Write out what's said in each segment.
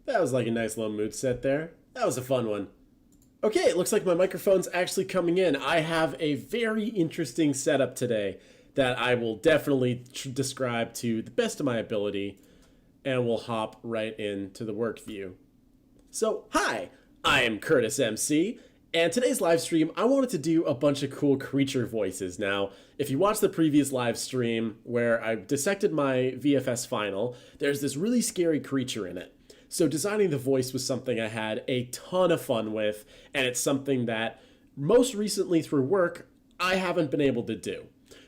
That was like a nice little mood set there. That was a fun one. Okay, it looks like my microphone's actually coming in. I have a very interesting setup today that I will definitely describe to the best of my ability, and we'll hop right into the work view. So, hi, I am HiImCurtisMc, and today's live stream, I wanted to do a bunch of cool creature voices. Now, if you watched the previous live stream where I dissected my VFS final, there's this really scary creature in it. So designing the voice was something I had a ton of fun with, and it's something that most recently through work, I haven't been able to do.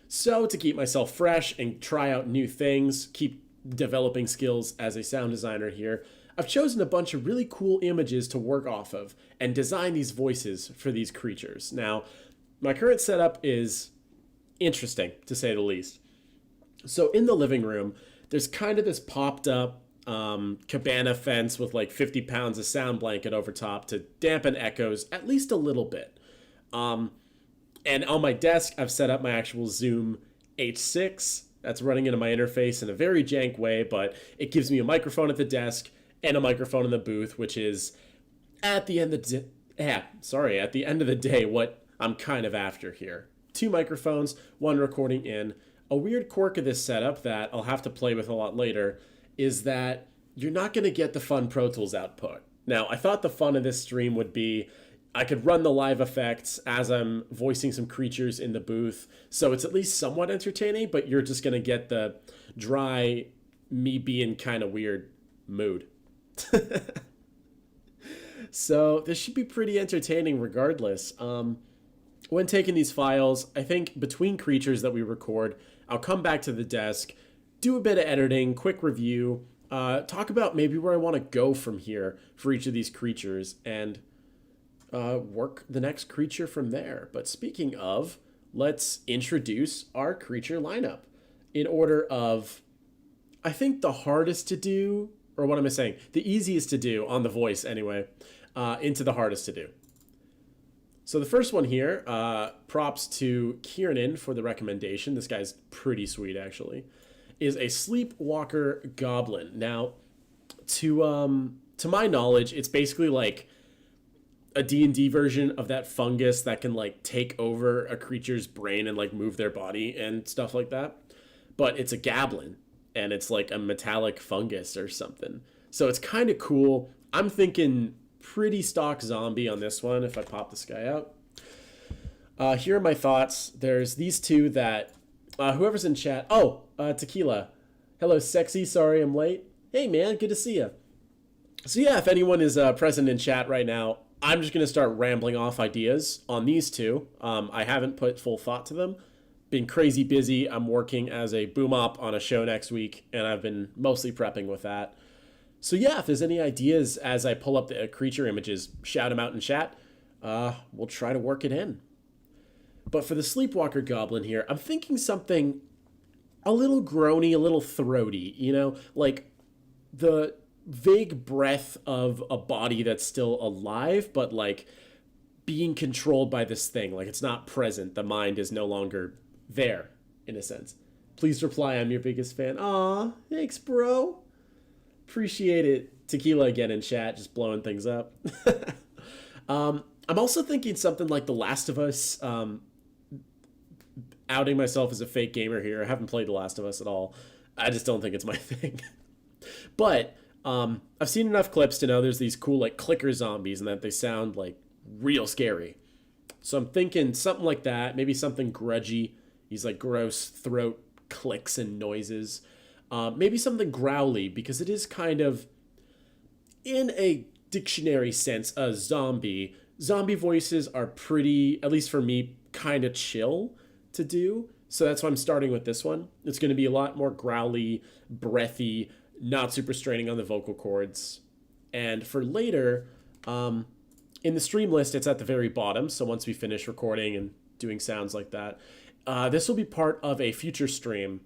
So to keep myself fresh and try out new things, keep developing skills as a sound designer here, I've chosen a bunch of really cool images to work off of and design these voices for these creatures. Now, my current setup is interesting, to say the least. So in the living room, there's kind of this popped up cabana fence with like 50 pounds of sound blanket over top to dampen echoes at least a little bit. And on my desk, I've set up my actual Zoom H6 that's running into my interface in a very jank way, but it gives me a microphone at the desk and a microphone in the booth, which is at the end of the day what I'm kind of after here. 2 microphones, 1 recording in. A weird quirk of this setup that I'll have to play with a lot later is that you're not going to get the fun Pro Tools output. Now, I thought the fun of this stream would be I could run the live effects as I'm voicing some creatures in the booth, so it's at least somewhat entertaining, but you're just going to get the dry, me being kind of weird mood. So this should be pretty entertaining regardless. When taking these files, I think between creatures that we record, I'll come back to the desk, do a bit of editing, quick review, talk about maybe where I want to go from here for each of these creatures, and work the next creature from there. But speaking of, let's introduce our creature lineup in order of, I think the hardest to do, or what am I saying? The easiest to do on the voice anyway, into the hardest to do. So the first one here, props to Kiernan for the recommendation. This guy's pretty sweet actually. Is a Sleepwalker Goblin. Now, to my knowledge, it's basically like a D&D version of that fungus that can like take over a creature's brain and like move their body and stuff like that. But it's a goblin, and it's like a metallic fungus or something. So it's kind of cool. I'm thinking pretty stock zombie on this one if I pop this guy out. Here are my thoughts. There's these two that whoever's in chat. Oh, Tequila. Hello, sexy. Sorry I'm late. Hey, man. Good to see you. So yeah, if anyone is present in chat right now, I'm just going to start rambling off ideas on these two. I haven't put full thought to them. Been crazy busy. I'm working as a boom op on a show next week, and I've been mostly prepping with that. So yeah, if there's any ideas as I pull up the creature images, shout them out in chat. We'll try to work it in. But for the Sleepwalker Goblin here, I'm thinking something a little groany, a little throaty, you know? Like the vague breath of a body that's still alive, but like being controlled by this thing. Like it's not present. The mind is no longer there, in a sense. Please reply, I'm your biggest fan. Aw, thanks, bro. Appreciate it. Tequila again in chat, just blowing things up. I'm also thinking something like The Last of Us. Outing myself as a fake gamer here. I haven't played The Last of Us at all. I just don't think it's my thing. But I've seen enough clips to know there's these cool like clicker zombies and that they sound like real scary. So I'm thinking something like that. Maybe something grudgy. These like gross throat clicks and noises. Maybe something growly, because it is kind of, in a dictionary sense, a zombie. Zombie voices are pretty, at least for me, kind of chill to do. So that's why I'm starting with this one. It's going to be a lot more growly, breathy, not super straining on the vocal cords. And for later, in the stream list, it's at the very bottom. So once we finish recording and doing sounds like that, this will be part of a future stream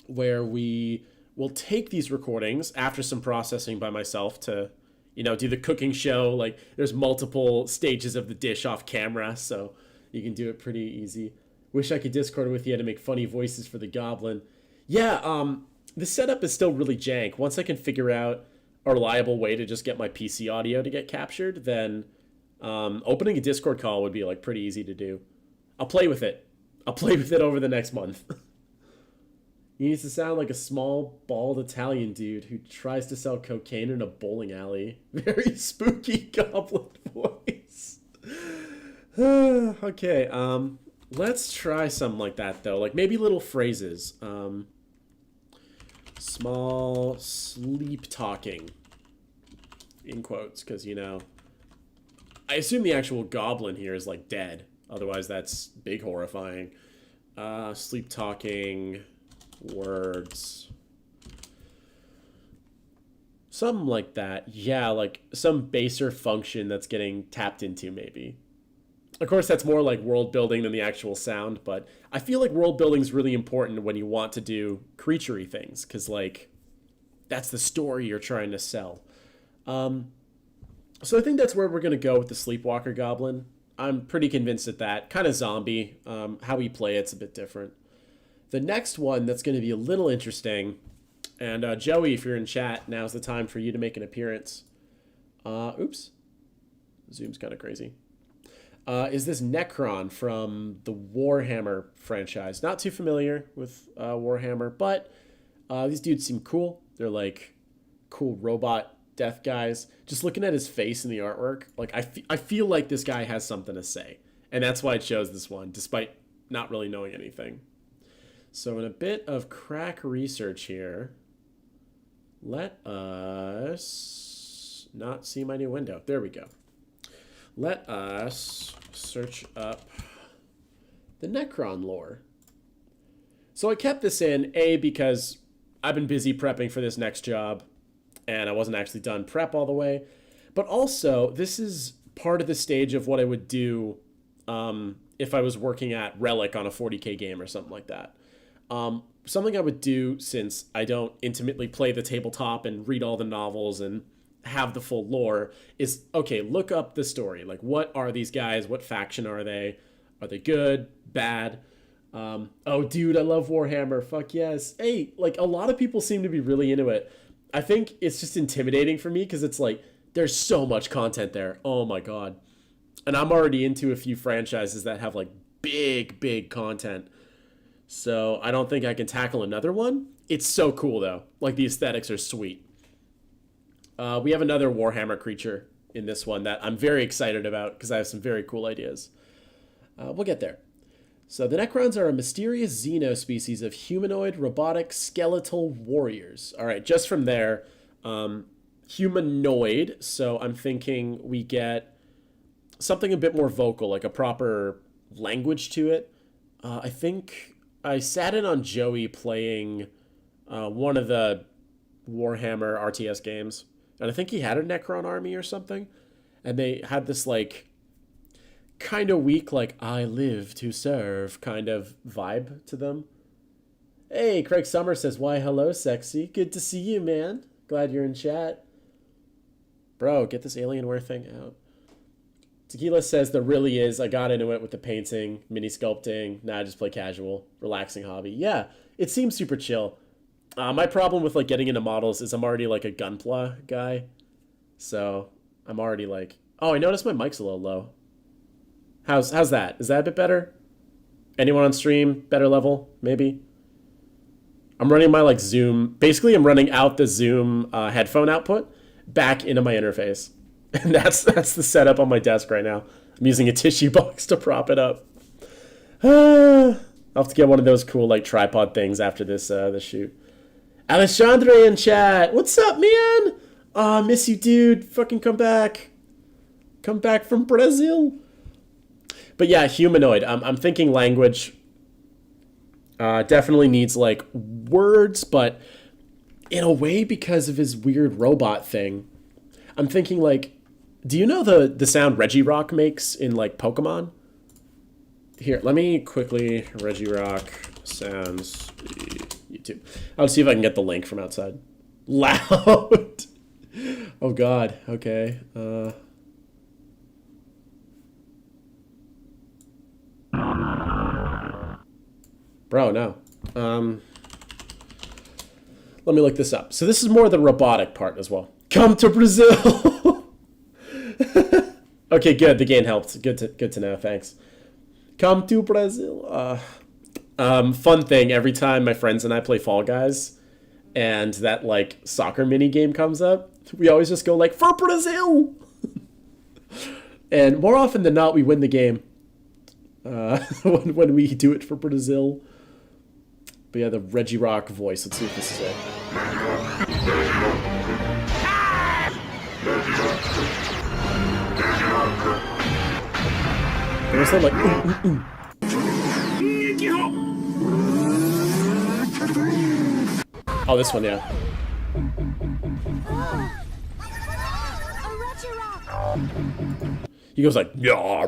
where we will take these recordings after some processing by myself to, you know, do the cooking show. Like there's multiple stages of the dish off camera, so you can do it pretty easy. Wish I could Discord with you to make funny voices for the goblin. Yeah, the setup is still really jank. Once I can figure out a reliable way to just get my PC audio to get captured, then opening a Discord call would be like pretty easy to do. I'll play with it. I'll play with it over the next month. He needs to sound like a small, bald Italian dude who tries to sell cocaine in a bowling alley. Very spooky goblin voice. Okay, let's try something like that, though. Like, maybe little phrases. Small sleep talking. In quotes, because, you know... I assume the actual goblin here is, like, dead. Otherwise, that's big horrifying. Sleep talking... words, something like that. Yeah, like some baser function that's getting tapped into, maybe. Of course, that's more like world building than the actual sound, but I feel like world building is really important when you want to do creature-y things, because like that's the story you're trying to sell. So I think that's where we're going to go with the Sleepwalker Goblin. I'm pretty convinced at that. Kind of zombie. How we play it's a bit different. The next one that's going to be a little interesting, and Joey, if you're in chat, now's the time for you to make an appearance. Oops. Zoom's kind of crazy. Is this Necron from the Warhammer franchise. Not too familiar with Warhammer, but these dudes seem cool. They're like cool robot death guys. Just looking at his face in the artwork, like I feel like this guy has something to say. And that's why I chose this one, despite not really knowing anything. So in a bit of crack research here, let us not see my new window. There we go. Let us search up the Necron lore. So I kept this in, A, because I've been busy prepping for this next job, and I wasn't actually done prep all the way. But also, this is part of the stage of what I would do if I was working at Relic on a 40K game or something like that. Something I would do, since I don't intimately play the tabletop and read all the novels and have the full lore, is, okay, look up the story. Like, what are these guys? What faction are they? Are they good? Bad? Oh, dude, I love Warhammer. Fuck yes. Hey, like, a lot of people seem to be really into it. I think it's just intimidating for me because it's like, there's so much content there. Oh my God. And I'm already into a few franchises that have, like, big content. So I don't think I can tackle another one. It's so cool, though. Like, the aesthetics are sweet. We have another Warhammer creature in this one that I'm very excited about because I have some very cool ideas. We'll get there. So the Necrons are a mysterious xeno-species of humanoid, robotic, skeletal warriors. All right, just from there, humanoid. So I'm thinking we get something a bit more vocal, like a proper language to it. I think... I sat in on Joey playing one of the Warhammer RTS games, and I think he had a Necron army or something, and they had this, like, kind of weak, like, I live to serve kind of vibe to them. Hey, Craig Summer says, why, hello, sexy. Good to see you, man. Glad you're in chat. Bro, get this Alienware thing out. Tequila says there really is. I got into it with the painting, mini sculpting. Nah, I just play casual, relaxing hobby. Yeah, it seems super chill. My problem with like getting into models is I'm already like a Gunpla guy. So I'm already like, oh, I noticed my mic's a little low. How's that? Is that a bit better? Anyone on stream? Better level? Maybe? I'm running my like Zoom. Basically, I'm running out the Zoom headphone output back into my interface. And that's the setup on my desk right now. I'm using a tissue box to prop it up. I'll have to get one of those cool like tripod things after this shoot. Alexandre in chat. What's up, man? I miss you, dude. Fucking come back. Come back from Brazil. But yeah, humanoid. I'm thinking language. Definitely needs like words, but in a way because of his weird robot thing. I'm thinking like, do you know the sound Regirock makes in like Pokemon? Here, let me quickly Regirock sounds YouTube. I'll see if I can get the link from outside. Loud. Oh God. Okay. Bro, no. Let me look this up. So this is more the robotic part as well. Come to Brazil. Okay, good. The game helped. Good to know. Thanks. Come to Brazil. Fun thing. Every time my friends and I play Fall Guys, and that like soccer mini game comes up, we always just go like, for Brazil. And more often than not, we win the game. When we do it for Brazil. But yeah, the Reggie Rock voice. Let's see if this is it. It was like, Oh, this one, yeah. He goes like, yeah,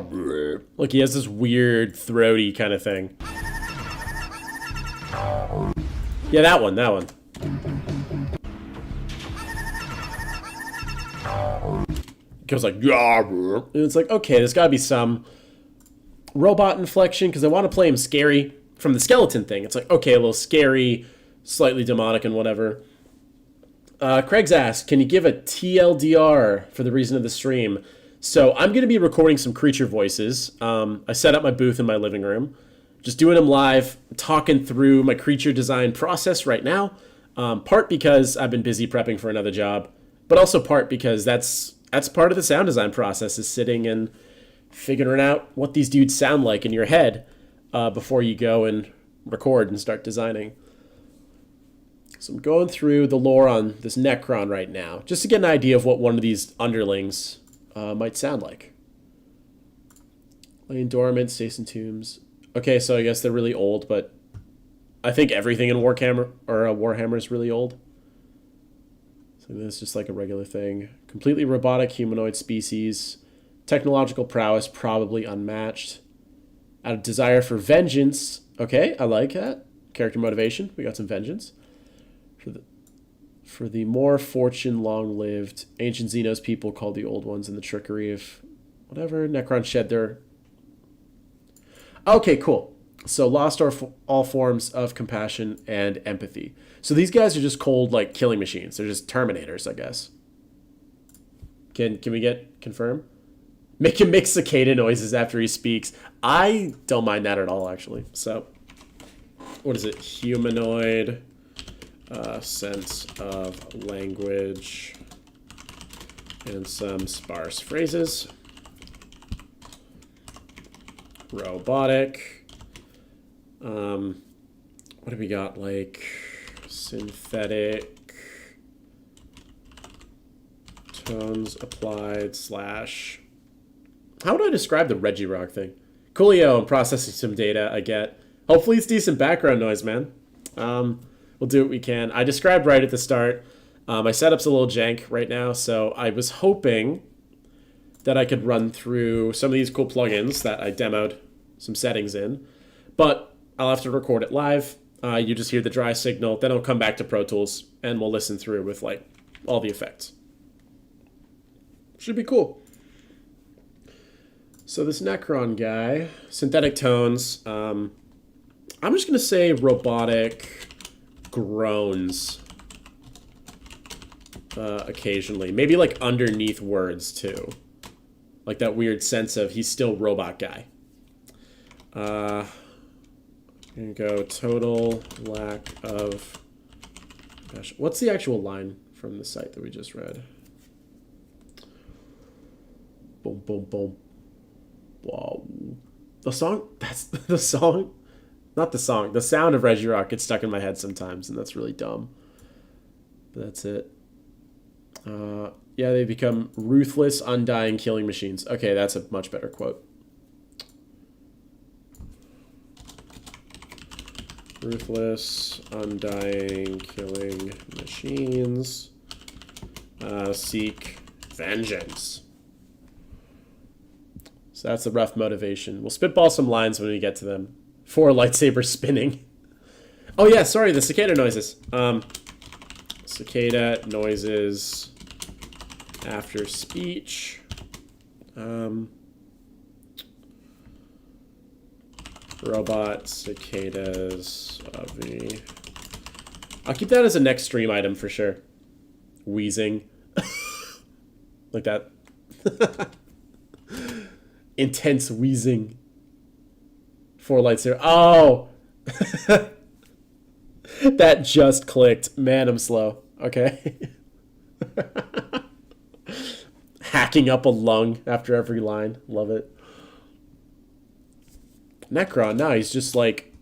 like he has this weird throaty kind of thing. Yeah, that one. He goes like, yeah, and it's like, okay, there's gotta be some robot inflection, because I want to play him scary from the skeleton thing. It's like, okay, a little scary, slightly demonic and whatever. Craig's asked, can you give a TLDR for the reason of the stream? So I'm going to be recording some creature voices. I set up my booth in my living room. Just doing them live, talking through my creature design process right now. Part because I've been busy prepping for another job, but also part because that's part of the sound design process, is sitting and figuring out what these dudes sound like in your head before you go and record and start designing. So I'm going through the lore on this Necron right now, just to get an idea of what one of these underlings might sound like. Laying dormant, stays in tombs. Okay, so I guess they're really old, but I think everything in Warhammer is really old. So this is just like a regular thing. Completely robotic humanoid species. Technological prowess probably unmatched. Out of desire for vengeance. Okay, I like that. Character motivation. We got some vengeance. For the more fortune long-lived, ancient Xenos people called the old ones, and the trickery of whatever. Necron shed their... Okay, cool. So lost all forms of compassion and empathy. So these guys are just cold, like, killing machines. They're just Terminators, I guess. Can we get confirmed? Make him make cicada noises after he speaks. I don't mind that at all, actually. So, what is it? Humanoid, sense of language, and some sparse phrases. Robotic. What do we got? Like, synthetic. Tones applied / How would I describe the Reggie Rock thing? Coolio, I'm processing some data, I get. Hopefully it's decent background noise, man. We'll do what we can. I described right at the start. My setup's a little jank right now, so I was hoping that I could run through some of these cool plugins that I demoed some settings in. But I'll have to record it live. You just hear the dry signal, then I'll come back to Pro Tools, and we'll listen through with, like, all the effects. Should be cool. So this Necron guy, synthetic tones. I'm just going to say robotic groans occasionally. Maybe like underneath words too. Like that weird sense of he's still robot guy. Gonna go total lack of... Gosh, what's the actual line from the site that we just read? Boom, boom, boom. Wow. The song? That's the song? Not the song. The sound of Reggie Rock gets stuck in my head sometimes, and that's really dumb. But that's it. Yeah, they become ruthless, undying killing machines. Okay, that's a much better quote. Ruthless, undying killing machines. Seek vengeance. So that's the rough motivation. We'll spitball some lines when we get to them. 4 lightsabers spinning. Oh yeah, sorry, the cicada noises. Cicada noises after speech. Robot cicadas of the... I'll keep that as a next stream item for sure. Wheezing. Like that intense wheezing. 4 lights there. Oh! That just clicked. Man, I'm slow. Okay. Hacking up a lung after every line. Love it. Necron, no, he's just like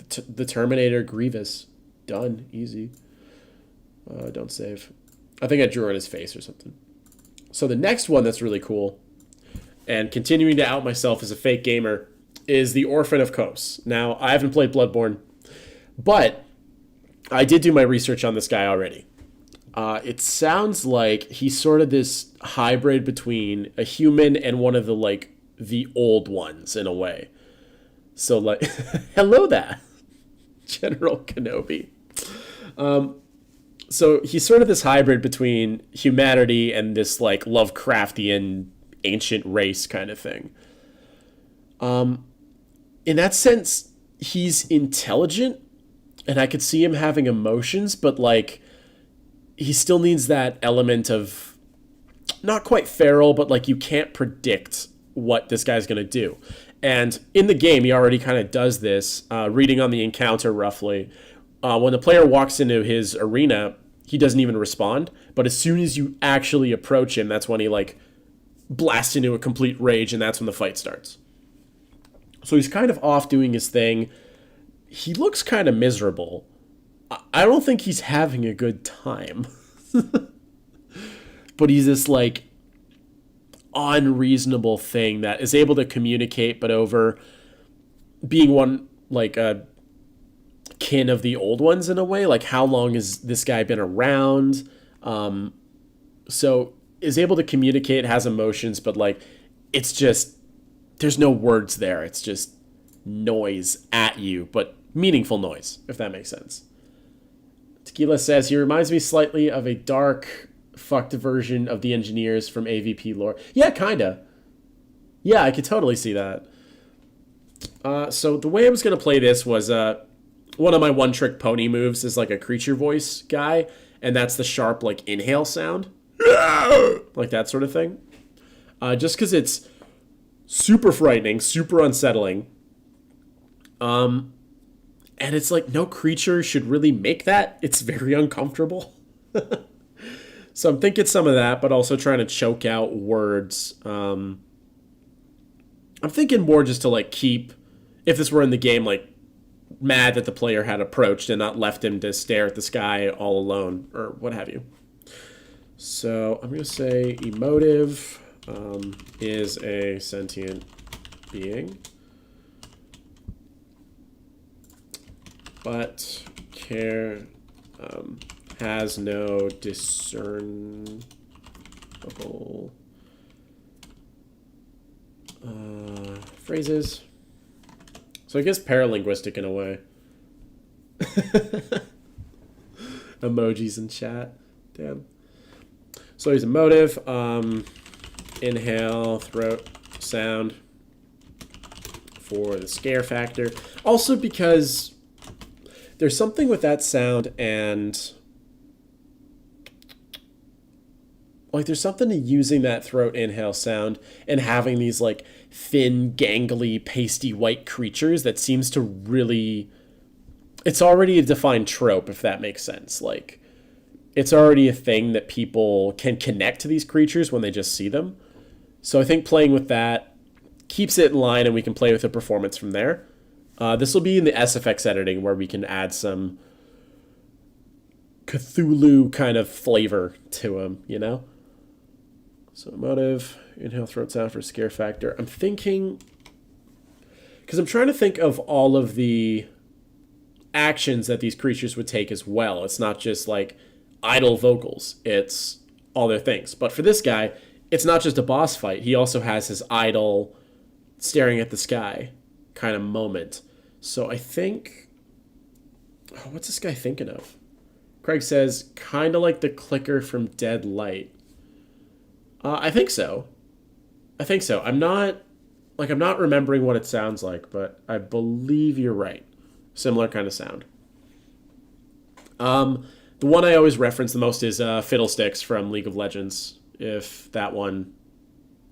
the Terminator Grievous. Done. Easy. Don't save. I think I drew on his face or something. So the next one that's really cool, and continuing to out myself as a fake gamer, is the Orphan of Kos. Now, I haven't played Bloodborne, but I did do my research on this guy already. It sounds like he's sort of this hybrid between a human and one of the old ones in a way. So like, hello there, General Kenobi. So he's sort of this hybrid between humanity and this like Lovecraftian ancient race kind of thing. In that sense, he's intelligent, and I could see him having emotions, but like he still needs that element of not quite feral, but like you can't predict what this guy's going to do. And in the game, he already kind of does this, reading on the encounter roughly. When the player walks into his arena, he doesn't even respond. But as soon as you actually approach him, that's when he like blasts into a complete rage, and that's when the fight starts. So he's kind of off doing his thing. He looks kind of miserable. I don't think he's having a good time. But he's this like unreasonable thing that is able to communicate, but over being one like a kin of the old ones in a way. Like, how long has this guy been around? So is able to communicate, has emotions, but like it's just there's no words there. It's just noise at you, but meaningful noise, if that makes sense. Tequila says he reminds me slightly of a dark, fucked version of the engineers from AVP lore. Yeah, kinda. Yeah, I could totally see that. So the way I was going to play this was one of my one-trick pony moves is like a creature voice guy, and that's the sharp like inhale sound. Like that sort of thing. Just because it's super frightening, super unsettling. And it's like no creature should really make that. It's very uncomfortable. So I'm thinking some of that, but also trying to choke out words. I'm thinking more just to like keep, if this were in the game, like mad that the player had approached and not left him to stare at the sky all alone or what have you. So I'm going to say emotive is a sentient being, but has no discernible phrases. So I guess paralinguistic in a way. Emojis in chat. Damn. So he's emotive. Inhale, throat sound for the scare factor. Also because there's something with that sound and like there's something to using that throat inhale sound and having these like thin, gangly, pasty white creatures that seems to really, it's already a defined trope, if that makes sense. Like it's already a thing that people can connect to these creatures when they just see them. So I think playing with that keeps it in line and we can play with the performance from there. This will be in the SFX editing where we can add some Cthulhu kind of flavor to him, you know? So emotive, inhale, throat sound for scare factor. I'm thinking, because I'm trying to think of all of the actions that these creatures would take as well. It's not just like idle vocals. It's all their things. But for this guy, it's not just a boss fight. He also has his idle staring at the sky kind of moment. So I think, what's this guy thinking of? Craig says, kind of like the clicker from Dead Light. I think so. I'm not remembering what it sounds like, but I believe you're right. Similar kind of sound. The one I always reference the most is Fiddlesticks from League of Legends. if that one,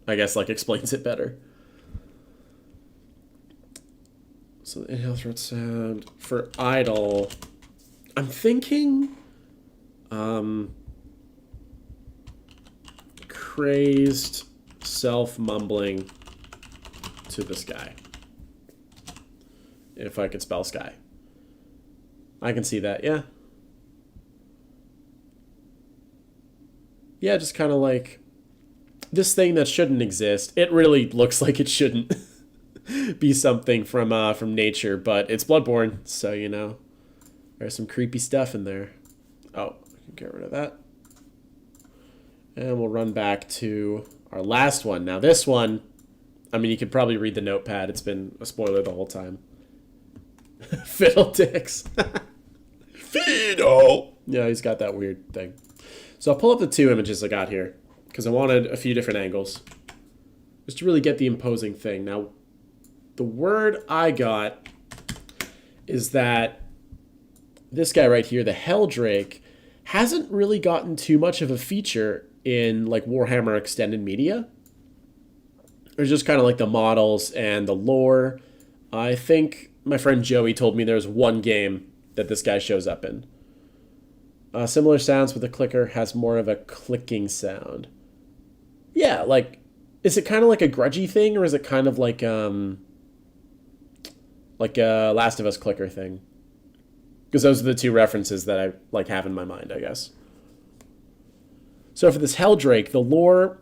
I guess, like, explains it better. So the inhale throat sound for idle, I'm thinking crazed self-mumbling to the sky. If I could spell sky. I can see that, yeah. Yeah, just kind of like this thing that shouldn't exist. It really looks like it shouldn't be something from nature, but it's Bloodborne, so you know there's some creepy stuff in there. Oh, I can get rid of that, and we'll run back to our last one. Now this one, I mean, you could probably read the notepad. It's been a spoiler the whole time. Fiddledicks. Fiddle. Yeah, he's got that weird thing. So I'll pull up the 2 images I got here because I wanted a few different angles just to really get the imposing thing. Now, the word I got is that this guy right here, the Heldrake, hasn't really gotten too much of a feature in like Warhammer Extended Media. There's just kind of like the models and the lore. I think my friend Joey told me there's one game that this guy shows up in. Similar sounds with the clicker, has more of a clicking sound. Yeah, like, is it kind of like a grudgy thing, or is it kind of like a Last of Us clicker thing? Because those are the 2 references that I like have in my mind, I guess. So for this Heldrake, the lore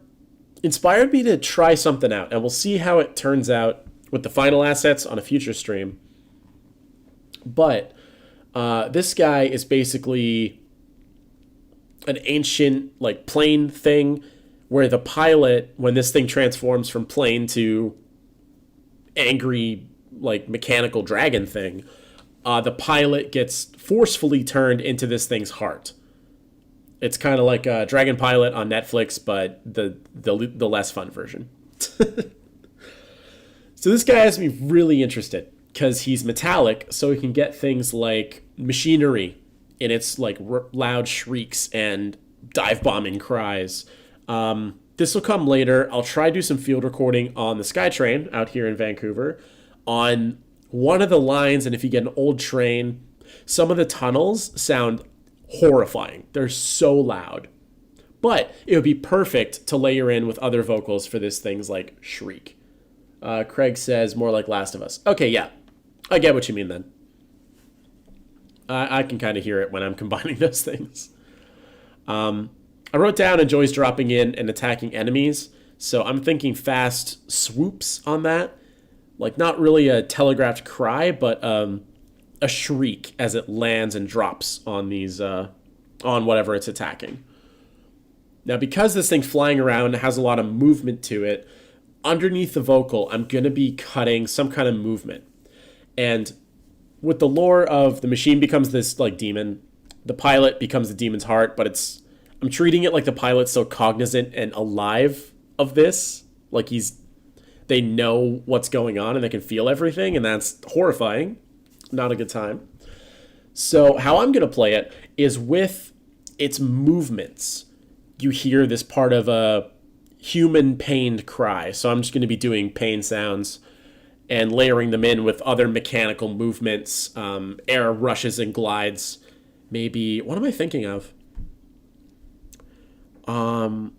inspired me to try something out, and we'll see how it turns out with the final assets on a future stream. But this guy is basically an ancient, like, plane thing where the pilot, when this thing transforms from plane to angry, like, mechanical dragon thing, the pilot gets forcefully turned into this thing's heart. It's kind of like a Dragon Pilot on Netflix, but the less fun version. So this guy has me really interested because he's metallic, so he can get things like machinery in its like loud shrieks and dive bombing cries. This will come later. I'll try to do some field recording on the SkyTrain out here in Vancouver on one of the lines, and if you get an old train, some of the tunnels sound horrifying. They're so loud. But it would be perfect to layer in with other vocals for this thing's like shriek. Craig says more like Last of Us. Okay, yeah. I get what you mean then. I can kind of hear it when I'm combining those things. I wrote down enjoys dropping in and attacking enemies. So I'm thinking fast swoops on that. Like not really a telegraphed cry, but a shriek as it lands and drops on these on whatever it's attacking. Now, because this thing's flying around and has a lot of movement to it, underneath the vocal, I'm going to be cutting some kind of movement. And with the lore of the machine becomes this like demon, the pilot becomes the demon's heart, but I'm treating it like the pilot's so cognizant and alive of this. Like they know what's going on and they can feel everything, and that's horrifying. Not a good time. So how I'm going to play it is with its movements. You hear this part of a human pained cry. So I'm just going to be doing pain sounds and layering them in with other mechanical movements, air rushes and glides. Maybe, what am I thinking of? I'll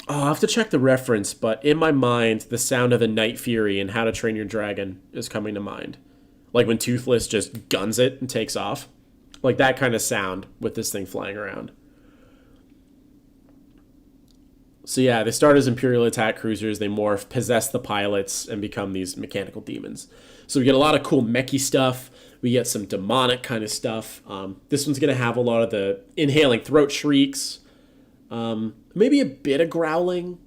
have to check the reference, but in my mind, the sound of the Night Fury in How to Train Your Dragon is coming to mind. Like when Toothless just guns it and takes off. Like that kind of sound with this thing flying around. So yeah, they start as Imperial attack cruisers, they morph, possess the pilots, and become these mechanical demons. So we get a lot of cool mechy stuff. We get some demonic kind of stuff. This one's going to have a lot of the inhaling throat shrieks. Maybe a bit of growling.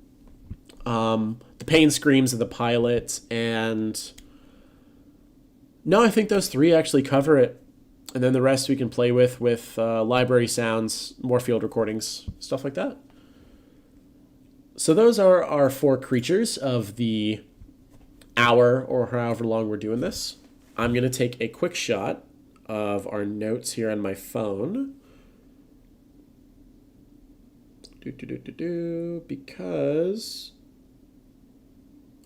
The pain screams of the pilot. And no, I think those 3 actually cover it. And then the rest we can play with library sounds, more field recordings, stuff like that. So those are our 4 creatures of the hour or however long we're doing this. I'm going to take a quick shot of our notes here on my phone. Because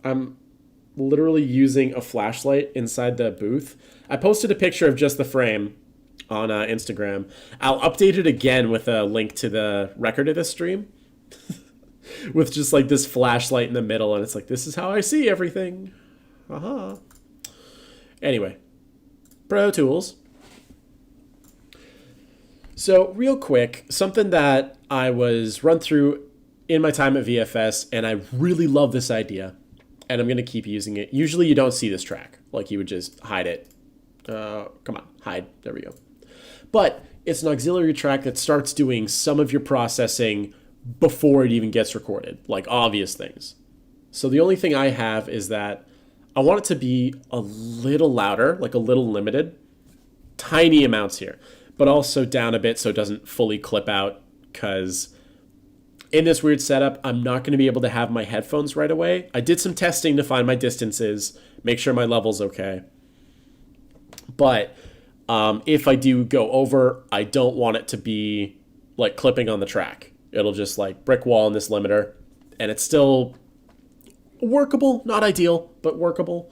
I'm literally using a flashlight inside the booth. I posted a picture of just the frame on Instagram. I'll update it again with a link to the record of this stream with just like this flashlight in the middle, and it's like, this is how I see everything. Anyway, Pro Tools. So real quick, something that I was run through in my time at VFS, and I really love this idea, and I'm going to keep using it. Usually you don't see this track. Like, you would just hide it. Come on, hide. There we go. But it's an auxiliary track that starts doing some of your processing before it even gets recorded, like obvious things. So the only thing I have is that I want it to be a little louder, like a little limited. Tiny amounts here, but also down a bit so it doesn't fully clip out, because in this weird setup, I'm not going to be able to have my headphones right away. I did some testing to find my distances, make sure my level's okay. But if I do go over, I don't want it to be like clipping on the track. It'll just like brick wall in this limiter, and it's still workable, not ideal, but workable.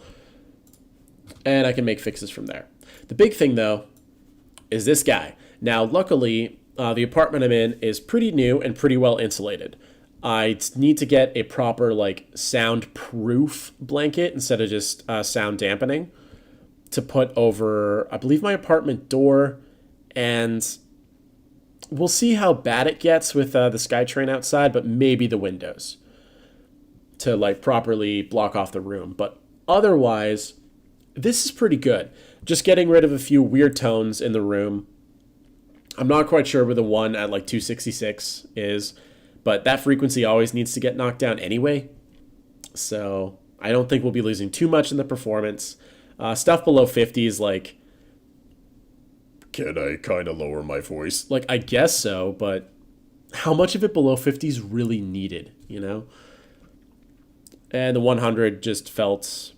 And I can make fixes from there. The big thing though is this guy. Now, luckily, the apartment I'm in is pretty new and pretty well insulated. I need to get a proper like soundproof blanket instead of just sound dampening to put over, I believe, my apartment door, and we'll see how bad it gets with the SkyTrain outside, but maybe the windows to like properly block off the room. But otherwise, this is pretty good. Just getting rid of a few weird tones in the room. I'm not quite sure where the one at like 266 is, but that frequency always needs to get knocked down anyway. So I don't think we'll be losing too much in the performance. Stuff below 50 is like, can I kind of lower my voice? Like, I guess so, but how much of it below 50 is really needed, you know? And the 100 just felt,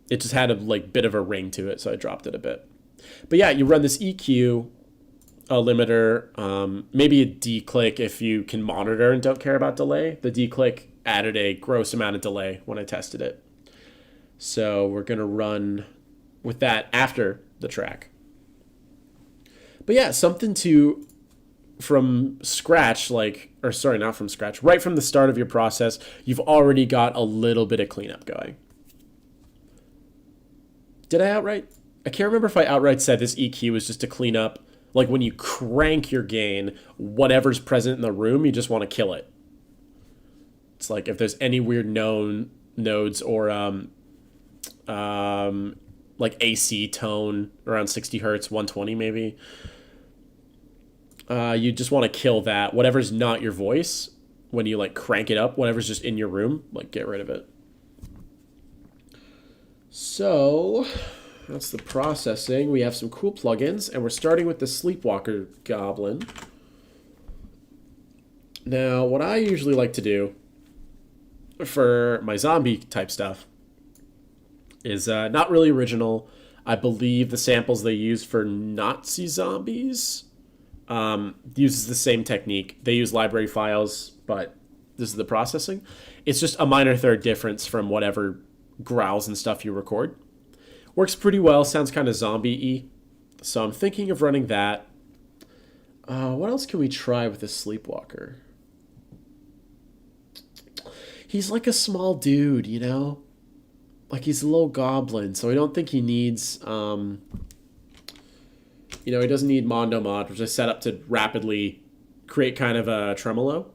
it just had a like bit of a ring to it, so I dropped it a bit. But yeah, you run this EQ, a limiter, maybe a D-click if you can monitor and don't care about delay. The D-click added a gross amount of delay when I tested it. So we're going to run with that after the track. But yeah, something to, from scratch, like, or sorry, not from scratch, right from the start of your process, you've already got a little bit of cleanup going. Did I outright? I can't remember if I outright said this EQ was just to clean up, like when you crank your gain, whatever's present in the room, you just want to kill it. It's like if there's any weird known nodes or like AC tone around 60 hertz, 120 maybe. You just want to kill that. Whatever's not your voice, when you like crank it up, whatever's just in your room, like get rid of it. So that's the processing. We have some cool plugins, and we're starting with the Sleepwalker Goblin. Now, what I usually like to do for my zombie type stuff is not really original. I believe the samples they use for Nazi zombies uses the same technique. They use library files, but this is the processing. It's just a minor third difference from whatever growls and stuff you record. Works pretty well, sounds kind of zombie-y. So I'm thinking of running that. What else can we try with this Sleepwalker? He's like a small dude, you know? Like, he's a little goblin, so I don't think he needs, you know, he doesn't need Mondo Mod, which is set up to rapidly create kind of a tremolo.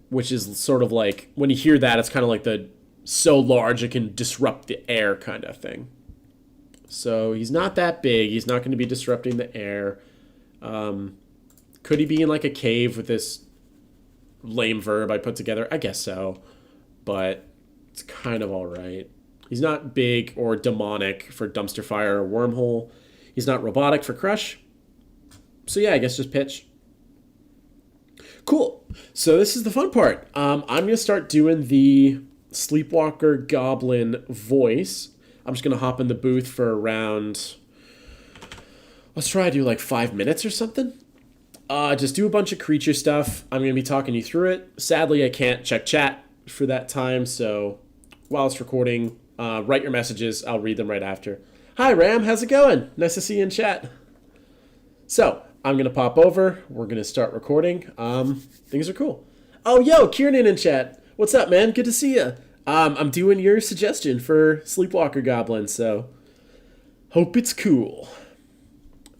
Which is sort of like, when you hear that, it's kind of like the so large it can disrupt the air kind of thing. So he's not that big. He's not going to be disrupting the air. Could he be in like a cave with this lame verb I put together? I guess so. But it's kind of all right. He's not big or demonic for Dumpster Fire or Wormhole. He's not robotic for Crush. So yeah, I guess just pitch. Cool. So this is the fun part. I'm going to start doing the Sleepwalker Goblin voice. I'm just going to hop in the booth for around, let's try to do like 5 minutes or something. Just do a bunch of creature stuff. I'm going to be talking you through it. Sadly, I can't check chat for that time, so while it's recording, write your messages. I'll read them right after. Hi, Ram. How's it going? Nice to see you in chat. So, I'm going to pop over. We're going to start recording. Things are cool. Oh, yo, Kiernan in chat. What's up, man? Good to see you. I'm doing your suggestion for Sleepwalker Goblin, so hope it's cool.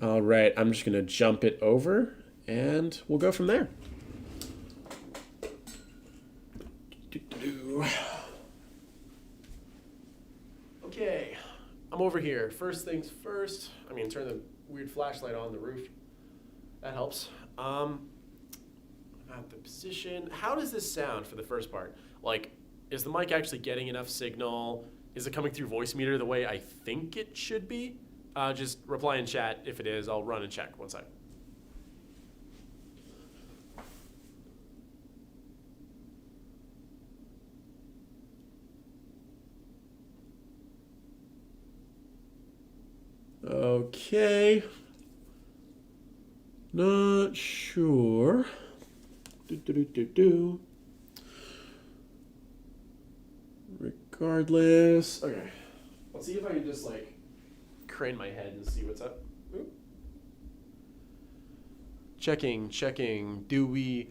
All right, I'm just going to jump it over, and we'll go from there. Okay, I'm over here. First things first. I mean, turn the weird flashlight on the roof. That helps. I'm at the position. How does this sound for the first part? Like, is the mic actually getting enough signal? Is it coming through voice meter the way I think it should be? Just reply in chat if it is. I'll run and check. One sec. Okay. Not sure. Regardless. Okay. Let's see if I can just like crane my head and see what's up. Oop. Checking. Do we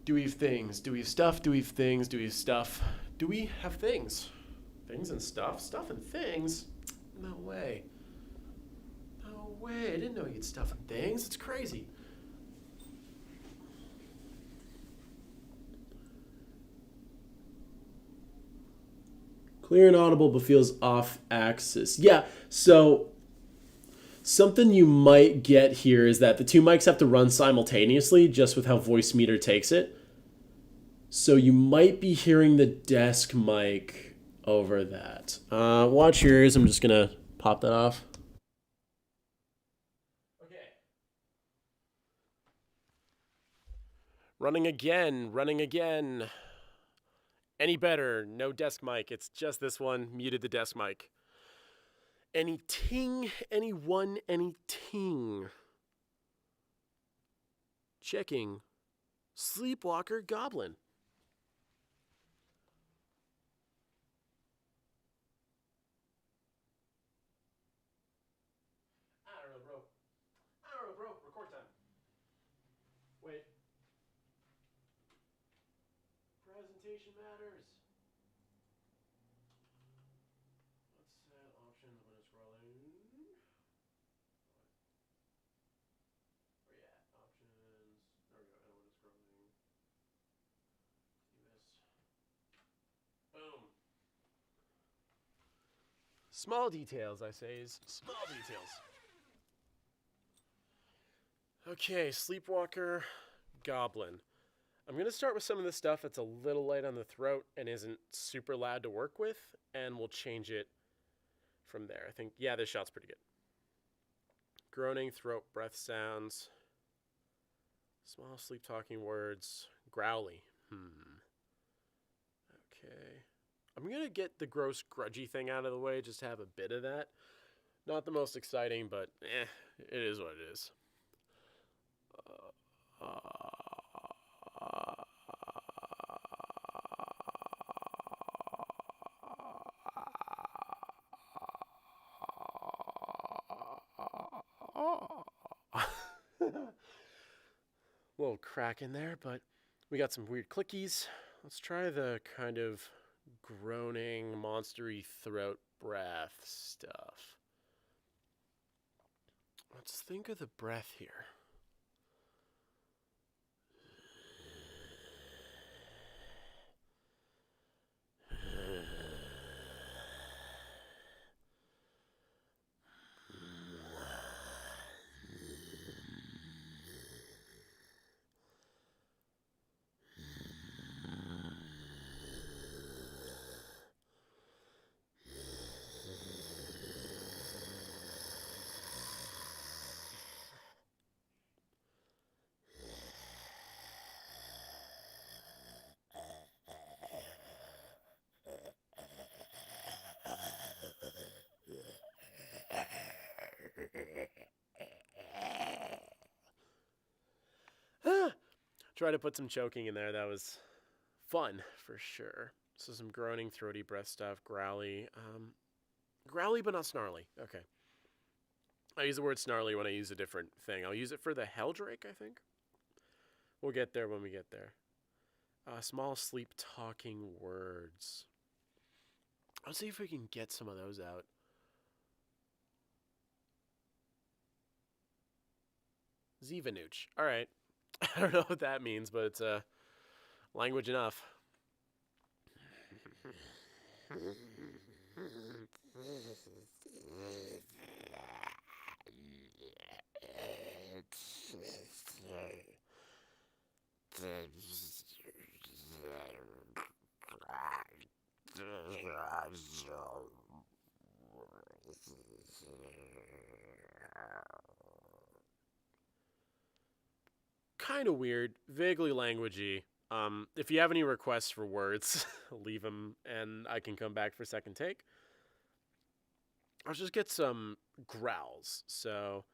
have things? Do we have stuff? Do we have things? Do we have stuff? Do we have things? Things and stuff? Stuff and things? No way. No way. I didn't know you'd stuff and things. It's crazy. Clear and audible, but feels off axis. Yeah, so something you might get here is that the two mics have to run simultaneously, just with how voice meter takes it. So you might be hearing the desk mic over that. Watch your ears. I'm just going to pop that off. Okay. Running again. Any better? No desk mic. It's just this one. Muted the desk mic. Any ting? Anyone? Any ting? Checking. Sleepwalker Goblin. I don't know, bro. Record time. Wait. Presentation matters. Let's set options when it's scrolling. Where you at? Options. There we go. And when it's scrolling. See this. Boom. Small details, I say, is small details. Okay, Sleepwalker Goblin. I'm going to start with some of the stuff that's a little light on the throat and isn't super loud to work with, and we'll change it from there. I think, yeah, this shot's pretty good. Groaning, throat, breath sounds. Small sleep-talking words. Growly. Okay. I'm going to get the gross, grudgy thing out of the way, just to have a bit of that. Not the most exciting, but it is what it is. Little crack in there, but we got some weird clickies. Let's try the kind of groaning, monstery throat breath stuff. Let's think of the breath here. Try to put some choking in there. That was fun for sure. So some groaning, throaty breath stuff, growly. Growly but not snarly. Okay. I use the word snarly when I use a different thing. I'll use it for the Heldrake, I think. We'll get there when we get there. Small sleep talking words. I'll see if we can get some of those out. Zivanooch. All right. I don't know what that means, but it's language enough. Kind of weird, vaguely languagey. If you have any requests for words, leave them, and I can come back for second take. I'll just get some growls. So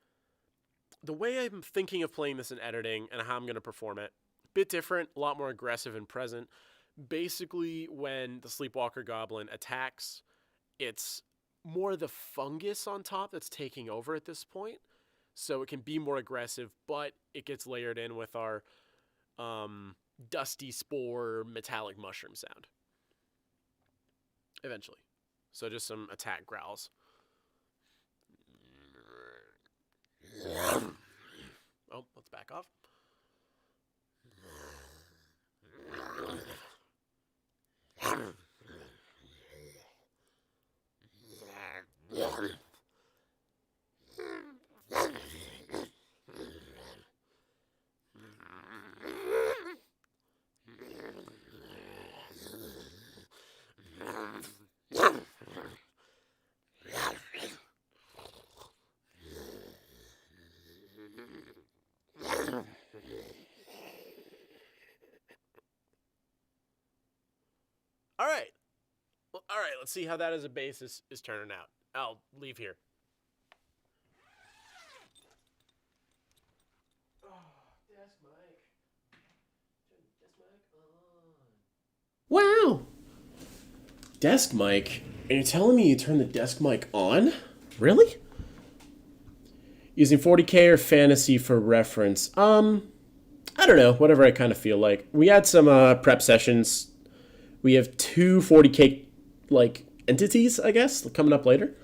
the way I'm thinking of playing this in editing and how I'm going to perform it, a bit different, a lot more aggressive and present. Basically, when the Sleepwalker Goblin attacks, it's more the fungus on top that's taking over at this point. So it can be more aggressive, but it gets layered in with our dusty spore metallic mushroom sound. Eventually. So just some attack growls. Oh, let's back off. All right, let's see how that as a basis is turning out. I'll leave here. Oh, desk mic. Turn the desk mic on. Wow. Desk mic? And you're telling me you turn the desk mic on? Really? Using 40K or fantasy for reference. I don't know, whatever I kind of feel like. We had some prep sessions. We have 2 40K like entities, I guess, coming up later.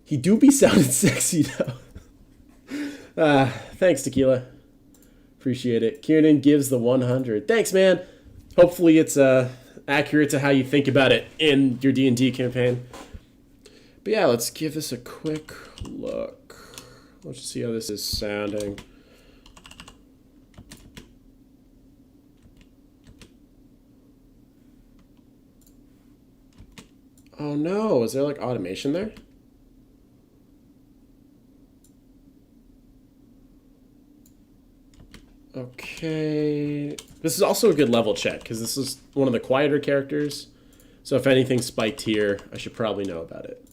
He do be sounding sexy though. Thanks, Tequila. Appreciate it. Kiernan gives the 100. Thanks, man. Hopefully it's accurate to how you think about it in your D&D campaign. But yeah, let's give this a quick look. Let's see how this is sounding. Oh no, is there like automation there? Okay. This is also a good level check, because this is one of the quieter characters. So if anything spiked here, I should probably know about it.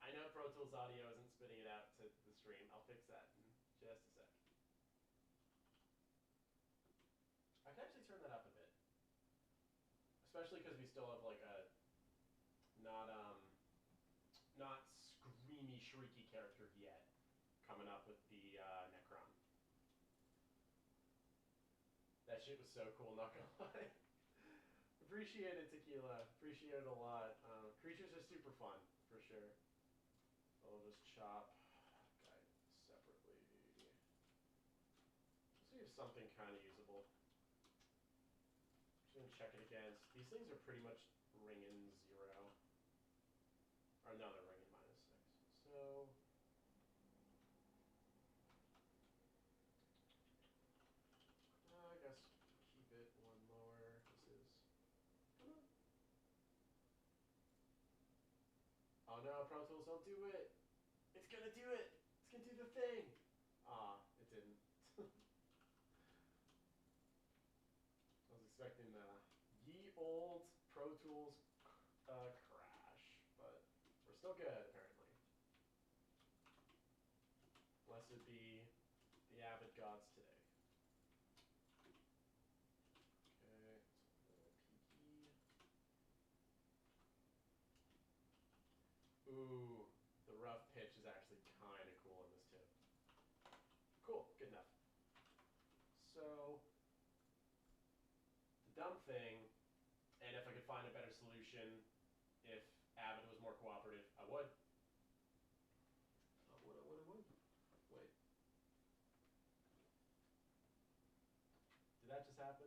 I know Pro Tools Audio isn't spitting it out to the stream. I'll fix that in just a sec. I can actually turn that up a bit. Especially because we still have like a not screamy, shrieky character yet coming up with the Necron. That shit was so cool, not gonna lie. Appreciate it, Tequila. Appreciate it a lot. Creatures are super fun, for sure. I'll just chop guidance separately. Let's see if something kind of usable. Just gonna check it against. These things are pretty much ringing 0. Or no, they're ringing -6. So I guess keep it 1 lower. This is. Come on. Oh no, Pro Tools, don't do it. It's gonna do it. It's gonna do the thing. Ah, it didn't. I was expecting the ye old Pro Tools crash, but we're still still good, apparently. Blessed be the avid gods today. Okay, it's a little peaky. Ooh, the rough pitch is actually kind of cool on this tip. Cool, good enough. So, the dumb thing, and if I could find a better solution, if Avid was more cooperative, I would. I would. Wait. Did that just happen?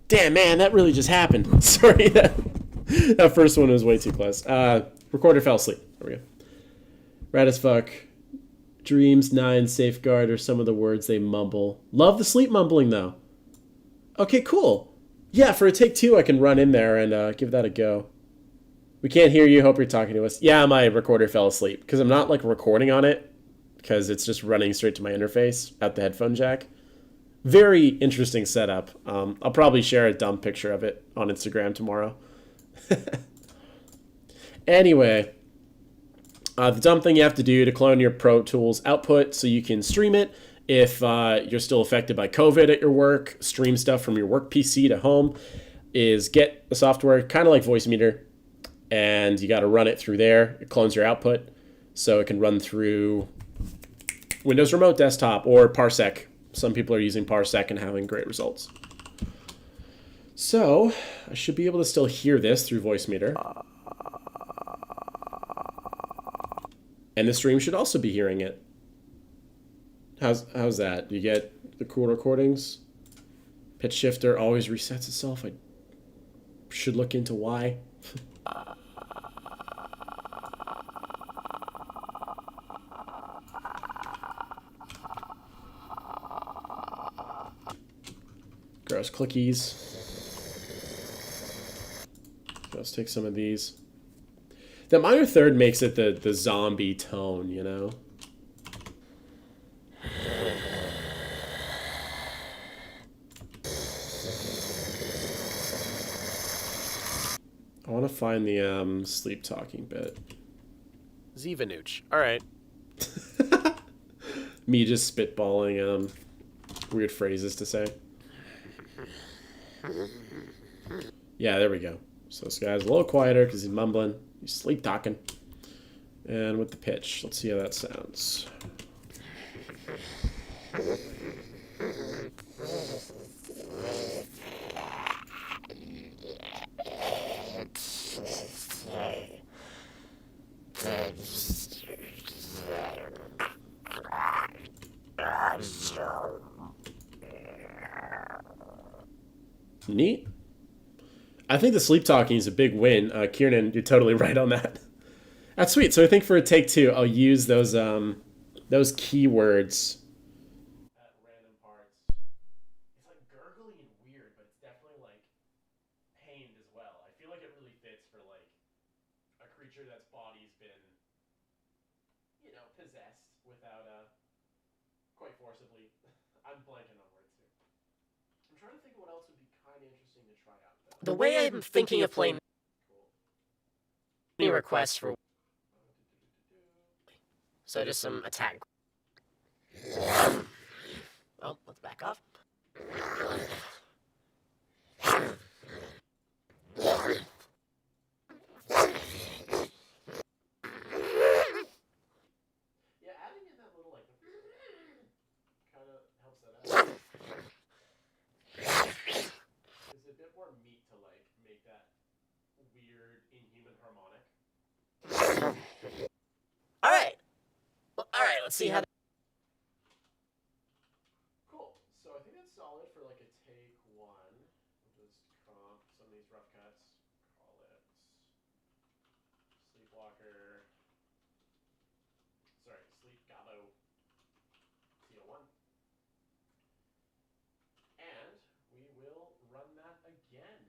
Damn, man, that really just happened. Sorry, that first one was way too close. Recorder fell asleep. There we go. Rad as fuck. Dreams, 9, safeguard are some of the words they mumble. Love the sleep mumbling, though. Okay, cool. Yeah, for a take 2, I can run in there and give that a go. We can't hear you. Hope you're talking to us. Yeah, my recorder fell asleep because I'm not like recording on it because it's just running straight to my interface at the headphone jack. Very interesting setup. I'll probably share a dumb picture of it on Instagram tomorrow. Anyway, the dumb thing you have to do to clone your Pro Tools output so you can stream it if you're still affected by COVID at your work, stream stuff from your work PC to home, is get the software kind of like Voicemeeter, and you got to run it through there. It clones your output so it can run through Windows Remote Desktop or Parsec. Some people are using Parsec and having great results. So I should be able to still hear this through Voicemeeter. And the stream should also be hearing it. How's that? You get the cool recordings? Pitch shifter always resets itself. I should look into why. Gross clickies. Let's take some of these. The minor third makes it the zombie tone, you know? I want to find the sleep talking bit. Zivanooch. All right. Me just spitballing weird phrases to say. Yeah, there we go. So this guy's a little quieter because he's mumbling. He's sleep talking. And with the pitch, let's see how that sounds. Neat. I think the sleep talking is a big win. Kiernan, you're totally right on that. That's sweet. So I think for a take 2, I'll use those keywords at random parts. It's like gurgly and weird, but it's definitely like pained as well. I feel like it really fits for like a creature that's body's been, you know, possessed without quite forcibly. I'm blanking on words here. I'm trying to think of what else would be kind of interesting to try out, though. The way I'm thinking of playing any requests for so just some attack. Oh, let's back off. Yeah, adding in that little like kind of helps that out. There's a bit more meat to like make that weird inhuman harmonic. All right. Well, all right. Let's see how. Cool. So I think that's solid for like a take 1. We'll just comp some of these rough cuts. Call it Sleepwalker. Sorry, Sleep Gabo TO1. And we will run that again.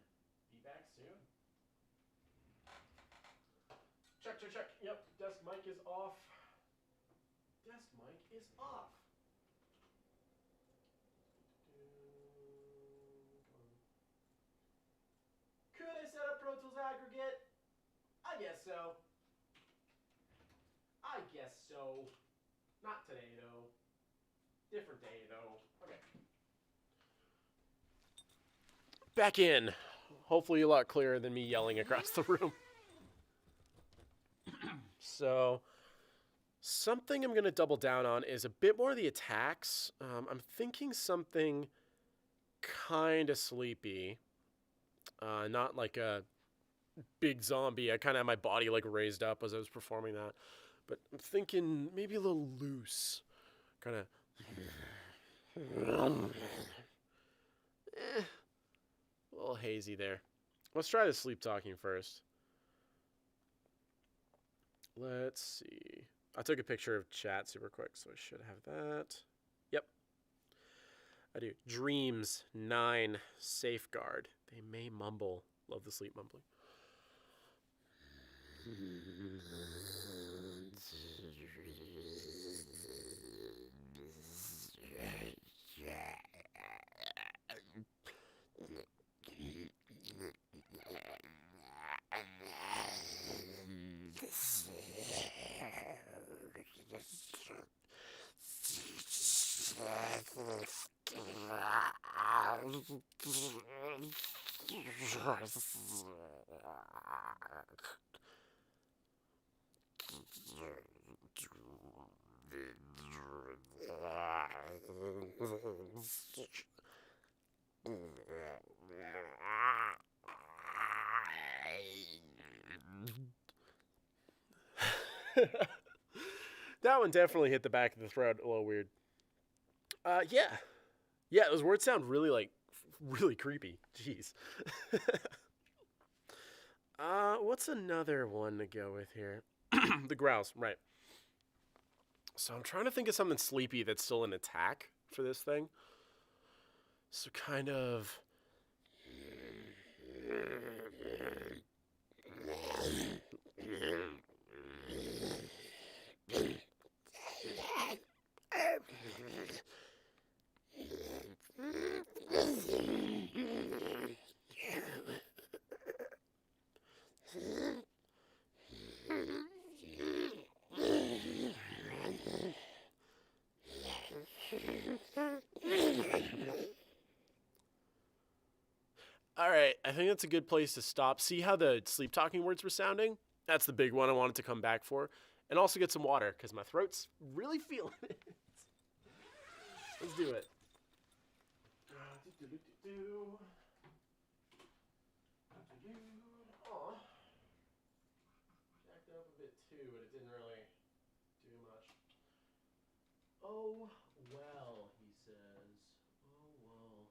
Be back soon. Check. Yep, desk mic is off. Desk mic is off. aggregate? I guess so. I guess so. Not today, though. Different day, though. Okay. Back in. Hopefully a lot clearer than me yelling across the room. So, something I'm going to double down on is a bit more of the attacks. I'm thinking something kind of sleepy. Not like a big zombie. I kind of had my body like raised up as I was performing that. But I'm thinking maybe a little loose. Kind of... a little hazy there. Let's try the sleep talking first. Let's see. I took a picture of chat super quick, so I should have that. Yep. I do. Dreams, 9, safeguard. They may mumble. Love the sleep mumbling. That one definitely hit the back of the throat a little weird. Yeah, those words sound really really creepy. Jeez. What's another one to go with here? The growls, right. So I'm trying to think of something sleepy that's still an attack for this thing. So kind of... All right, I think that's a good place to stop. See how the sleep talking words were sounding? That's the big one I wanted to come back for. And also get some water, because my throat's really feeling it. Let's do it. Aw. Jacked up a bit too, but it didn't really do much. Oh, well, he says. Oh, well.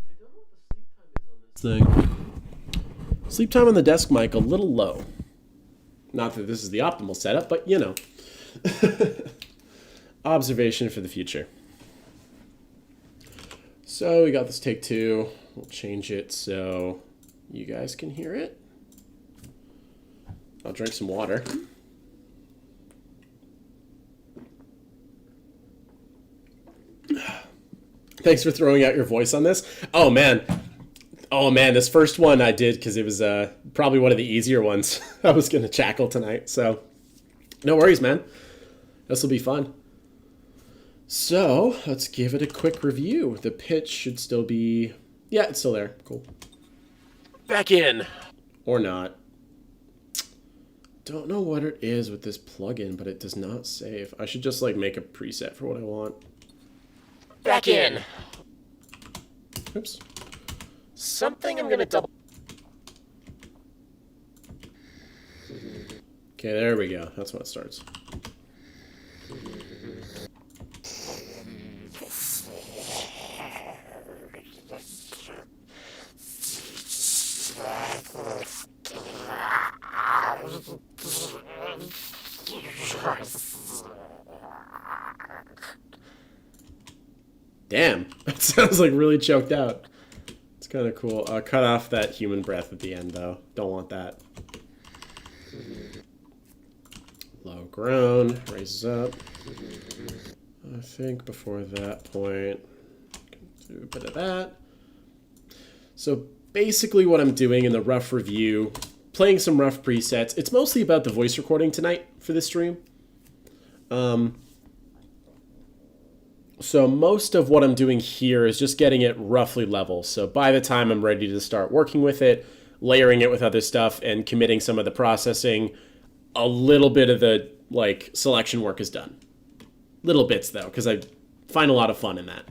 Yeah, I don't know what the sleep time is on this thing. Sleep time on the desk mic a little low. Not that this is the optimal setup, but you know. Observation for the future. So we got this take 2. We'll change it so you guys can hear it. I'll drink some water. Thanks for throwing out your voice on this. Oh man, this first one I did because it was probably one of the easier ones I was going to tackle tonight. So no worries, man. This will be fun. So let's give it a quick review. The pitch should still be... Yeah, it's still there. Cool. Back in. Or not. Don't know what it is with this plugin, but it does not save. I should just like make a preset for what I want. Back in. Oops. Something I'm gonna double. Okay, there we go. That's when it starts. Damn, that sounds like really choked out. It's kind of cool. Cut off that human breath at the end, though. Don't want that. Low groan, raises up. I think before that point, do a bit of that. So basically what I'm doing in the rough review, playing some rough presets. It's mostly about the voice recording tonight for this stream. So most of what I'm doing here is just getting it roughly level. So by the time I'm ready to start working with it, layering it with other stuff and committing some of the processing, a little bit of the like selection work is done. Little bits though, because I find a lot of fun in that.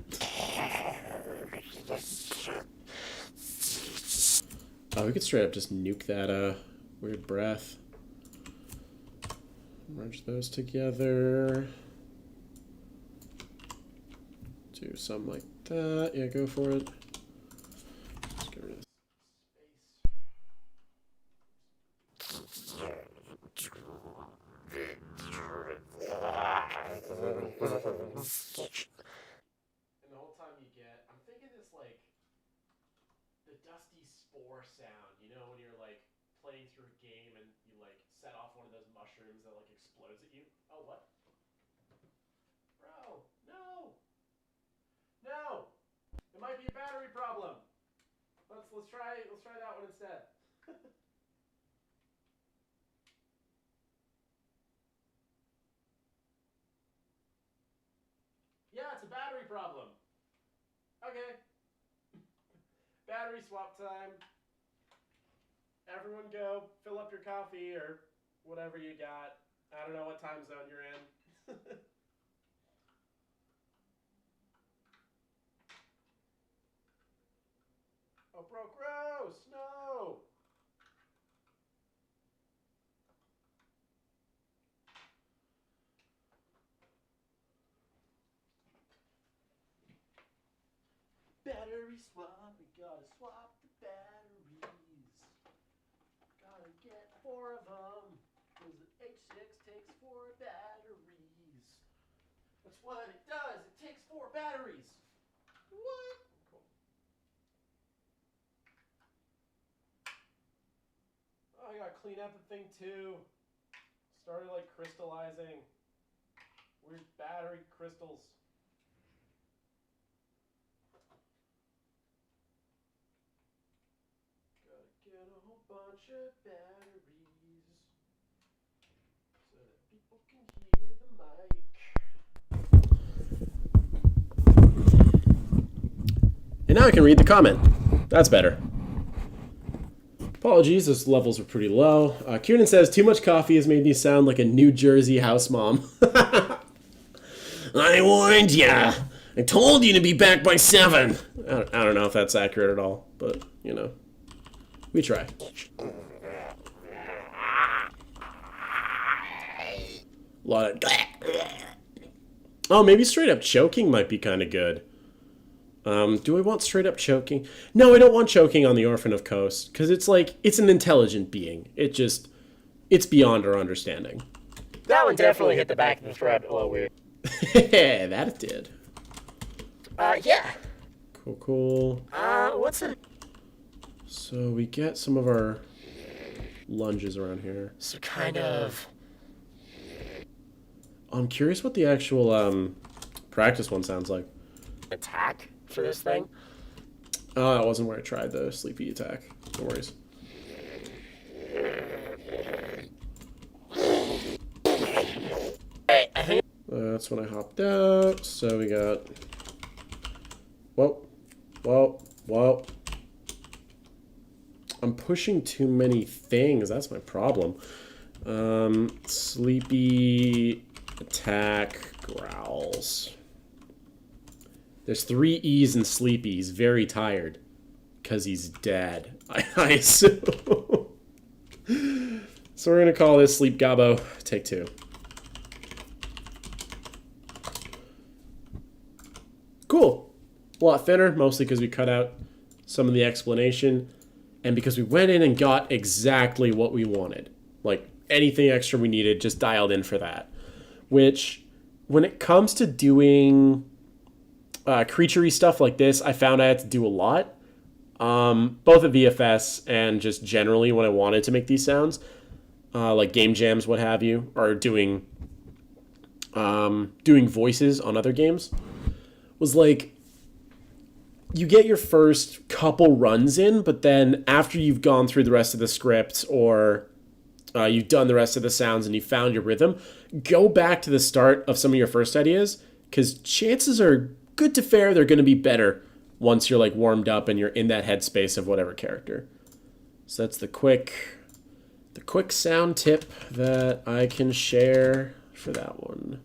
Oh, we could straight up just nuke that weird breath. Merge those together. Do something like that. Yeah, go for it. Let's get rid of this space. And the whole time you get, I'm thinking this like the dusty spore sound, you know, when you're like playing through a game and you like set off one of those mushrooms that like explodes at you. Oh, what? Bro, no! No! It might be a battery problem. Let's try that one instead. Yeah, it's a battery problem. Okay. Battery swap time. Everyone go fill up your coffee or whatever you got. I don't know what time zone you're in. Oh, bro, gross! No! Battery swap, we gotta swap the batteries. Gotta get 4 of them, because the H6 takes 4 batteries. That's what it does, it takes 4 batteries. What? Cool. Oh, I gotta clean out the thing too. Started like crystallizing. Weird battery crystals. Get a whole bunch of batteries so that people can hear the mic. And now I can read the comment. That's better. Apologies, those levels were pretty low. Kiernan says, too much coffee has made me sound like a New Jersey house mom. I warned ya. I told you to be back by 7. I don't know if that's accurate at all, but, you know. We try. Lot of... Oh, maybe straight up choking might be kind of good. Do I want straight up choking? No, I don't want choking on the Orphan of Kos, because it's like, it's an intelligent being. It's beyond our understanding. That one definitely hit the back of the throat a little weird. That it did. Yeah. Cool. What's it? So we get some of our lunges around here. So kind of... I'm curious what the actual practice one sounds like. Attack for this thing? Oh, that wasn't where I tried the sleepy attack. No worries. Hey, I think... That's when I hopped out. So we got... Whoa. I'm pushing too many things. That's my problem. Sleepy, attack, growls. There's 3 E's in sleepy. He's very tired. Because he's dead. I assume. So we're going to call this Sleep Gobbo. Take 2. Cool. A lot thinner, mostly because we cut out some of the explanation. And because we went in and got exactly what we wanted. Like, anything extra we needed, just dialed in for that. Which, when it comes to doing creature-y stuff like this, I found I had to do a lot. Both at VFS and just generally when I wanted to make these sounds. Like game jams, what have you. Or doing voices on other games. Was like... you get your first couple runs in, but then after you've gone through the rest of the script or you've done the rest of the sounds and you found your rhythm, go back to the start of some of your first ideas, because chances are good to fair they're going to be better once you're like warmed up and you're in that headspace of whatever character. So that's the quick sound tip that I can share for that one.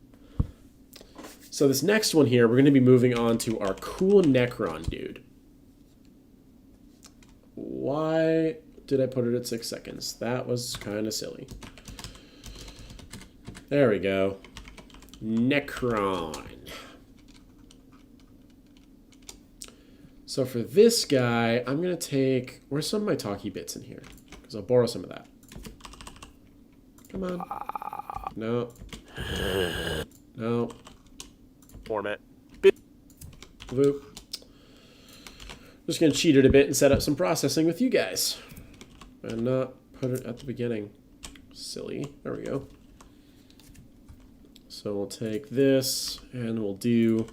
So this next one here, we're going to be moving on to our cool Necron dude. Why did I put it at 6 seconds? That was kind of silly. There we go. Necron. So for this guy, I'm going to take... Where's some of my talkie bits in here? Because I'll borrow some of that. Come on. No. No. Format. Voop. Just going to cheat it a bit and set up some processing with you guys. And not put it at the beginning. Silly. There we go. So we'll take this and we'll do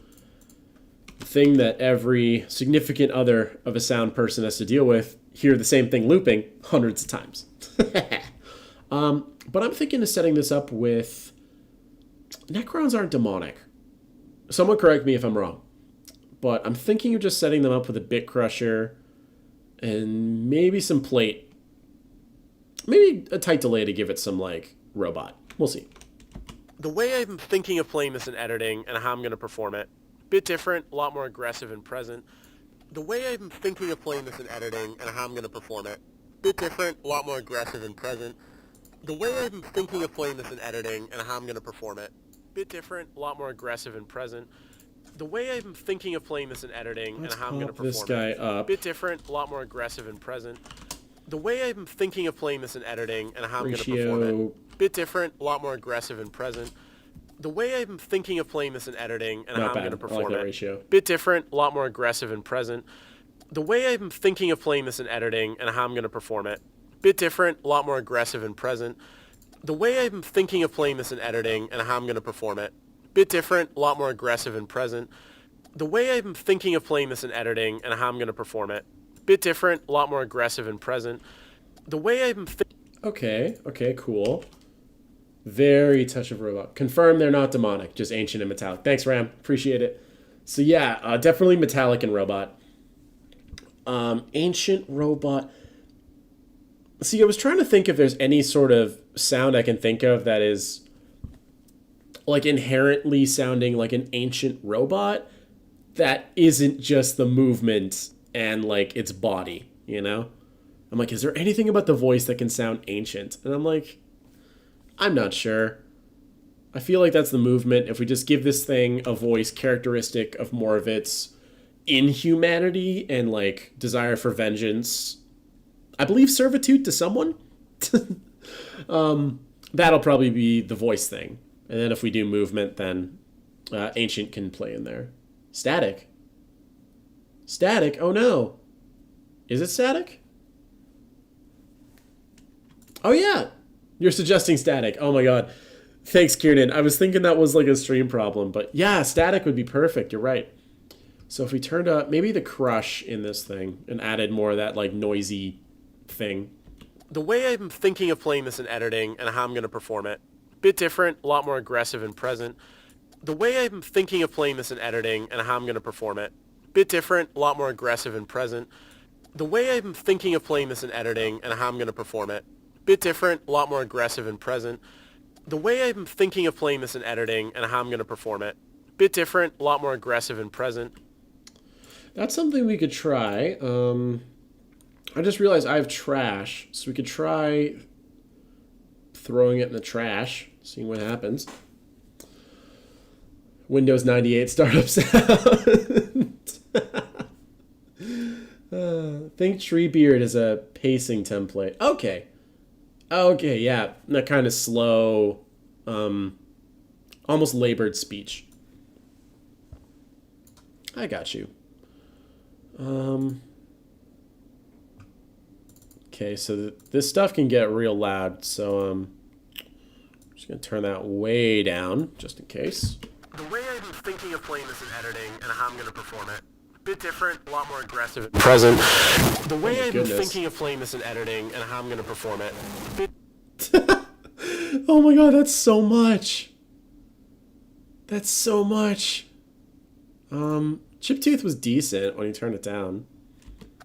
the thing that every significant other of a sound person has to deal with. Hear the same thing looping hundreds of times. But I'm thinking of setting this up with... Necrons aren't demonic. Someone correct me if I'm wrong. But I'm thinking of just setting them up with a bit crusher and maybe some plate. Maybe a tight delay to give it some, like, robot. We'll see. The way I'm thinking of playing this in editing and how I'm going to perform it, bit different, a lot more aggressive and present. The way I'm thinking of playing this in editing and how I'm going to perform it, bit different, a lot more aggressive and present. The way I'm thinking of playing this in editing and how I'm going to perform it, bit different, a lot more aggressive and present. The way I'm thinking of playing this in editing and how I'm going to perform this guy it, up. bit different, a lot more aggressive and present. The way I'm thinking of playing this in editing and how I'm going to perform it, bit different, a lot more aggressive and present. The way I'm thinking of playing this in editing and how I'm going to perform it, bit different, a lot more aggressive and present. The way I'm thinking of playing this in editing and how I'm going to perform it, bit different, a lot more aggressive and present. The way I'm thinking of playing this in editing and how I'm going to perform it, bit different, a lot more aggressive and present. The way I'm thinking of playing this in editing and how I'm going to perform it, bit different, a lot more aggressive and present. The way I'm Okay, cool. Very touch of robot. Confirm they're not demonic, just ancient and metallic. Thanks, Ram. Appreciate it. So yeah, definitely metallic and robot. Ancient robot. See, I was trying to think if there's any sort of sound I can think of that is like inherently sounding like an ancient robot that isn't just the movement and like its body, you know? I'm like, is there anything about the voice that can sound ancient? And I'm like, I'm not sure. I feel like that's the movement. If we just give this thing a voice characteristic of more of its inhumanity and like desire for vengeance, I believe servitude to someone, that'll probably be the voice thing. And then if we do movement, then ancient can play in there. Static. Static? Oh no. Is it static? Oh yeah. You're suggesting static. Oh my god. Thanks, Kiernan. I was thinking that was like a stream problem, but yeah, static would be perfect. You're right. So if we turned up maybe the crush in this thing and added more of that like noisy thing. The way I'm thinking of playing this in editing and how I'm going to perform it, bit different, a lot more aggressive and present. The way I'm thinking of playing this in editing and how I'm going to perform it, bit different, a lot more aggressive and present. The way I'm thinking of playing this in editing and how I'm going to perform it, bit different, a lot more aggressive and present. The way I'm thinking of playing this in editing and how I'm going to perform it, bit different, a lot more aggressive and present. That's something we could try. I just realized I have trash, so we could try throwing it in the trash, seeing what happens. Windows 98 startup sound. Think Treebeard is a pacing template. Okay, yeah, that kind of slow, almost labored speech. I got you. Okay, so this stuff can get real loud, so I'm just going to turn that way down, just in case. The way I'm thinking of playing this in editing and how I'm going to perform it, Bit different, a lot more aggressive and present. The way I'm goodness. thinking of playing this in editing and how I'm going to perform it. Oh my god, that's so much. That's so much. Chiptooth was decent when you turned it down.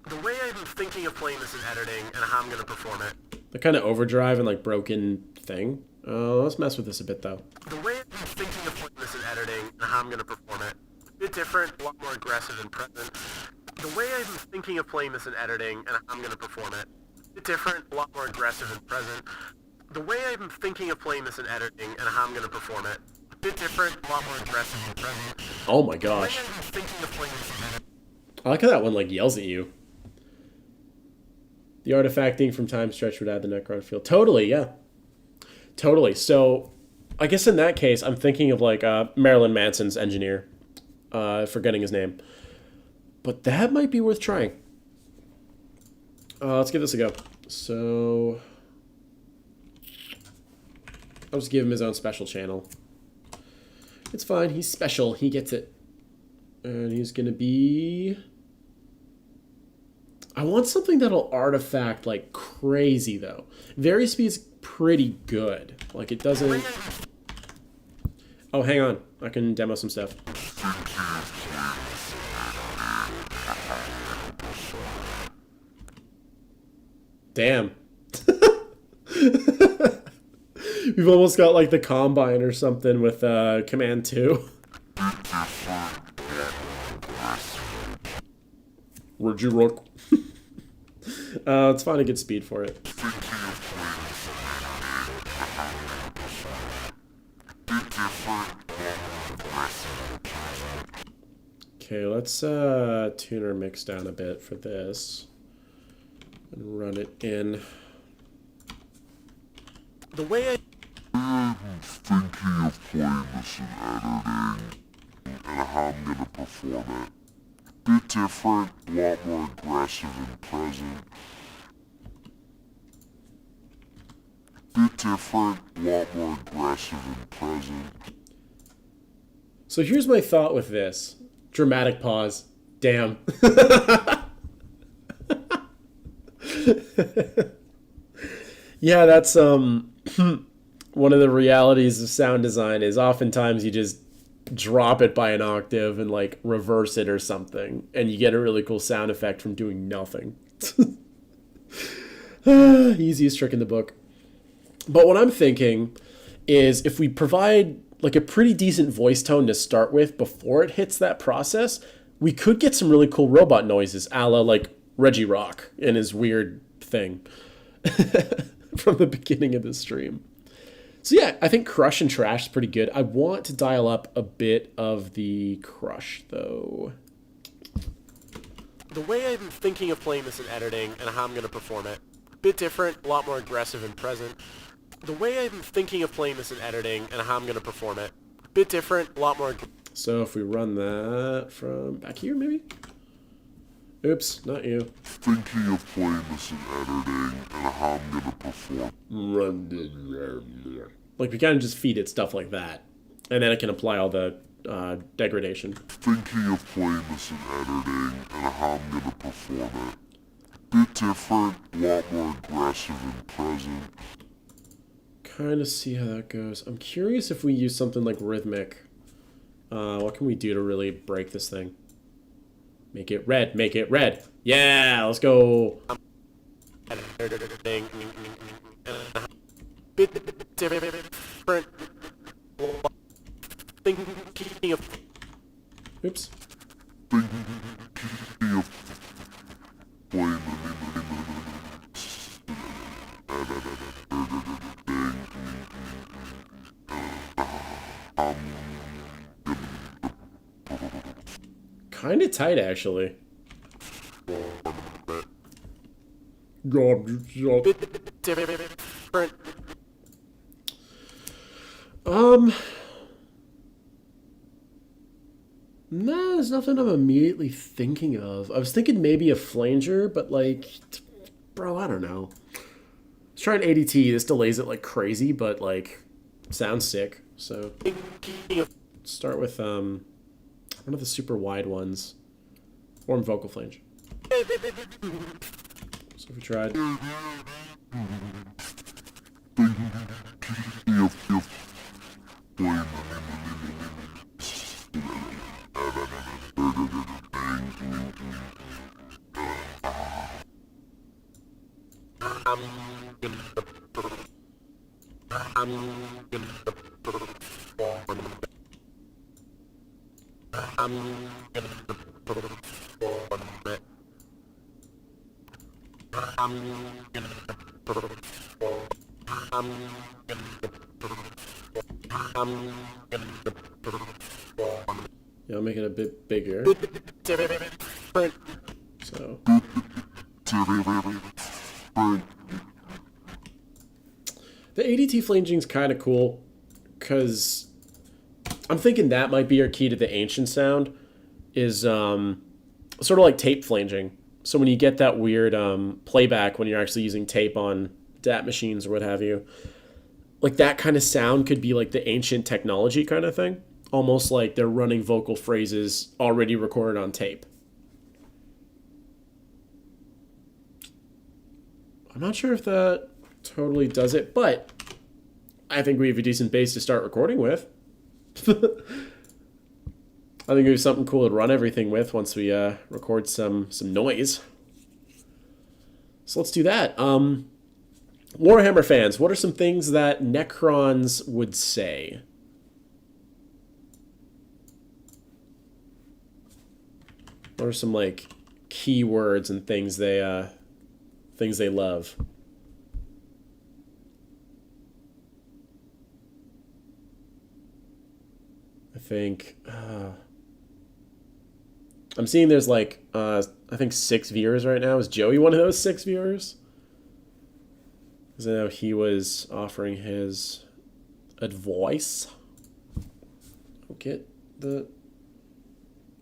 The way I'm thinking of playing this in editing and how I'm going to perform it. The kind of overdrive and like broken thing. Let's mess with this a bit though. The way I'm thinking of playing this in editing and how I'm going to perform it. Bit different, a lot more aggressive and present. The way I'm thinking of playing this in editing and how I'm going to perform it. Bit different, a lot more aggressive and present. The way I'm thinking of playing this in editing and how I'm going to perform it. Bit different, a lot more aggressive and present. Oh my gosh. The way I'm thinking of playing this in editing. I like how that one like yells at you. The artifacting from time stretch would add the Necron feel. Totally, yeah. Totally. So I guess in that case, I'm thinking of like Marilyn Manson's engineer. Forgetting his name. But that might be worth trying. Let's give this a go. So I'll just give him his own special channel. It's fine. He's special. He gets it. And he's going to be... I want something that'll artifact like crazy, though. Very speed's pretty good. Like, it doesn't... Oh, hang on. I can demo some stuff. Damn. We've almost got like the Combine or something with Command 2. Where'd you rock? Let's find a good speed for it. Okay, let's tune our mix down a bit for this. And run it in. The way I'm thinking of playing this in editing and how I'm going to perform it. Bit different, a lot more aggressive and present. Bit different, a lot more aggressive and present. So here's my thought with this. Dramatic pause. Damn. Yeah, that's one of the realities of sound design is oftentimes you just drop it by an octave and like reverse it or something, and you get a really cool sound effect from doing nothing. Easiest trick in the book. But what I'm thinking is if we provide like a pretty decent voice tone to start with before it hits that process, we could get some really cool robot noises, a la like Reggie Rock in his weird thing from the beginning of the stream. So yeah, I think Crush and Trash is pretty good. I want to dial up a bit of the Crush, though. The way I'm thinking of playing this in editing and how I'm going to perform it. Bit different, a lot more aggressive and present. The way I'm thinking of playing this in editing and how I'm going to perform it. Bit different, a lot more... So if we run that from back here, maybe? Oops, not you. Thinking of playing this in editing and how I'm going to perform. Like, we kind of just feed it stuff like that. And then it can apply all the degradation. Thinking of playing this in editing and how I'm going to perform it. Bit different, a lot more aggressive and present. Kind of see how that goes. I'm curious if we use something like rhythmic. What can we do to really break this thing? Make it red, make it red. Yeah, let's go. Bit different. Thinking of... Oops. Thinking of playing Kind of tight, actually. Bit different. No, there's nothing I'm immediately thinking of. I was thinking maybe a flanger, but like, bro, I don't know. Let's try an ADT. This delays it like crazy, but like, sounds sick. So, start with one of the super wide ones. Form vocal flange. So if we tried. Yeah, I'll make it a bit bigger. So. The ADT flanging's kind of cool, because I'm thinking that might be your key to the ancient sound, is sort of like tape flanging. So when you get that weird playback when you're actually using tape on DAT machines or what have you, like that kind of sound could be like the ancient technology kind of thing. Almost like they're running vocal phrases already recorded on tape. I'm not sure if that totally does it, but I think we have a decent base to start recording with. I think we have something cool to run everything with once we record some noise. So let's do that. Warhammer fans, what are some things that Necrons would say? What are some like keywords and things they love? I think I'm seeing there's like I think 6 viewers right now. Is Joey one of those 6 viewers? Because I know he was offering his advice. Oh, get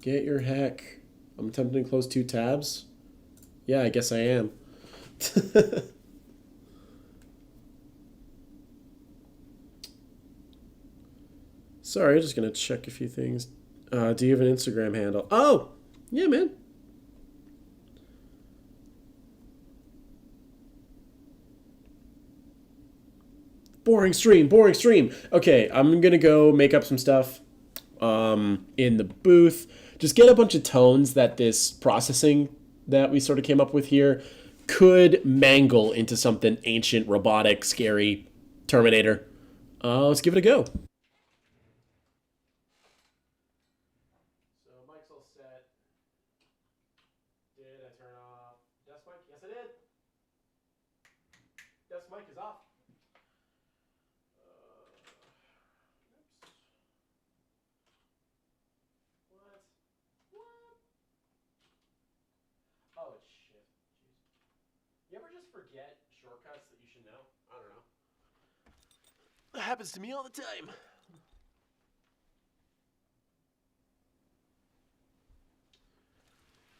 your heck. I'm attempting to close 2 tabs. Yeah, I guess I am. Sorry, just gonna check a few things. Do you have an Instagram handle? Oh, yeah, man. Boring stream. Okay, I'm gonna go make up some stuff in the booth. Just get a bunch of tones that this processing that we sort of came up with here could mangle into something ancient, robotic, scary, Terminator. Let's give it a go. So mic's all set. Did I turn off desk mic? Yes, I did. Desk mic is off. Oh, it's shit. Jeez. You ever just forget shortcuts that you should know? I don't know. That happens to me all the time.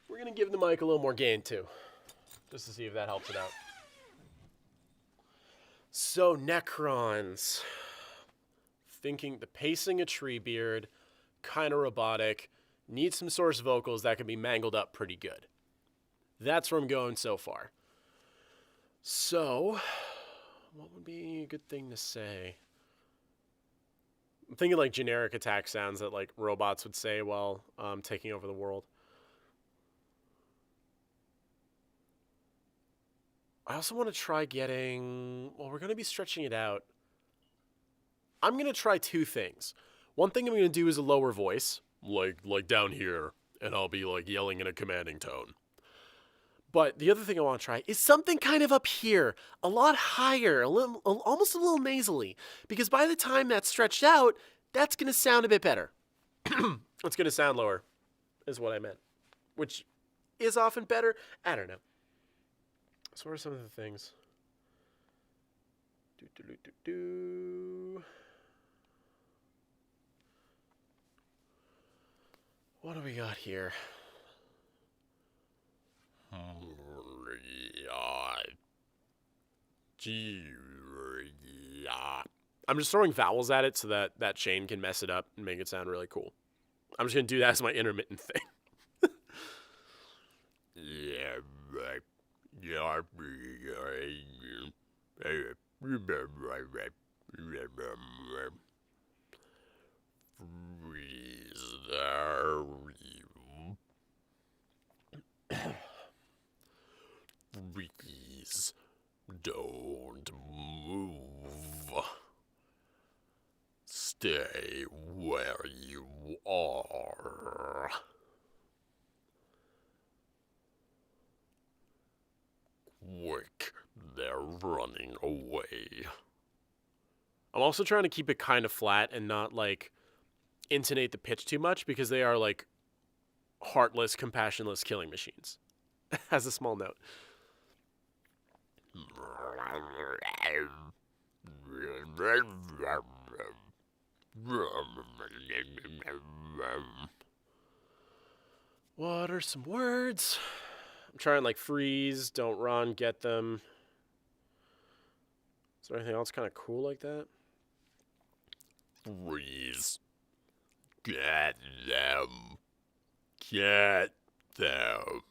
We're going to give the mic a little more gain, too. Just to see if that helps it out. So, Necrons. Thinking the pacing of Treebeard, kind of robotic, needs some source vocals that can be mangled up pretty good. That's where I'm going so far. So, what would be a good thing to say? I'm thinking like generic attack sounds that like robots would say while taking over the world. I also want to try getting... Well, we're going to be stretching it out. I'm going to try 2 things. One thing I'm going to do is a lower voice, like down here, and I'll be like yelling in a commanding tone. But the other thing I want to try is something kind of up here, a lot higher, almost a little nasally, because by the time that's stretched out, that's going to sound a bit better. It's going to sound lower, is what I meant, which is often better. I don't know. So what are some of the things? What do we got here? I'm just throwing vowels at it so that chain can mess it up and make it sound really cool. I'm just going to do that as my intermittent thing. Please don't move. Stay where you are. Quick, they're running away. I'm also trying to keep it kind of flat and not, like, intonate the pitch too much because they are, like, heartless, compassionless killing machines. As a small note. What are some words? I'm trying, like, freeze, don't run, get them. Is there anything else kind of cool like that? Freeze. Get them. Get them.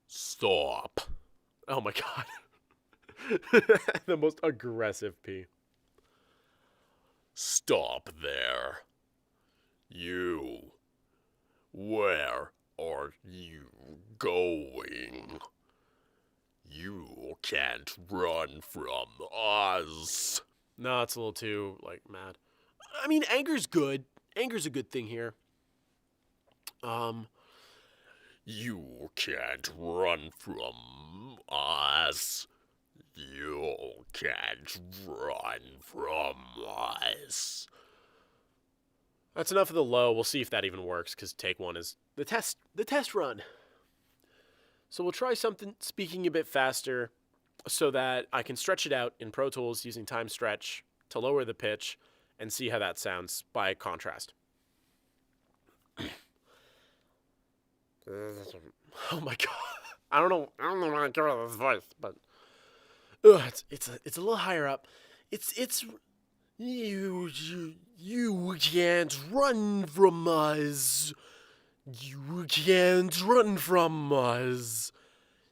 Stop. Oh my god. The most aggressive P. Stop there. You. Where are you going? You can't run from us. No, it's a little too, like, mad. I mean, anger's good. Anger's a good thing here. You can't run from us. You can't run from us. That's enough of the low. We'll see if that even works, because take one is the test run. So we'll try something speaking a bit faster so that I can stretch it out in Pro Tools using time stretch to lower the pitch and see how that sounds by contrast. Oh my god. I don't know how to go with this voice, but it's a little higher up. It's you can't run from us. You can't run from us.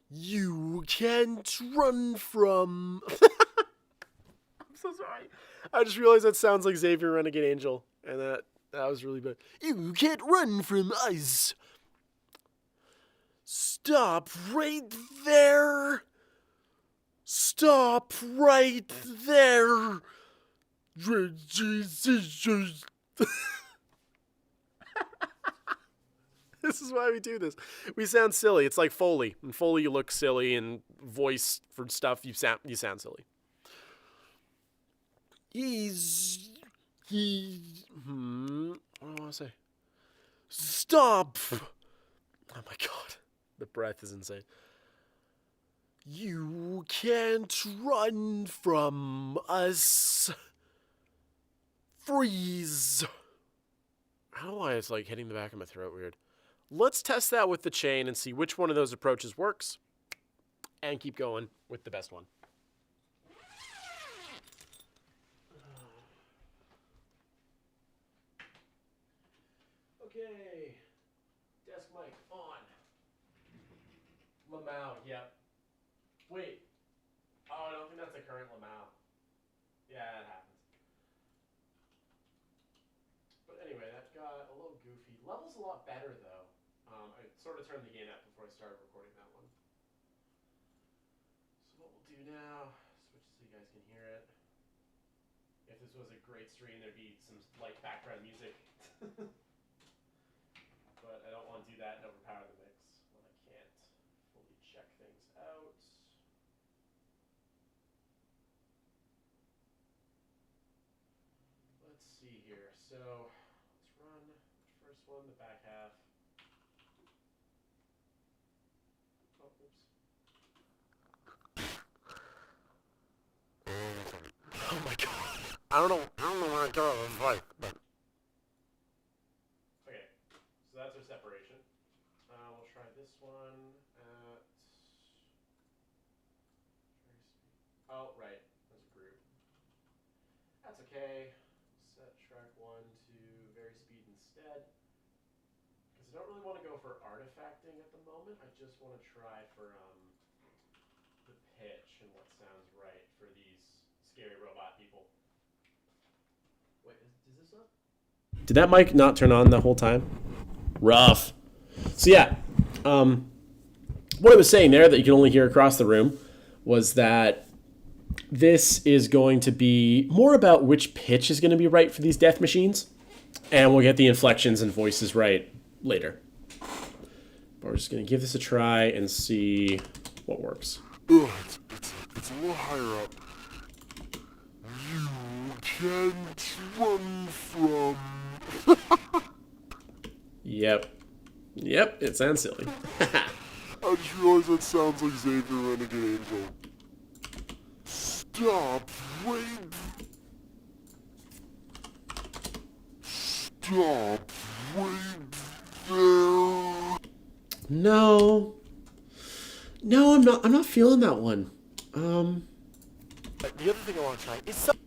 You can't run from... I'm so sorry. I just realized that sounds like Xavier Renegade Angel, and that was really bad. You can't run from us. Stop right there. Stop right there. This is why we do this. We sound silly. It's like Foley. In Foley, you look silly, and voice for stuff, you sound silly. What do I want to say? Stop! Oh my god. The breath is insane. You can't run from us. Freeze. I don't know why it's like hitting the back of my throat weird. Let's test that with the chain and see which one of those approaches works. And keep going with the best one. Okay. Desk mic on. Lamau, yep. Wait. Oh, I don't think that's a current Lamau. Yeah, it happens. But anyway, that got a little goofy. Level's a lot better, though. I sort of turned the gain up before I started recording that one. So what we'll do now, switch so you guys can hear it. If this was a great stream, there'd be some light background music. But I don't want to do that and overpower the mix when I can't fully check things out. Let's see here. So let's run the first one, the back half. Oh, oops. Oh my god. I don't know where I go with this voice, but... Okay, so that's our separation. We'll try this one at... Oh, right. There's a group. That's okay. Set track 1 to very speed instead. Because because I don't really want to go for artifacting at the moment. I just want to try for the pitch and what sounds right for these scary robot people. Wait, is this on? Did that mic not turn on the whole time? Rough. So yeah, what I was saying there that you can only hear across the room was that this is going to be more about which pitch is going to be right for these death machines, and we'll get the inflections and voices right later. But we're just going to give this a try and see what works. Ugh, it's a little higher up. You can't run from... Yep, it sounds silly. I just realized that sounds like Xavier Renegade Angel. Stop, wait. Stop, wait there. No, I'm not feeling that one. The other thing I want to try is some...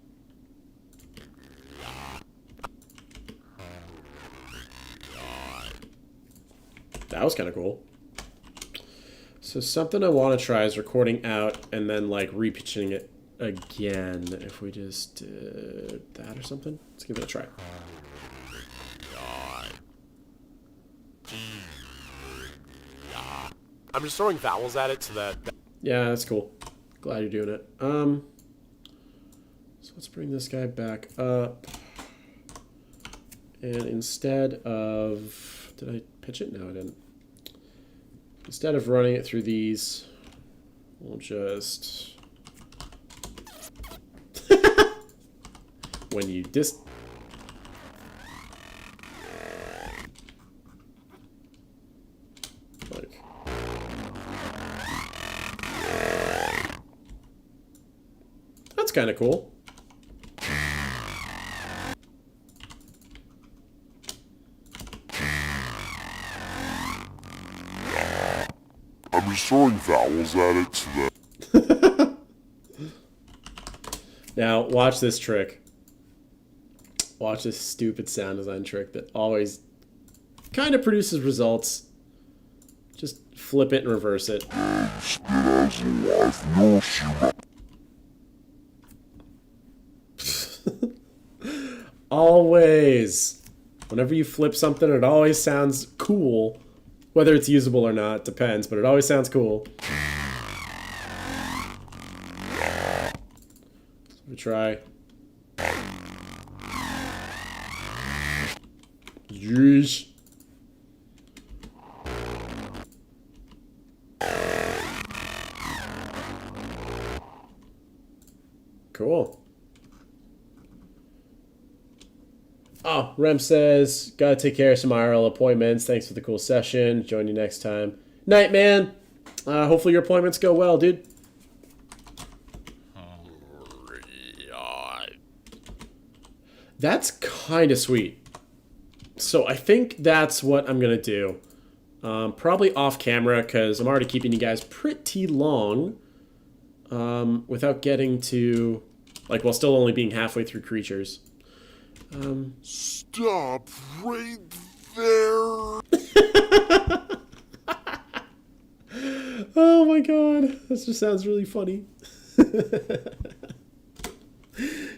That was kind of cool. So something I want to try is recording out and then like repitching it again. If we just did that or something, let's give it a try. I'm just throwing vowels at it so that... Yeah, that's cool. Glad you're doing it. So let's bring this guy back up. And instead of... Did I pitch it? No, I didn't. Instead of running it through these, we'll just... when you like... That's kind of cool. I'm just throwing vowels at it so that... Now, watch this trick. Watch this stupid sound design trick that always kind of produces results. Just flip it and reverse it. Always. Whenever you flip something, it always sounds cool. Whether it's usable or not, depends, but it always sounds cool. Let's give it a try. Yeesh. Cool. Oh, Rem says, gotta take care of some IRL appointments. Thanks for the cool session. Join you next time. Night, man. Hopefully your appointments go well, dude. That's kind of sweet. So I think that's what I'm going to do. Probably off camera because I'm already keeping you guys pretty long without getting to, like, while still only being halfway through creatures. Stop right there. Oh my god, this just sounds really funny.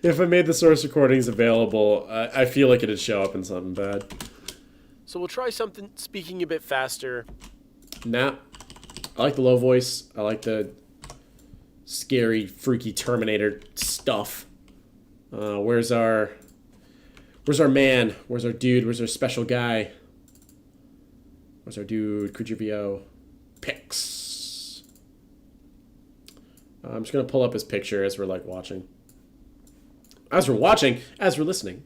If I made the source recordings available, I feel like it'd show up in something bad. So we'll try something speaking a bit faster. Nah, I like the low voice. I like the scary, freaky Terminator stuff. Where's our man? Where's our dude? Where's our special guy? Where's our dude? Creature VO. Pics. I'm just going to pull up his picture as we're, like, watching. As we're watching, as we're listening.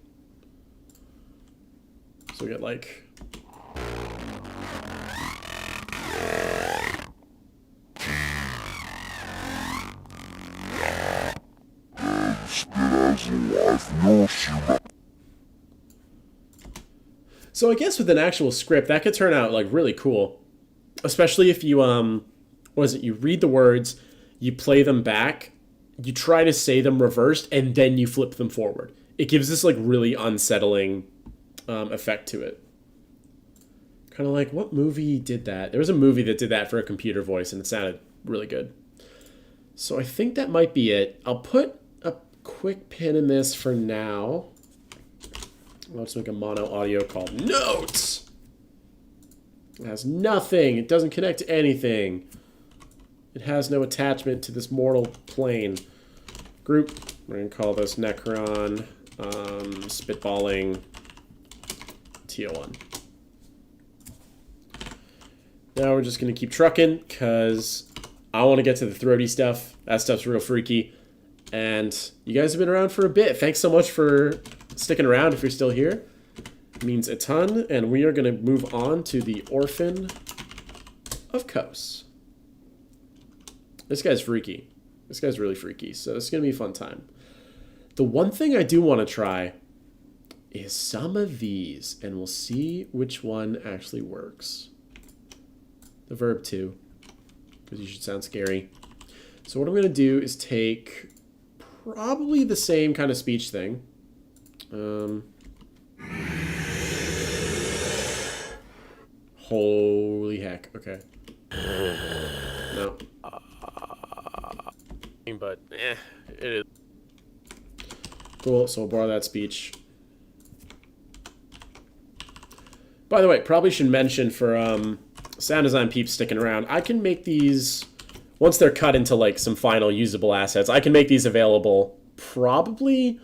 So we get, like... So I guess with an actual script, that could turn out, like, really cool. Especially if you, what is it? You read the words, you play them back, you try to say them reversed, and then you flip them forward. It gives this, like, really unsettling effect to it. Kind of like, what movie did that? There was a movie that did that for a computer voice, and it sounded really good. So I think that might be it. I'll put a quick pin in this for now. Let's make a mono audio called Notes. It has nothing. It doesn't connect to anything. It has no attachment to this mortal plane. Group. We're going to call this Necron Spitballing TO1. Now we're just going to keep trucking because I want to get to the throaty stuff. That stuff's real freaky. And you guys have been around for a bit. Thanks so much for sticking around if you're still here. It means a ton. And we are going to move on to the Orphan of Kos. This guy's freaky. This guy's really freaky. So it's going to be a fun time. The one thing I do want to try is some of these. And we'll see which one actually works. The verb to. Because you should sound scary. So what I'm going to do is take probably the same kind of speech thing. Holy heck. Okay. No. But, it is. Cool, so we'll borrow that speech. By the way, probably should mention for sound design peeps sticking around, I can make these, once they're cut into like some final usable assets, I can make these available probably,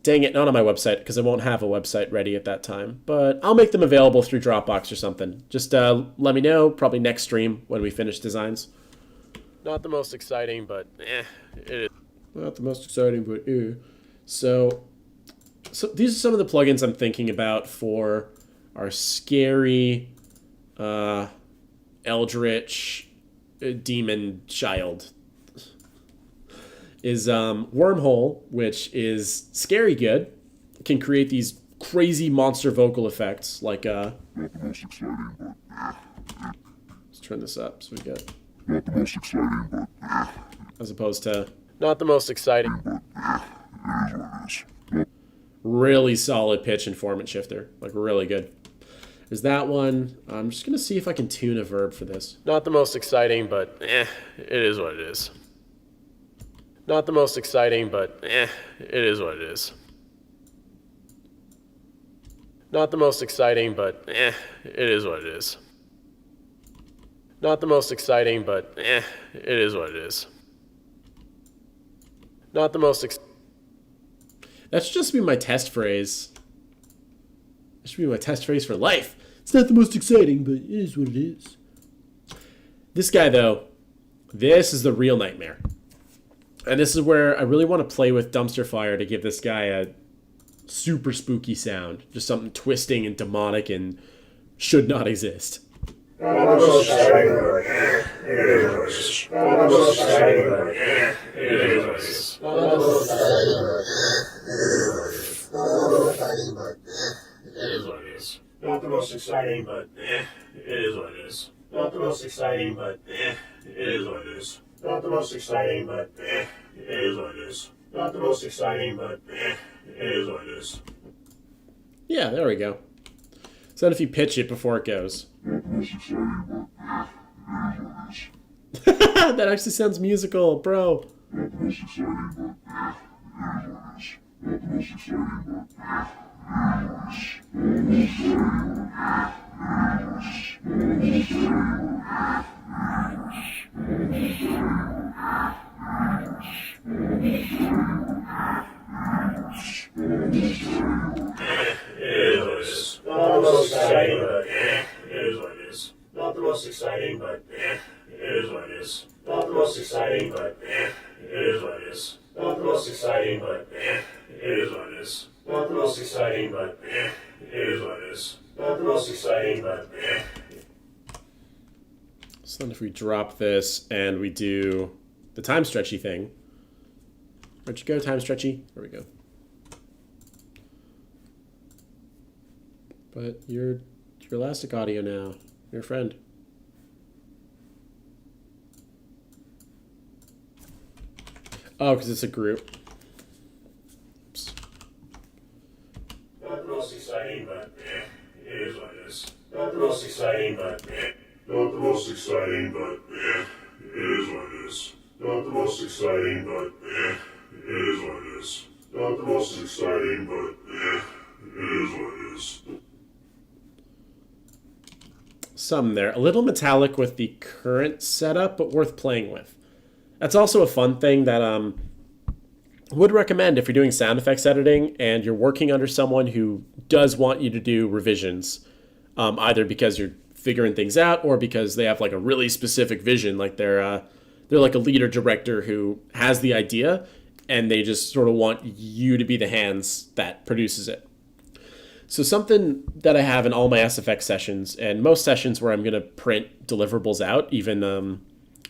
dang it, not on my website, because I won't have a website ready at that time. But I'll make them available through Dropbox or something. Just let me know, probably next stream when we finish designs. Not the most exciting, but it is. Not the most exciting, but So these are some of the plugins I'm thinking about for our scary eldritch demon child. Is Wormhole, which is scary good. Can create these crazy monster vocal effects like Not the most exciting, but let's turn this up so we get, not the most exciting, but as opposed to Not the most exciting. it is what it is. really solid pitch and formant shifter, like really good. There's that one. I'm just gonna see if I can tune a verb for this. Not the most exciting, but it is what it is. Not the most exciting, but it is what it is. Not the most exciting, but it is what it is. Not the most exciting, but it is what it is. Not the most That should just be my test phrase. That should be my test phrase for life. It's not the most exciting, but it is what it is. This guy, though, this is the real nightmare. And this is where I really want to play with Dumpster Fire to give this guy a super spooky sound. Just something twisting and demonic and should not exist. Not the most exciting, but it is what it is. Not the most exciting, but it is what it is. Not the most exciting, but it is what it is. Not the most exciting, but it is what it is. Yeah, there we go. So then if you pitch it before it goes. Not the most exciting, but it is what it is. That actually sounds musical, bro. Not the most exciting, but it is what it is. Not the most exciting, but Not the most exciting, but it is what it is. Not the most exciting, but it is what it is. Not the most exciting, but it is what it is. Not the most exciting, but it is what it is. Not the most exciting, but So then if we drop this and we do the time stretchy thing. Where'd you go, time stretchy? There we go. But you're Elastic Audio now. Your friend. Oh, because it's a group. Oops. not the most exciting, but it is what it is. Not the exciting, but it is what it is. Not the most exciting, but it is what it is. Not the most exciting, but it is what it is. Some there. A little metallic with the current setup, but worth playing with. That's also a fun thing that would recommend if you're doing sound effects editing and you're working under someone who does want you to do revisions, either because you're figuring things out or because they have like a really specific vision, like they're like a leader director who has the idea and they just sort of want you to be the hands that produces it. So something that I have in all my SFX sessions and most sessions where I'm going to print deliverables out, even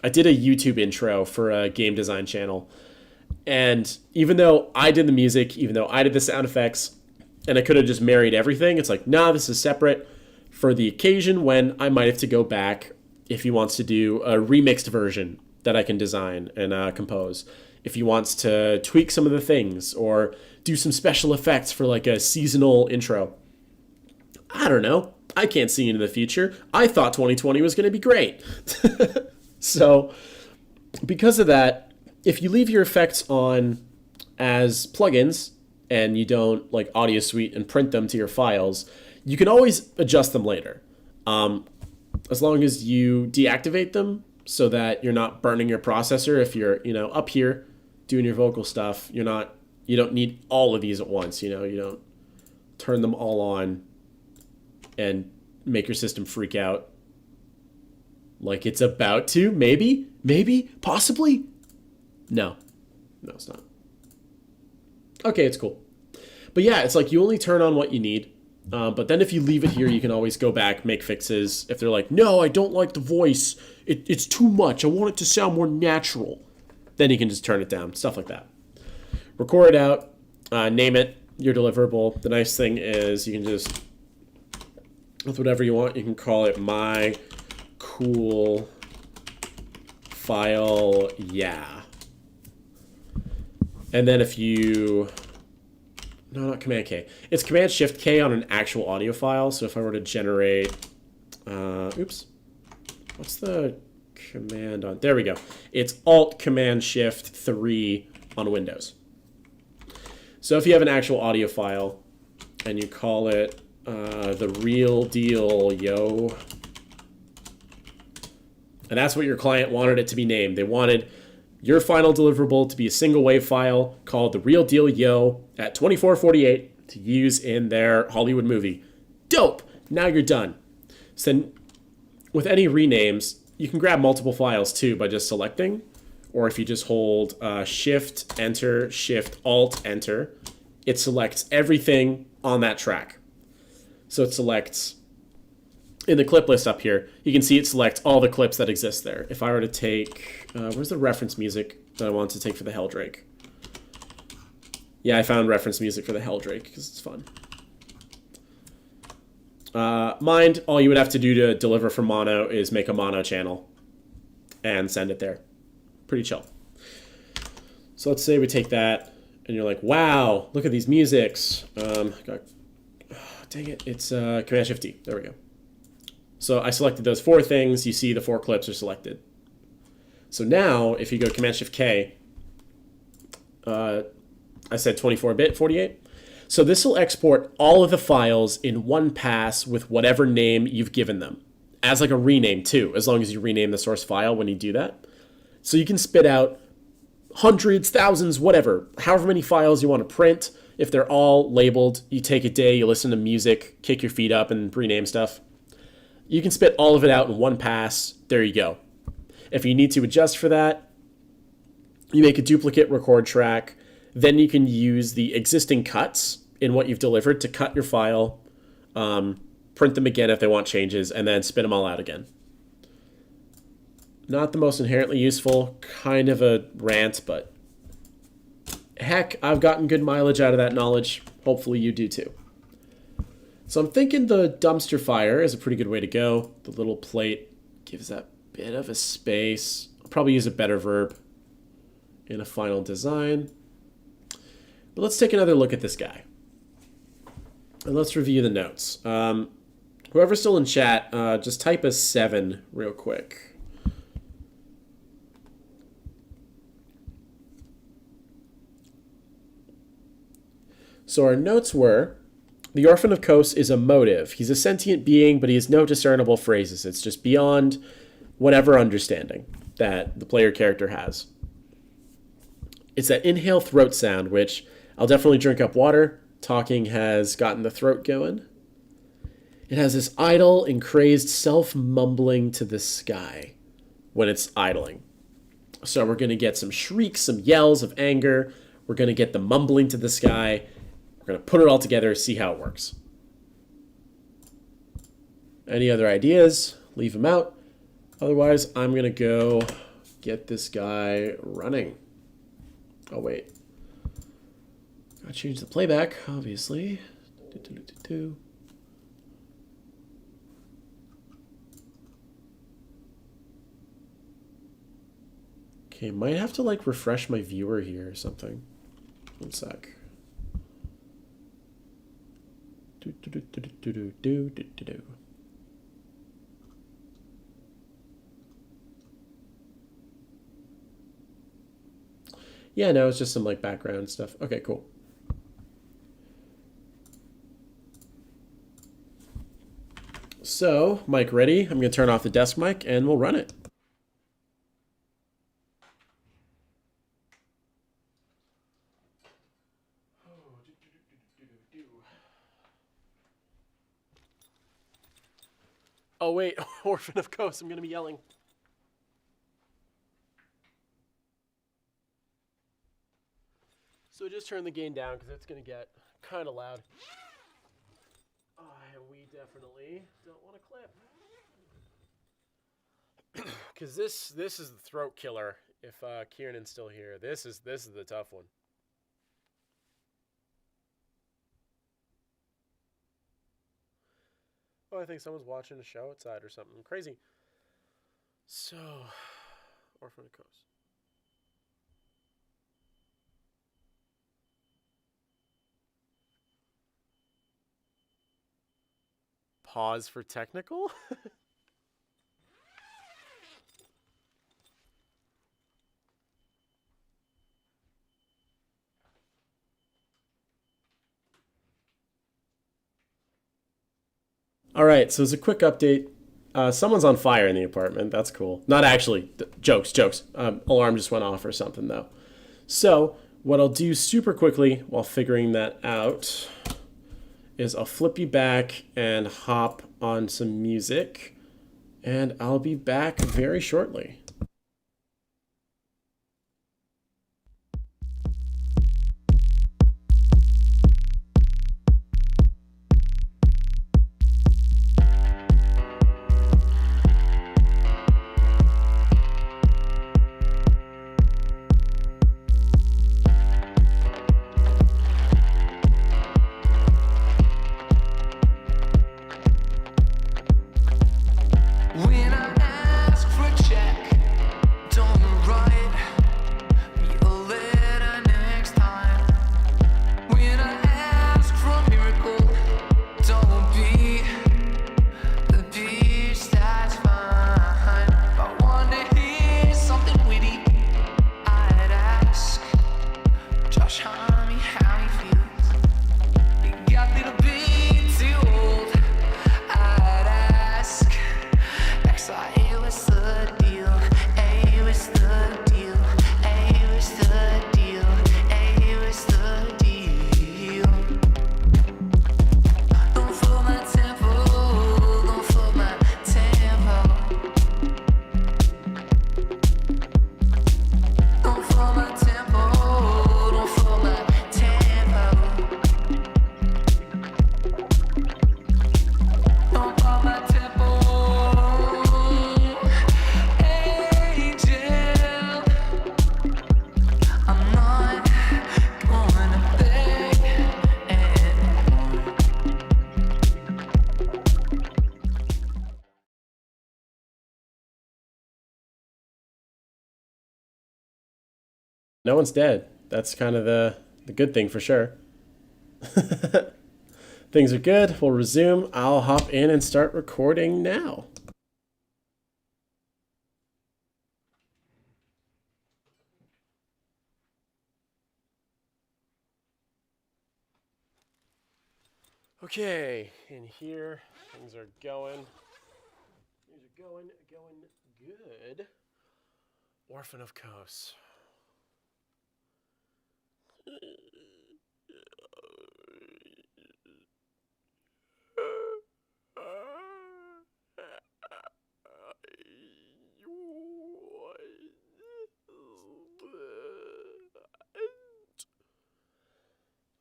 I did a YouTube intro for a game design channel. And even though I did the music, even though I did the sound effects, and I could have just married everything, it's like, nah, this is separate for the occasion when I might have to go back if he wants to do a remixed version that I can design and compose. If he wants to tweak some of the things or do some special effects for like a seasonal intro. I don't know. I can't see into the future. I thought 2020 was going to be great. So because of that, if you leave your effects on as plugins and you don't like Audio Suite and print them to your files, you can always adjust them later. As long as you deactivate them so that you're not burning your processor. If you're, up here doing your vocal stuff, you don't need all of these at once. You don't turn them all on and make your system freak out like it's about to. Maybe, possibly. No, it's not. Okay, it's cool. But yeah, it's like you only turn on what you need. But then if you leave it here, you can always go back, make fixes. If they're like, no, I don't like the voice. It's too much. I want it to sound more natural. Then you can just turn it down. Stuff like that. Record it out. Name it your deliverable. The nice thing is you can just, with whatever you want, you can call it my cool file, yeah. And then if you... No, not Command K. It's Command Shift K on an actual audio file. So if I were to generate, oops, what's the command on? There we go. It's Alt Command Shift 3 on Windows. So if you have an actual audio file and you call it the real deal, yo, and that's what your client wanted it to be named. They wanted your final deliverable to be a single wave file called the real deal, yo, at 2448 to use in their Hollywood movie. Dope! Now you're done. So then with any renames, you can grab multiple files too by just selecting, or if you just hold Shift, Enter, Shift, Alt, Enter, it selects everything on that track. So it selects, in the clip list up here, you can see it selects all the clips that exist there. If I were to take, where's the reference music that I want to take for the Heldrake? Yeah, I found reference music for the Heldrake because it's fun. Mind, all you would have to do to deliver from mono is make a mono channel and send it there. Pretty chill. So let's say we take that and you're like, wow, look at these musics. Dang it, it's Command Shift T. There we go. So I selected those 4 things. You see the 4 clips are selected. So now if you go Command Shift K, I said 24-bit 48. So this will export all of the files in one pass with whatever name you've given them, as like a rename too, as long as you rename the source file when you do that. So you can spit out hundreds, thousands, whatever, however many files you want to print. If they're all labeled, you take a day, you listen to music, kick your feet up and rename stuff. You can spit all of it out in one pass. There you go. If you need to adjust for that, you make a duplicate record track. Then you can use the existing cuts in what you've delivered to cut your file, print them again if they want changes, and then spit them all out again. Not the most inherently useful, kind of a rant, but heck, I've gotten good mileage out of that knowledge. Hopefully you do too. So I'm thinking the dumpster fire is a pretty good way to go. The little plate gives that bit of a space. I'll probably use a better verb in a final design. But let's take another look at this guy. And let's review the notes. Whoever's still in chat, just type a 7 real quick. So our notes were, the Orphan of Kos is a motive. He's a sentient being, but he has no discernible phrases. It's just beyond whatever understanding that the player character has. It's that inhale throat sound, which I'll definitely drink up water. Talking has gotten the throat going. It has this idle and crazed self-mumbling to the sky when it's idling. So we're going to get some shrieks, some yells of anger. We're going to get the mumbling to the sky. We're going to put it all together, see how it works. Any other ideas? Leave them out. Otherwise, I'm going to go get this guy running. Oh, wait. Gotta change the playback, obviously. Okay, might have to, like, refresh my viewer here or something. One sec. Yeah, no, it's just some like background stuff. Okay, cool. So, mic ready. I'm going to turn off the desk mic and we'll run it. Oh, wait. Orphan of Kos. I'm going to be yelling. So just turn the gain down because it's going to get kind of loud. And we definitely don't want to clip. Because this is the throat killer. If Kiernan's still here, this is the tough one. Oh, I think someone's watching a show outside or something crazy. So, Orphan of Kos. Pause for technical? All right, so as a quick update, someone's on fire in the apartment. That's cool. Not actually. Jokes. Alarm just went off or something, though. So what I'll do super quickly while figuring that out is I'll flip you back and hop on some music, and I'll be back very shortly. When I ask for a check, don't write me a letter next time. When I ask for a miracle, don't be the bitch that's fine. If I want to hear something witty, I'd ask Josh Homme how he feels. He got a little bit too old. I'd ask XI, what's the deal? A, what's the deal? A, what's the deal? A, what's the deal? Don't fill my tempo, don't fill my tempo. Don't fill my tempo, don't fill my tempo. Don't fill my tempo. Angel, I'm not gonna beg anymore. No one's dead. That's kind of the good thing for sure. Things are good. We'll resume. I'll hop in and start recording now. Okay, in here, things are going. Things are going good. Orphan of Kos.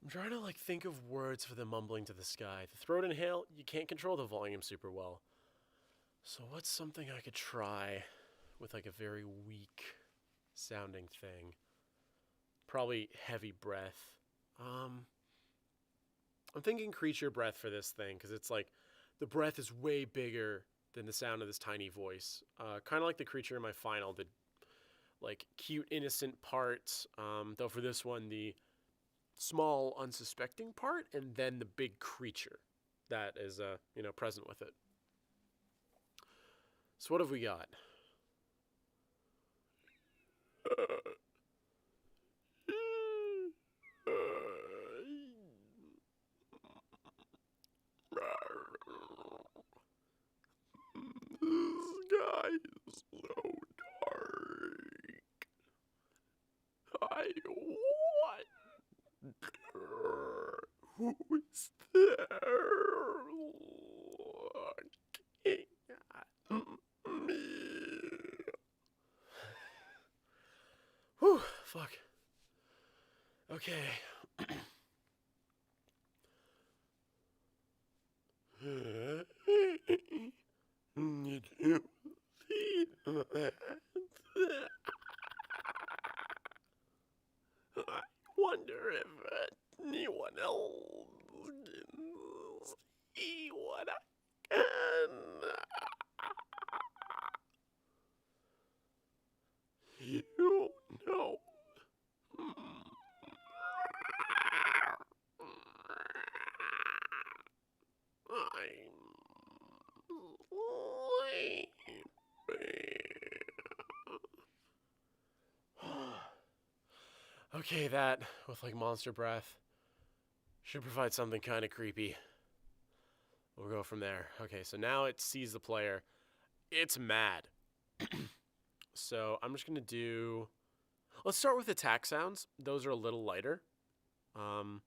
I'm trying to think of words for the mumbling to the sky. The throat inhale, you can't control the volume super well. So what's something I could try with a very weak sounding thing? Probably heavy breath. I'm thinking creature breath for this thing because it's the breath is way bigger than the sound of this tiny voice. Kind of like the creature in my final, the cute innocent part. Though for this one, the small unsuspecting part, and then the big creature that is present with it. So what have we got? This sky is so dark. I wonder who is there looking at me. Whew, fuck. Okay. Did you see that? I wonder if anyone else can see what I can. You know. Okay, that with monster breath should provide something kind of creepy. We'll go from there. Okay, so now it sees the player. It's mad. So I'm just gonna do. Let's start with attack sounds. Those are a little lighter. And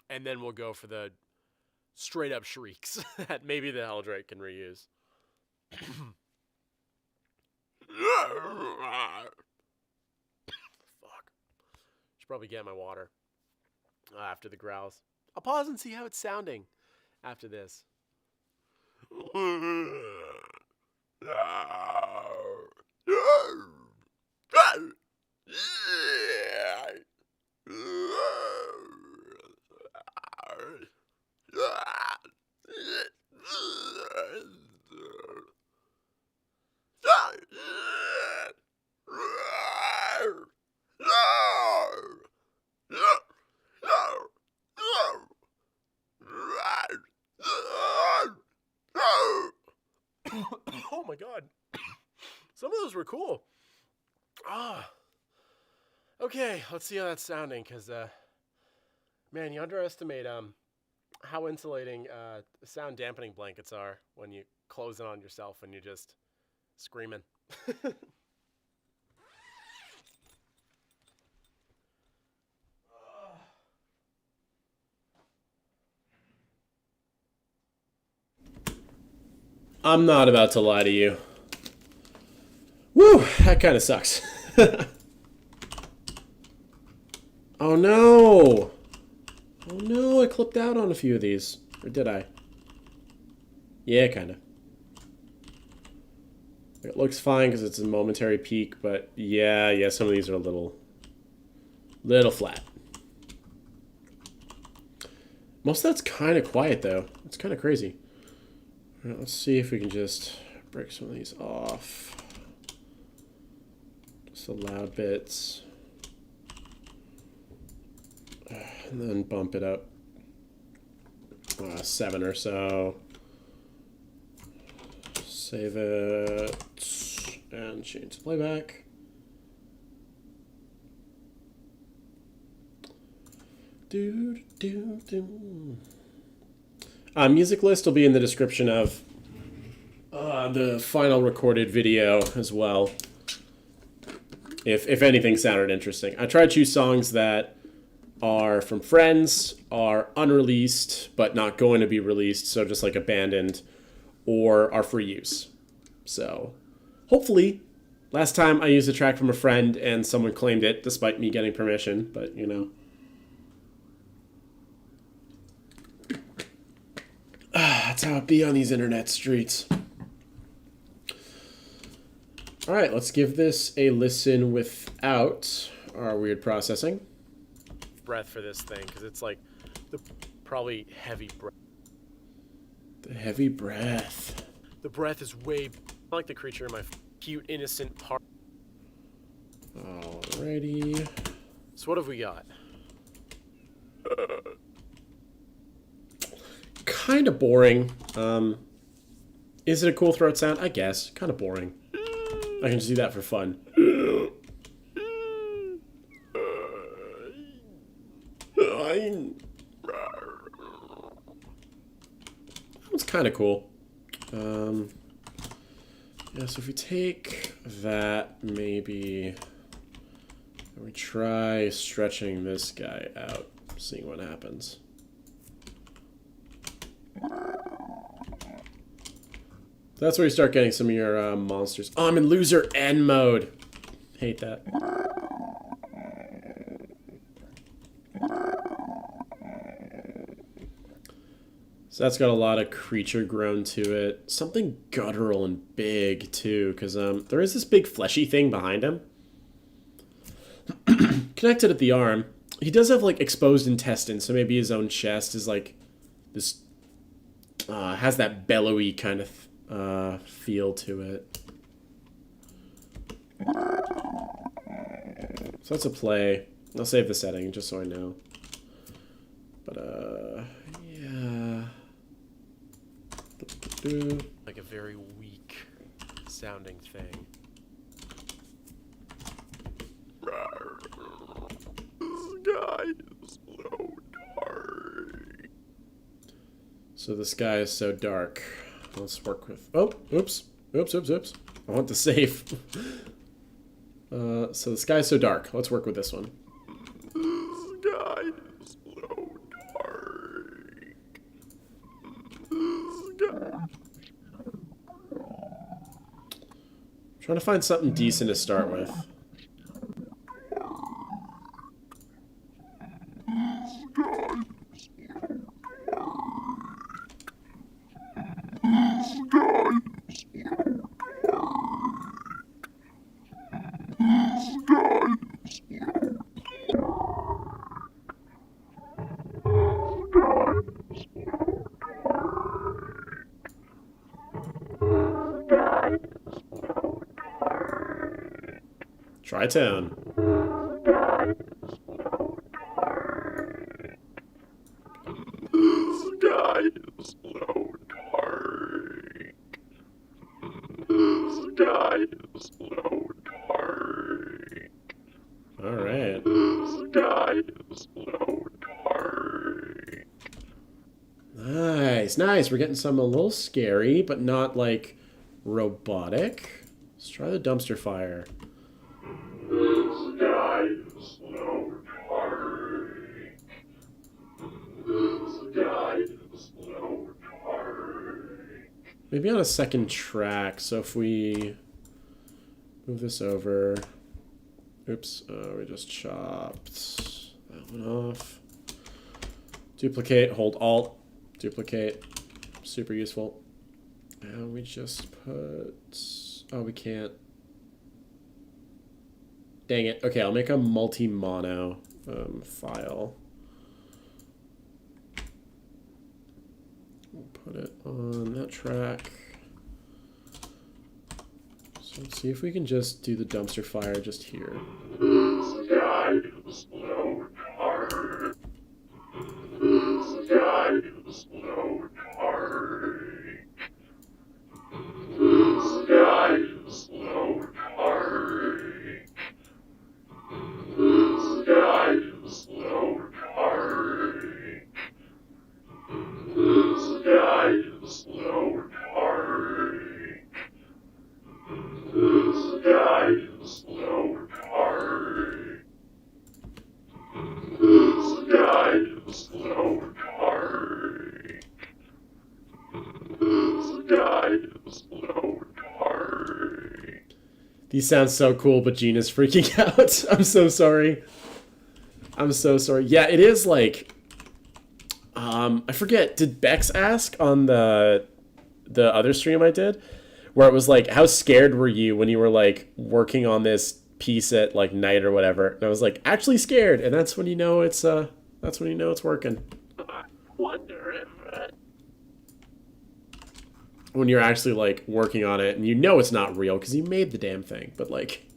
then we'll go for the straight up shrieks that maybe the Heldrake can reuse. Fuck. Should probably get my water after the growls. I'll pause and see how it's sounding after this. Oh my god. Some of those were cool. Okay, let's see how that's sounding, because man, you underestimate how insulating sound dampening blankets are when you close it on yourself and you're just screaming. I'm not about to lie to you. Woo, that kind of sucks. Oh no! Oh no, I clipped out on a few of these. Or did I? Yeah, kind of. It looks fine because it's a momentary peak, but yeah, some of these are a little flat. Most of that's kind of quiet though. It's kind of crazy. All right, let's see if we can just break some of these off. Just the loud bits. And then bump it up 7 or so. Save it and change the playback. Music list will be in the description of the final recorded video as well. If anything sounded interesting. I try to choose songs that are from friends, are unreleased, but not going to be released, so just like abandoned, or are for use. So, hopefully, last time I used a track from a friend and someone claimed it, despite me getting permission, but, you know. That's how it be on these internet streets. Alright, let's give this a listen without our weird processing. Breath for this thing, because it's like the probably heavy breath. The heavy breath. The breath is way like the creature in my cute, innocent part. Alrighty. So what have we got? Kind of boring. Is it a cool throat sound? I guess. Kind of boring. I can just do that for fun. That was kind of cool. Yeah, so if we take that, maybe we try stretching this guy out, seeing what happens. That's where you start getting some of your monsters. Oh, I'm in loser N mode. Hate that. So that's got a lot of creature grown to it. Something guttural and big, too, because there is this big fleshy thing behind him. Connected at the arm. He does have, like, exposed intestines, so maybe his own chest is, like, this... has that bellowy kind of feel to it. So that's a play. I'll save the setting, just so I know. But, yeah... Like a very weak sounding thing. So the sky is so dark. Let's work with... Oh, oops. Oops. I want to save. So the sky is so dark. Let's work with this one. Trying to find something decent to start with. Tri-Town. Alright. Nice. We're getting some a little scary, but not like robotic. Let's try the dumpster fire. Maybe on a second track, so if we move this over... Oops, we just chopped that one off. Duplicate, hold Alt, duplicate, super useful. And we just put... Oh, we can't. Dang it. Okay, I'll make a multi-mono file. We'll put it on that track. So let's see if we can just do the dumpster fire just here. You sound so cool, but Gina's freaking out. I'm so sorry. I'm so sorry. Yeah, it is like... I forget, did Bex ask on the other stream I did? Where it was like, how scared were you when you were like working on this piece at like night or whatever? And I was like, actually scared. And that's when you know it's working. I wonder if... When you're actually like working on it and you know it's not real because you made the damn thing, but like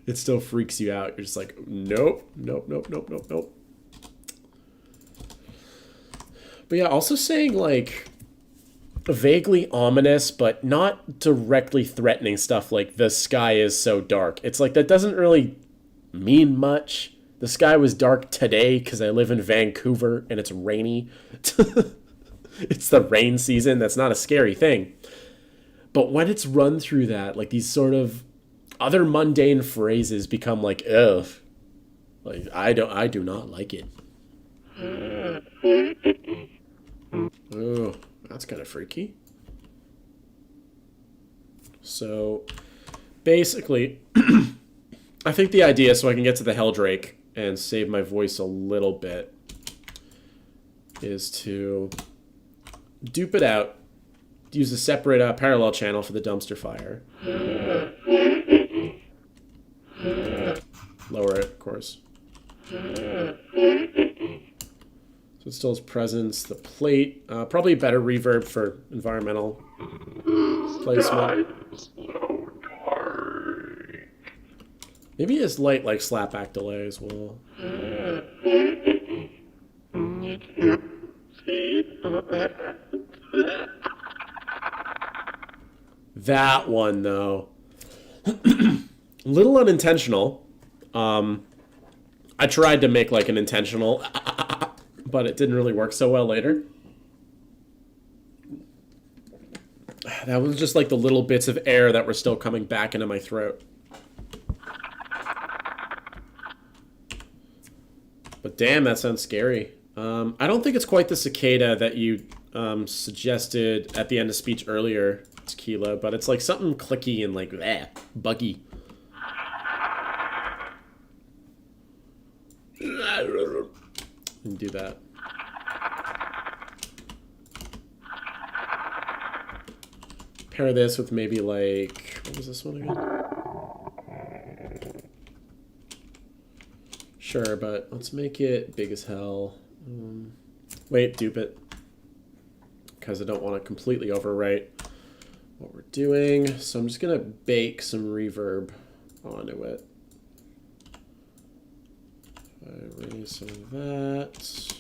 it still freaks you out. You're just like, nope, nope, nope, nope, nope, nope. But yeah, also saying like vaguely ominous but not directly threatening stuff like the sky is so dark. It's like that doesn't really mean much. The sky was dark today because I live in Vancouver and it's rainy. It's the rain season. That's not a scary thing. But when it's run through that, like these sort of other mundane phrases become like, ugh. Like, I do not like it. Oh, that's kind of freaky. So, basically, I think the idea, so I can get to the Heldrake and save my voice a little bit, is to dupe it out, use a separate parallel channel for the dumpster fire. Lower it, of course. So it still has presence. The plate, probably better reverb for environmental placement. Maybe it's light like slapback delay as well. That one, though. Little unintentional. I tried to make like an intentional, but it didn't really work so well later. That was just like the little bits of air that were still coming back into my throat. But damn, that sounds scary. I don't think it's quite the cicada that you suggested at the end of speech earlier, Tequila, but it's like something clicky and like buggy. And do that. Pair this with maybe like, what was this one again? Sure, but let's make it big as hell. Wait, dupe it. Because I don't want to completely overwrite what we're doing. So I'm just going to bake some reverb onto it. I raise some of that.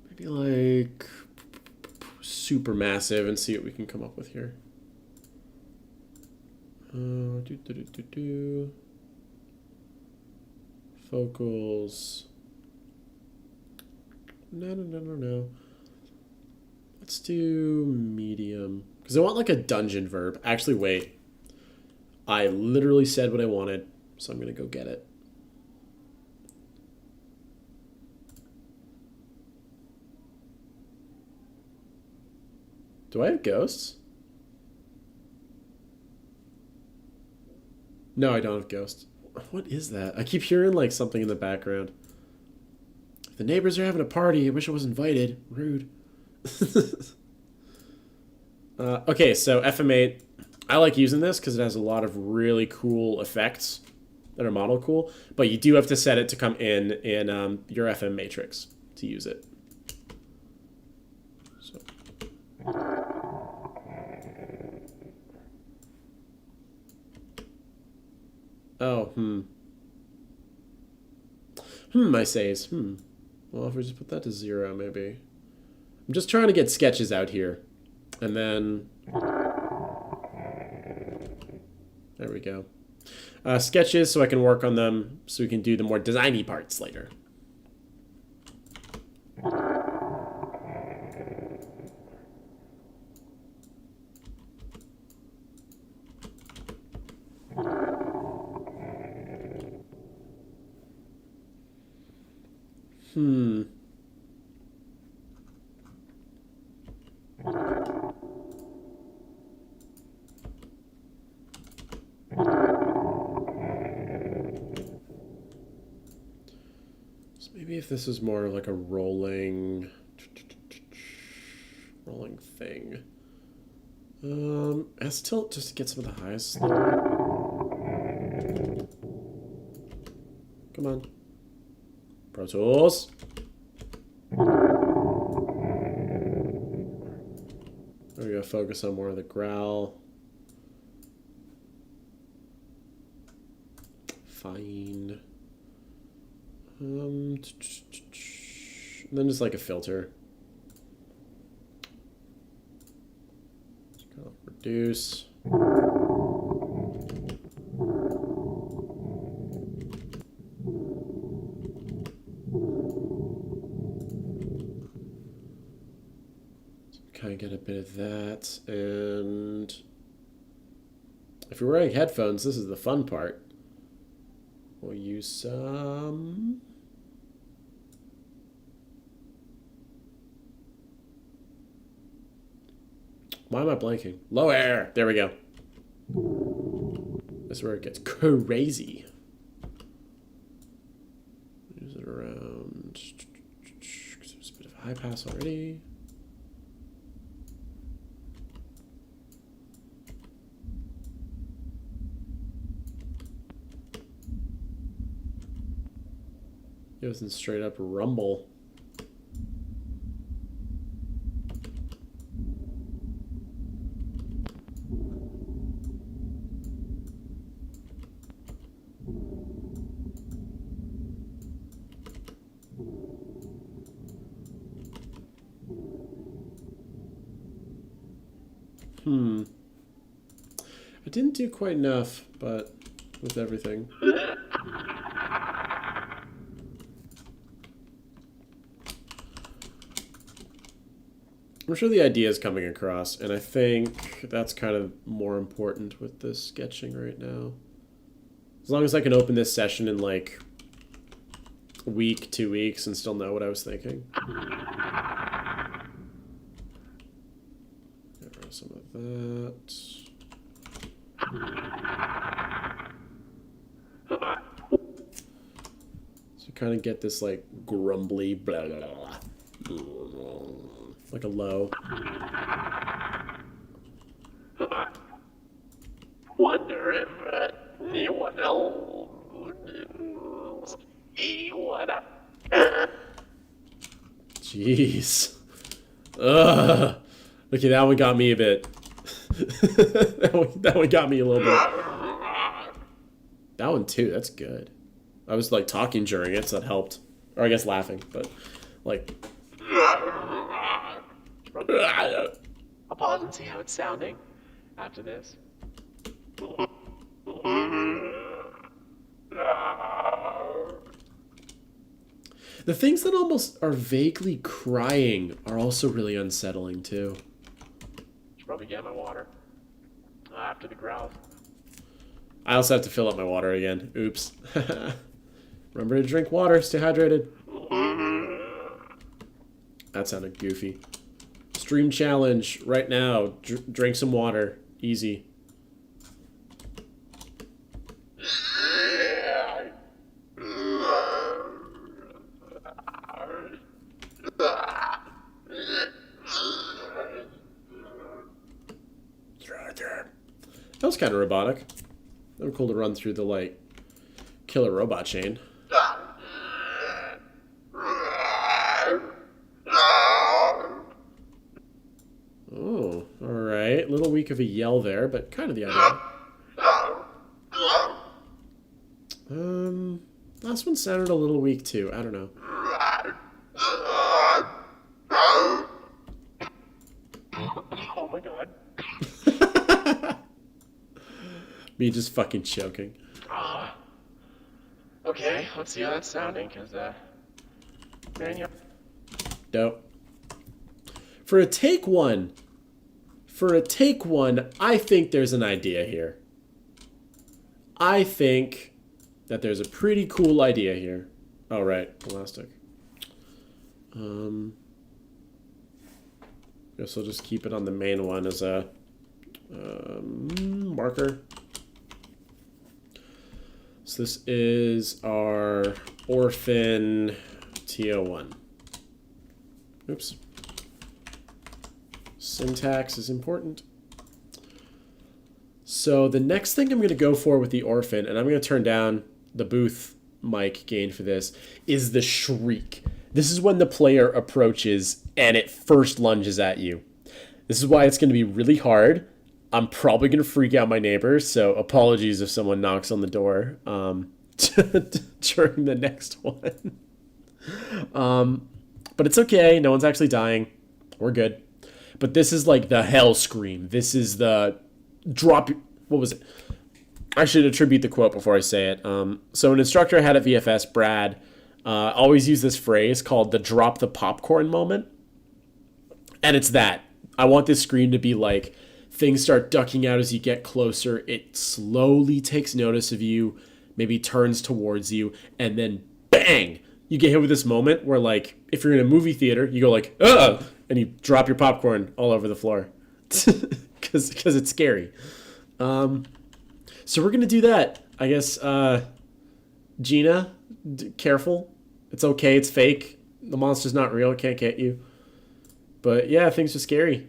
Maybe like super massive and see what we can come up with here. Vocals. No. Let's do medium. Because I want like a dungeon verb. Actually, wait. I literally said what I wanted, so I'm going to go get it. Do I have ghosts? No, I don't have ghosts. What is that? I keep hearing like something in the background. The neighbors are having a party. I wish I was invited. Rude. Okay, so FM8. I like using this because it has a lot of really cool effects that are model cool. But you do have to set it to come in your FM matrix to use it. So. Oh, I says. Well, if we just put that to 0, maybe. I'm just trying to get sketches out here. And then... There we go. Sketches so I can work on them so we can do the more designy parts later. if this is more like a rolling thing. As tilt just to get some of the highs. Come on. Pro Tools. We're gonna focus on more of the growl. Fine. And then just like a filter. Reduce. Kind of get a bit of that, and if you're wearing headphones, this is the fun part. We'll use some. Why am I blanking? Low air. There we go. This is where it gets crazy. Use it around. There's a bit of high pass already. It wasn't straight up rumble. I didn't do quite enough, but with everything. I'm sure the idea is coming across, and I think that's kind of more important with this sketching right now. As long as I can open this session in like a week, 2 weeks, and still know what I was thinking. Get rid of some of that. So kind of get this like grumbly blah blah blah. Like a low. Wonder if anyone else wanna. Jeez. Ugh. Okay, that one got me a bit. that one got me a little bit. That one too, that's good. I was like talking during it, so that helped. Or I guess laughing, but like. I'll pause and see how it's sounding after this. The things that almost are vaguely crying are also really unsettling too. Should probably get my water after the growls. I also have to fill up my water again. Oops. Remember to drink water. Stay hydrated. That sounded goofy. Stream challenge right now. Drink some water. Easy. That was kind of robotic. That was cool to run through the, like, killer robot chain. Oh, alright. A little weak of a yell there, but kind of the idea. Last one sounded a little weak too. I don't know. Oh my god. Me just fucking choking. Okay, let's see how that's sounding, because, man, yeah. Dope. For a take one, I think there's an idea here. I think that there's a pretty cool idea here. Oh, right. Elastic. Guess I'll just keep it on the main one as a marker. So this is our Orphan TO1. Oops. Syntax is important. So the next thing I'm going to go for with the Orphan, and I'm going to turn down the booth mic gain for this, is the Shriek. This is when the player approaches and it first lunges at you. This is why it's going to be really hard. I'm probably going to freak out my neighbors, so apologies if someone knocks on the door during the next one. But it's okay. No one's actually dying. We're good. But this is like the hell scream. This is the drop. What was it? I should attribute the quote before I say it. So an instructor I had at VFS, Brad, always used this phrase called the drop the popcorn moment. And it's that. I want this scream to be like, things start ducking out as you get closer. It slowly takes notice of you, maybe turns towards you, and then bang! You get hit with this moment where, like, if you're in a movie theater, you go like, ugh! And you drop your popcorn all over the floor. Because it's scary. So we're going to do that. I guess, Gina, careful. It's okay, it's fake. The monster's not real, it can't get you. But yeah, things are scary.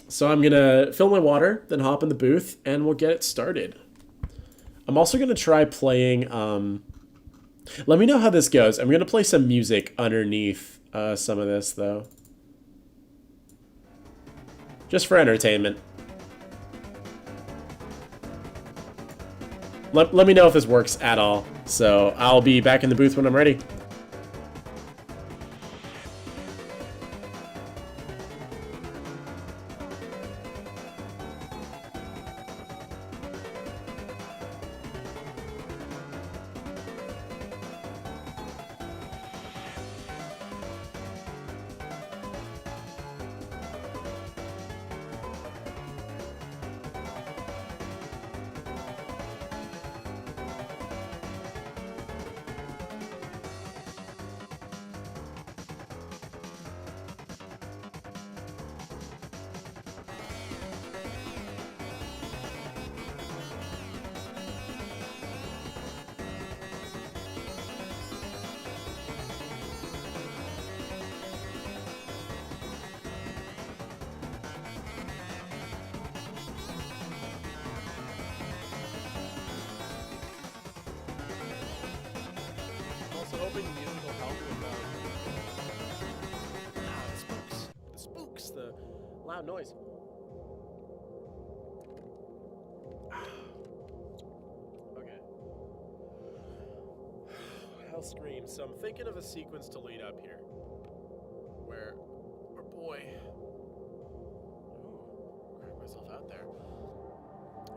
So I'm going to fill my water, then hop in the booth, and we'll get it started. I'm also going to try playing... let me know how this goes. I'm going to play some music underneath some of this, though. Just for entertainment. Let me know if this works at all. So I'll be back in the booth when I'm ready. Loud noise. Okay. Hell screams. So I'm thinking of a sequence to lead up here. Where our boy... Ooh, crack myself out there.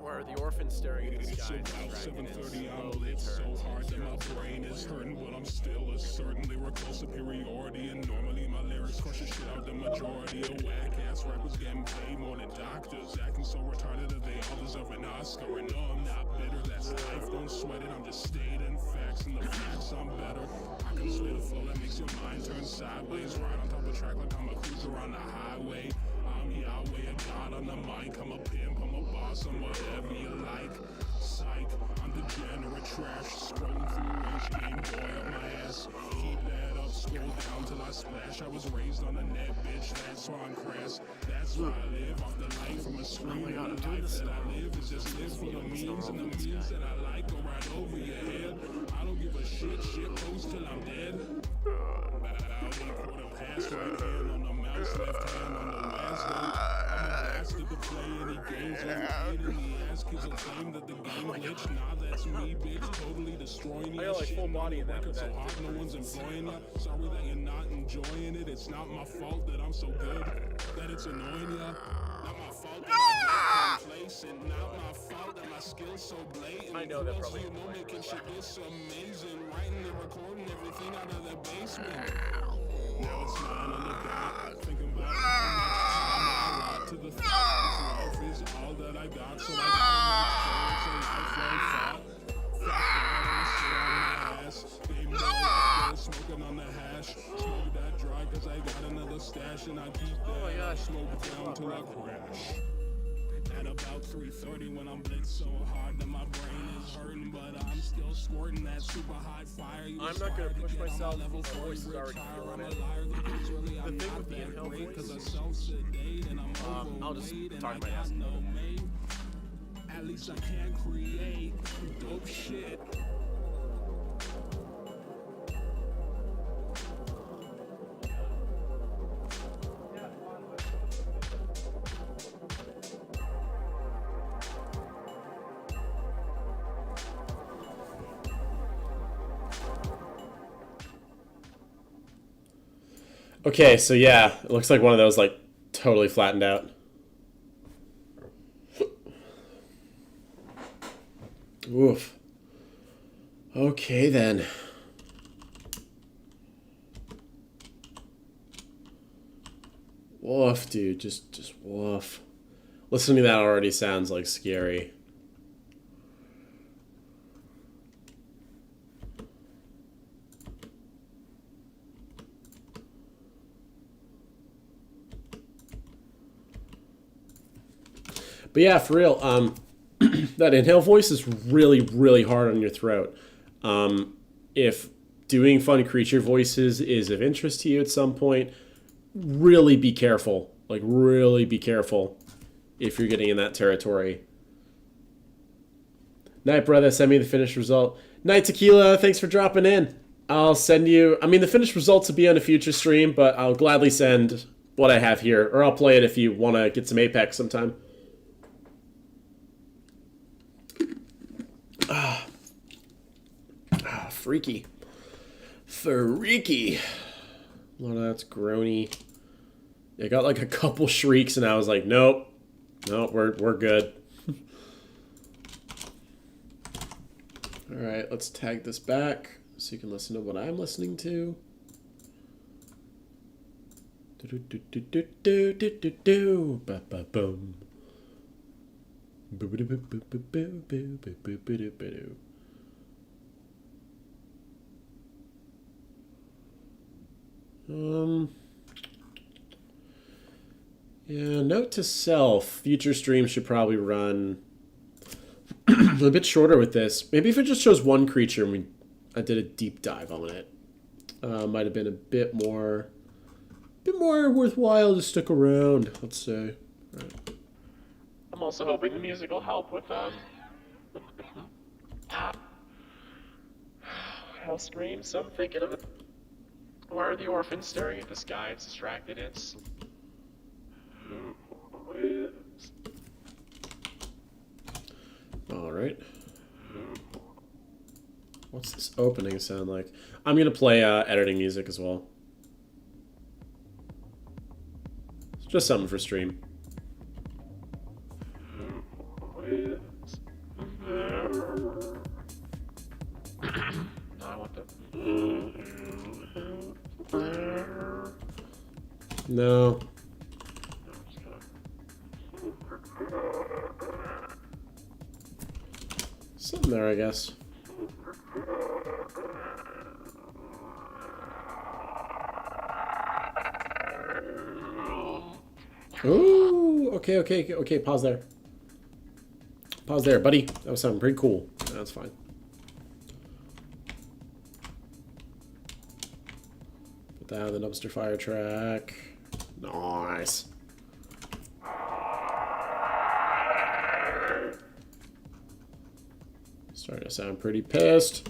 Where the orphan's staring at the sky. It's about 7:30, I'm lit so hard that my brain is hurting, but I'm still asserting lyrical superiority. And normally my lyrics crush the shit out the majority of whack-ass rappers getting paid more than doctors, acting so retarded that they all deserve an Oscar. And no, I'm not bitter, that's life, don't sweat it. I'm just stating facts, and the facts I'm better. I can spit a flow that makes your mind turn sideways, right on top of the track like I'm a cruiser on the highway. I'm Yahweh, a god on the mic. I'm a pimp, I'm a boss, I'm whatever you like. Psych, I'm degenerate trash, scrolling through Game Boy on my ass. Keep that up, scroll down till I splash. I was raised on the net, bitch, that's why I'm crass. That's why I live off the life from a screen. Oh my god, I'm doing life this that I live is just live for the memes, and the memes that I like go right over your head. I don't give a shit post till I'm dead. About 8 pass, right hand on the mouse, left hand on the WASD. I'm a bastard to play any games when you paid in the ass. Kids will claim that the game glitch. Nah, that's me, bitch, totally destroying you. I got like full body in that, but so hot, no one's employing you. Sorry that you're not enjoying it. It's not my fault that I'm so good that it's annoying you. Not my fault that I get complacent. Not my fault that my skills so blatant. I know that probably. You know, making shit this amazing, writing and recording everything out of the basement. Now it's 9 on the dot. Thinking about how much time I got to the thought. This life is all that I got, so I gotta make sure it's a lifelong thought. Fuck that, I'm shit on my ass. Game boy, smoking on the hash. Smoke that dry, cause I got another stash, and I keep that smoke down till I crash. At about 3:30, 30 when I'm blitzed so hard that my brain is hurting, but I'm still squirting that super hot fire. I'm not gonna push myself. My voice is already feeling it. The thing with the inhale voice, I'll just talk my ass. At least I can create dope shit. Okay, so yeah, it looks like one of those, like, totally flattened out. Oof. Okay, then. Woof, dude. Just woof. Listening to that already sounds, like, scary. But yeah, for real, that inhale voice is really, really hard on your throat. If doing fun creature voices is of interest to you at some point, really be careful. Like, really be careful if you're getting in that territory. Night, brother, send me the finished result. Night, Tequila, thanks for dropping in. I'll send you... I mean, the finished results will be on a future stream, but I'll gladly send what I have here. Or I'll play it if you want to get some Apex sometime. Freaky. Freaky. Well, that's groany. I got like a couple shrieks and I was like, nope. Nope, we're good. Alright, let's tag this back so you can listen to what I'm listening to. Ba-ba-boom. Yeah, note to self, future streams should probably run a bit shorter with this. Maybe if it just shows one creature and I did a deep dive on it, might have been a bit more worthwhile to stick around, let's say. Right. I'm also hoping the music will help with house screams. So I'm thinking of it. Why are the orphans staring at the sky? It's distracted. It's all right. What's this opening sound like? I'm gonna play editing music as well. It's just something for stream. No. Something there, I guess. Ooh, okay, pause there. Pause there, buddy. That was something pretty cool. That's fine. Put that on the dumpster fire track. Nice. Starting to sound pretty pissed.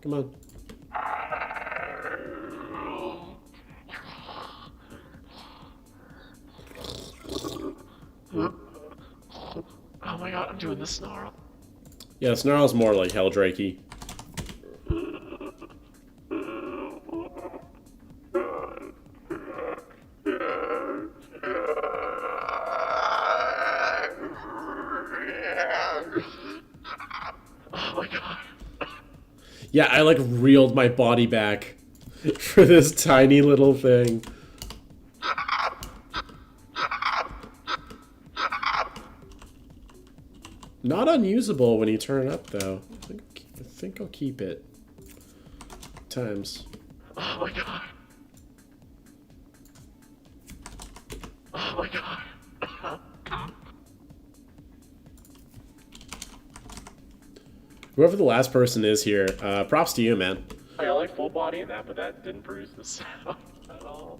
Come on. oh my god, I'm doing the snarl. Yeah, snarl's more like Heldrake-y. Oh my god. Yeah, I like reeled my body back for this tiny little thing. Not unusable when you turn it up, though. I think I'll keep it. Times. Oh my god. Oh my god. Whoever the last person is here, props to you, man. I like full body in that, but that didn't produce the sound at all.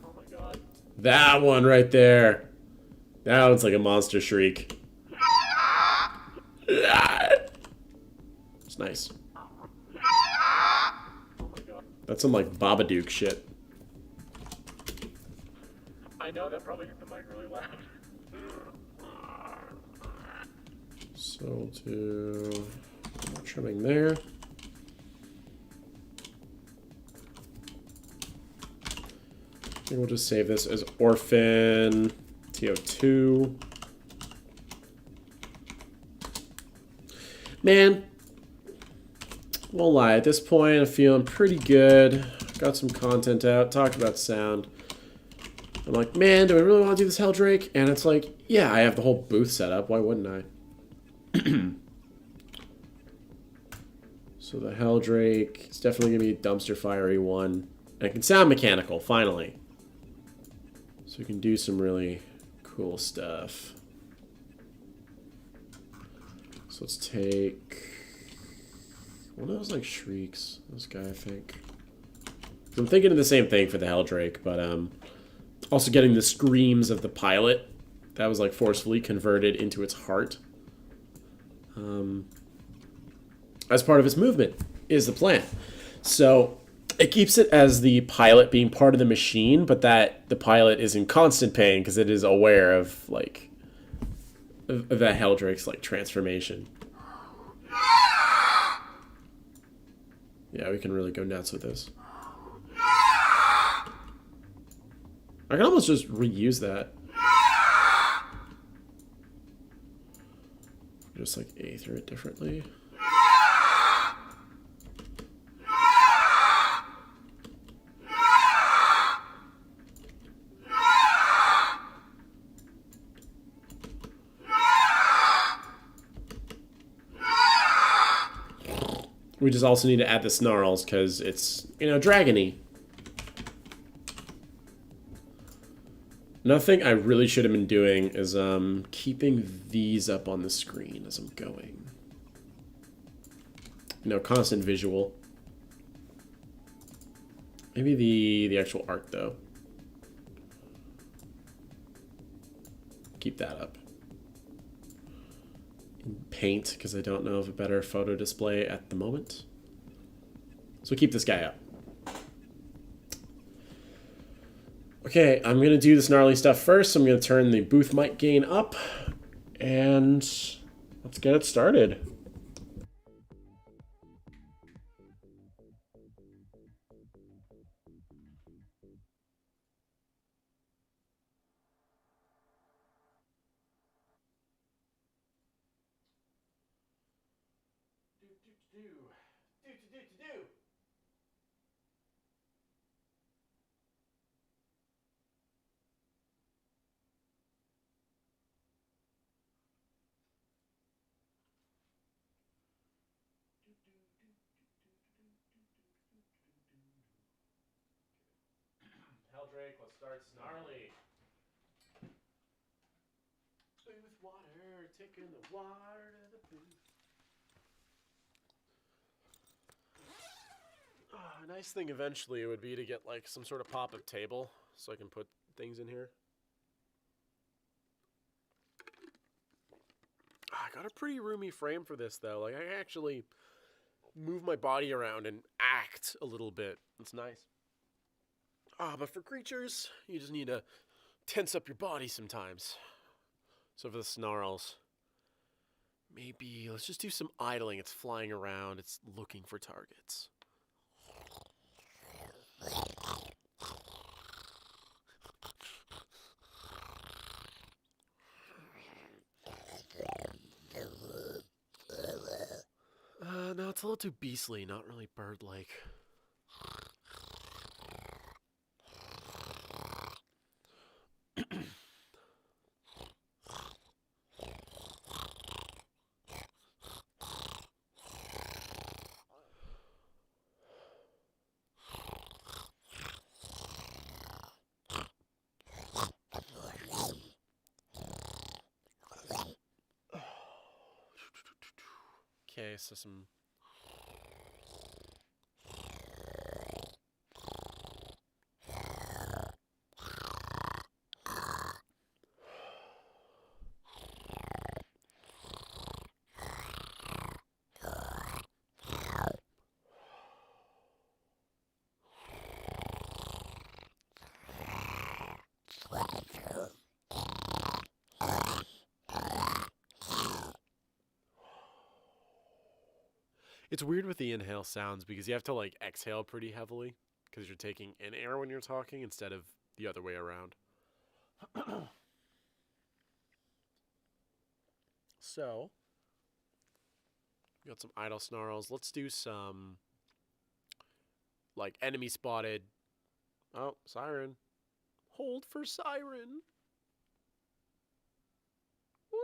Oh my god. That one right there. That one's like a monster shriek. It's nice. Oh my god. That's some like Babadook shit. I know that probably hit the mic really loud. So we'll do more trimming there. I think we'll just save this as Orphan TO2. Man, won't lie, at this point I'm feeling pretty good. Got some content out, talked about sound. I'm like, man, do I really want to do this Heldrake? And it's like, yeah, I have the whole booth set up. Why wouldn't I? So the Heldrake, it's definitely going to be a dumpster fiery one. And it can sound mechanical, finally. So we can do some really cool stuff. So let's take one of those like shrieks. This guy, I think. I'm thinking of the same thing for the Heldrake, but also getting the screams of the pilot. That was like forcefully converted into its heart. As part of its movement is the plan. So it keeps it as the pilot being part of the machine, but that the pilot is in constant pain because it is aware of like of that Heldrake's like transformation. Yeah, we can really go nuts with this. I can almost just reuse that. Just like aether it differently. We just also need to add the snarls because it's, you know, dragony. Another thing I really should have been doing is keeping these up on the screen as I'm going. You know, constant visual. Maybe the actual art though. Keep that up. In Paint, because I don't know of a better photo display at the moment. So keep this guy up. Okay, I'm going to do this gnarly stuff first. I'm going to turn the booth mic gain up. And let's get it started. Heldrake, let's start snarly. Booth water, taking the water to the booth. A nice thing eventually would be to get like some sort of pop-up table so I can put things in here. I got a pretty roomy frame for this though. Like I can actually move my body around and act a little bit. It's nice. But for creatures, you just need to tense up your body sometimes. So for the snarls, maybe let's just do some idling. It's flying around. It's looking for targets. No, it's a little too beastly, not really bird-like. Okay, so some... It's weird with the inhale sounds because you have to like exhale pretty heavily because you're taking in air when you're talking instead of the other way around. So, we got some idle snarls. Let's do some like enemy spotted. Oh, siren. Hold for siren. Woo!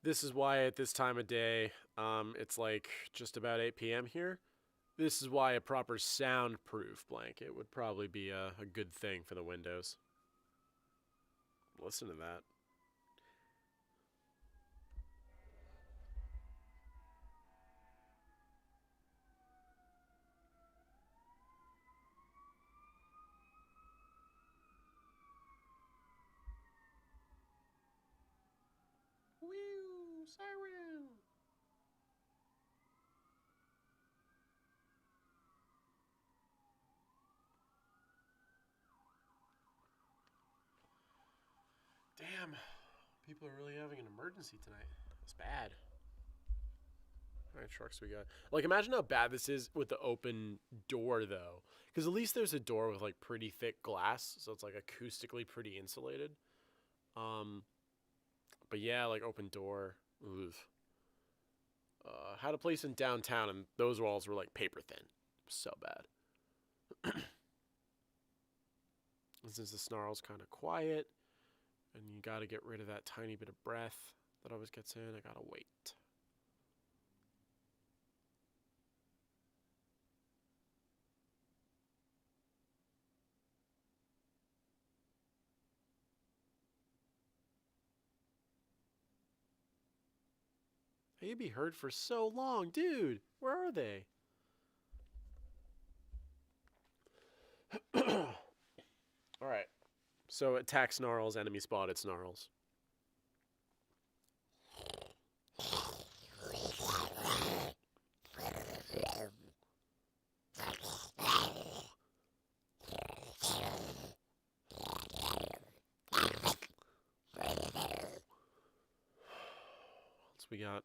This is why at this time of day, it's like just about 8 p.m. here. This is why a proper soundproof blanket would probably be a good thing for the windows. Listen to that. Woo! Siren! Damn. People are really having an emergency tonight. That's bad. How many trucks we got? Like, imagine how bad this is with the open door, though. Because at least there's a door with, like, pretty thick glass. So it's, like, acoustically pretty insulated. But yeah, like, open door. Oof. Had a place in downtown, and those walls were, like, paper thin. So bad. And since the snarl's kind of quiet, and you got to get rid of that tiny bit of breath that always gets in, I got to wait. Hey, you'd be heard for so long. Dude, where are they? Alright. So attack snarls, enemy spotted snarls. What else we got?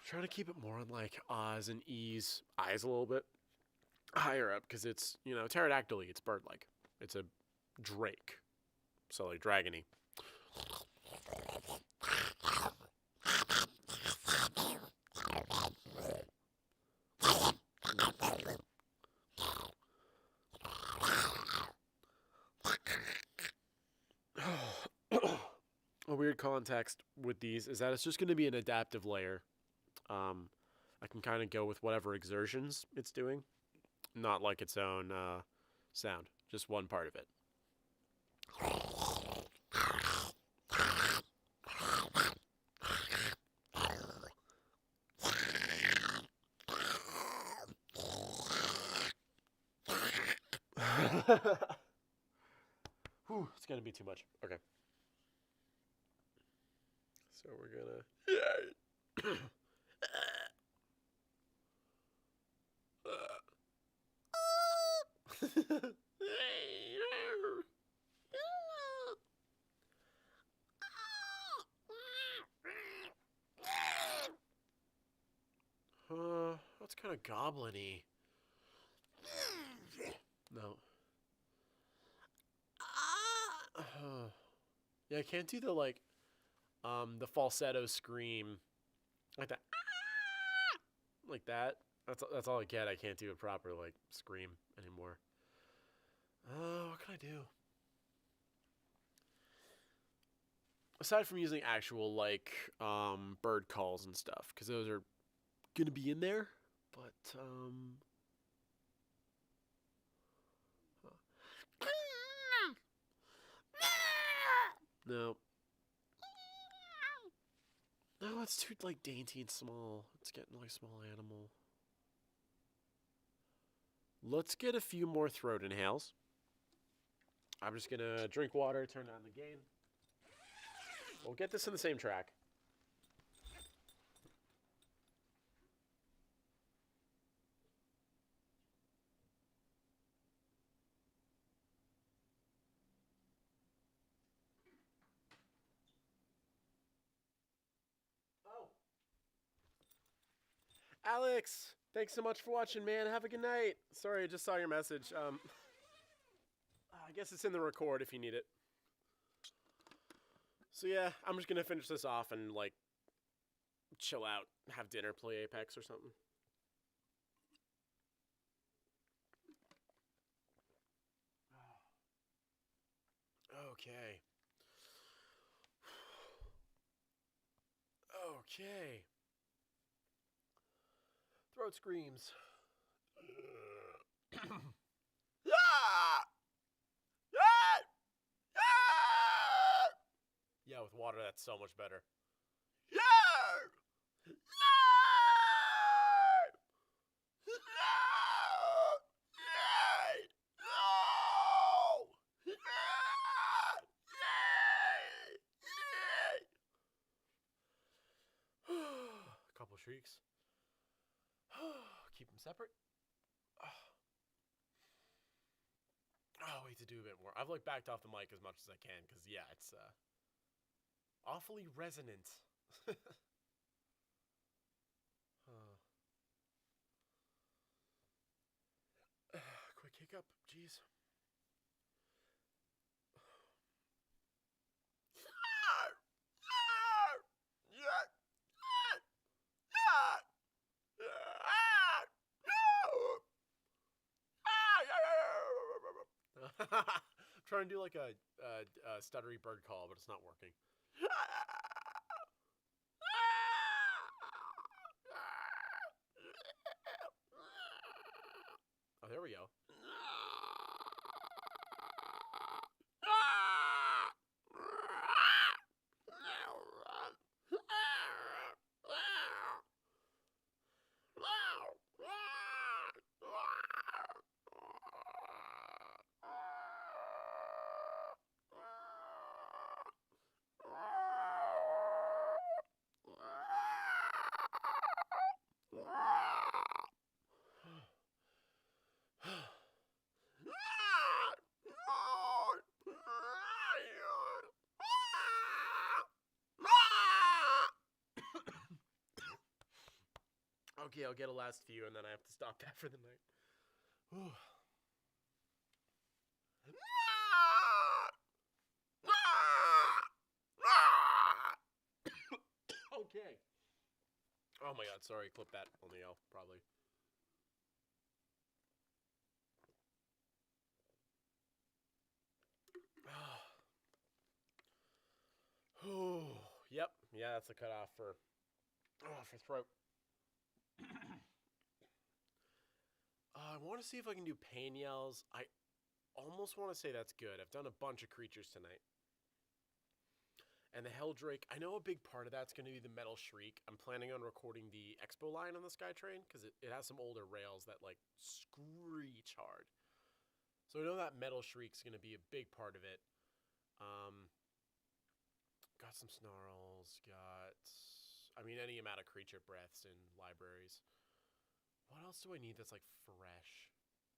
Trying to keep it more on like Oz and E's eyes a little bit higher up because it's, you know, pterodactyl-y, it's bird-like. It's a drake. So like dragony. A weird context with these is that it's just going to be an adaptive layer. I can kind of go with whatever exertions it's doing, not like its own sound, just one part of it. Whew, it's going to be too much. Okay. So we're going to... What's kind of goblin-y? No. Yeah, I can't do the, like, the falsetto scream. Like that. Like that. That's all I get. I can't do a proper, like, scream anymore. What can I do? Aside from using actual, like, bird calls and stuff, because those are gonna be in there, but, no. No, it's too, like, dainty and small. It's getting like a small animal. Let's get a few more throat inhales. I'm just gonna drink water, turn down the gain. We'll get this in the same track. Oh. Alex, thanks so much for watching, man. Have a good night. Sorry, I just saw your message. I guess it's in the record if you need it. So yeah, I'm just gonna finish this off and, like, chill out, have dinner, play Apex or something. Okay. Okay. Throat screams. Yeah, with water, that's so much better. A couple shrieks. Keep them separate. Oh, wait to do a bit more. I've, like, backed off the mic as much as I can because, yeah, it's awfully resonant. Quick hiccup, jeez. I'm trying to do like a stuttery bird call, but it's not working. Oh, there we go. Okay, I'll get a last few, and then I have to stop that for the night. Whew. Okay. Oh my god, sorry, clip that on the L, probably. Oh, yep, yeah, that's a cutoff for throat. I want to see if I can do pain yells. I almost want to say that's good. I've done a bunch of creatures tonight. And the Heldrake, I know a big part of that's going to be the Metal Shriek. I'm planning on recording the Expo line on the Skytrain because it has some older rails that, like, screech hard. So I know that Metal Shriek's going to be a big part of it. Got some snarls, any amount of creature breaths in libraries. What else do I need that's, like, fresh?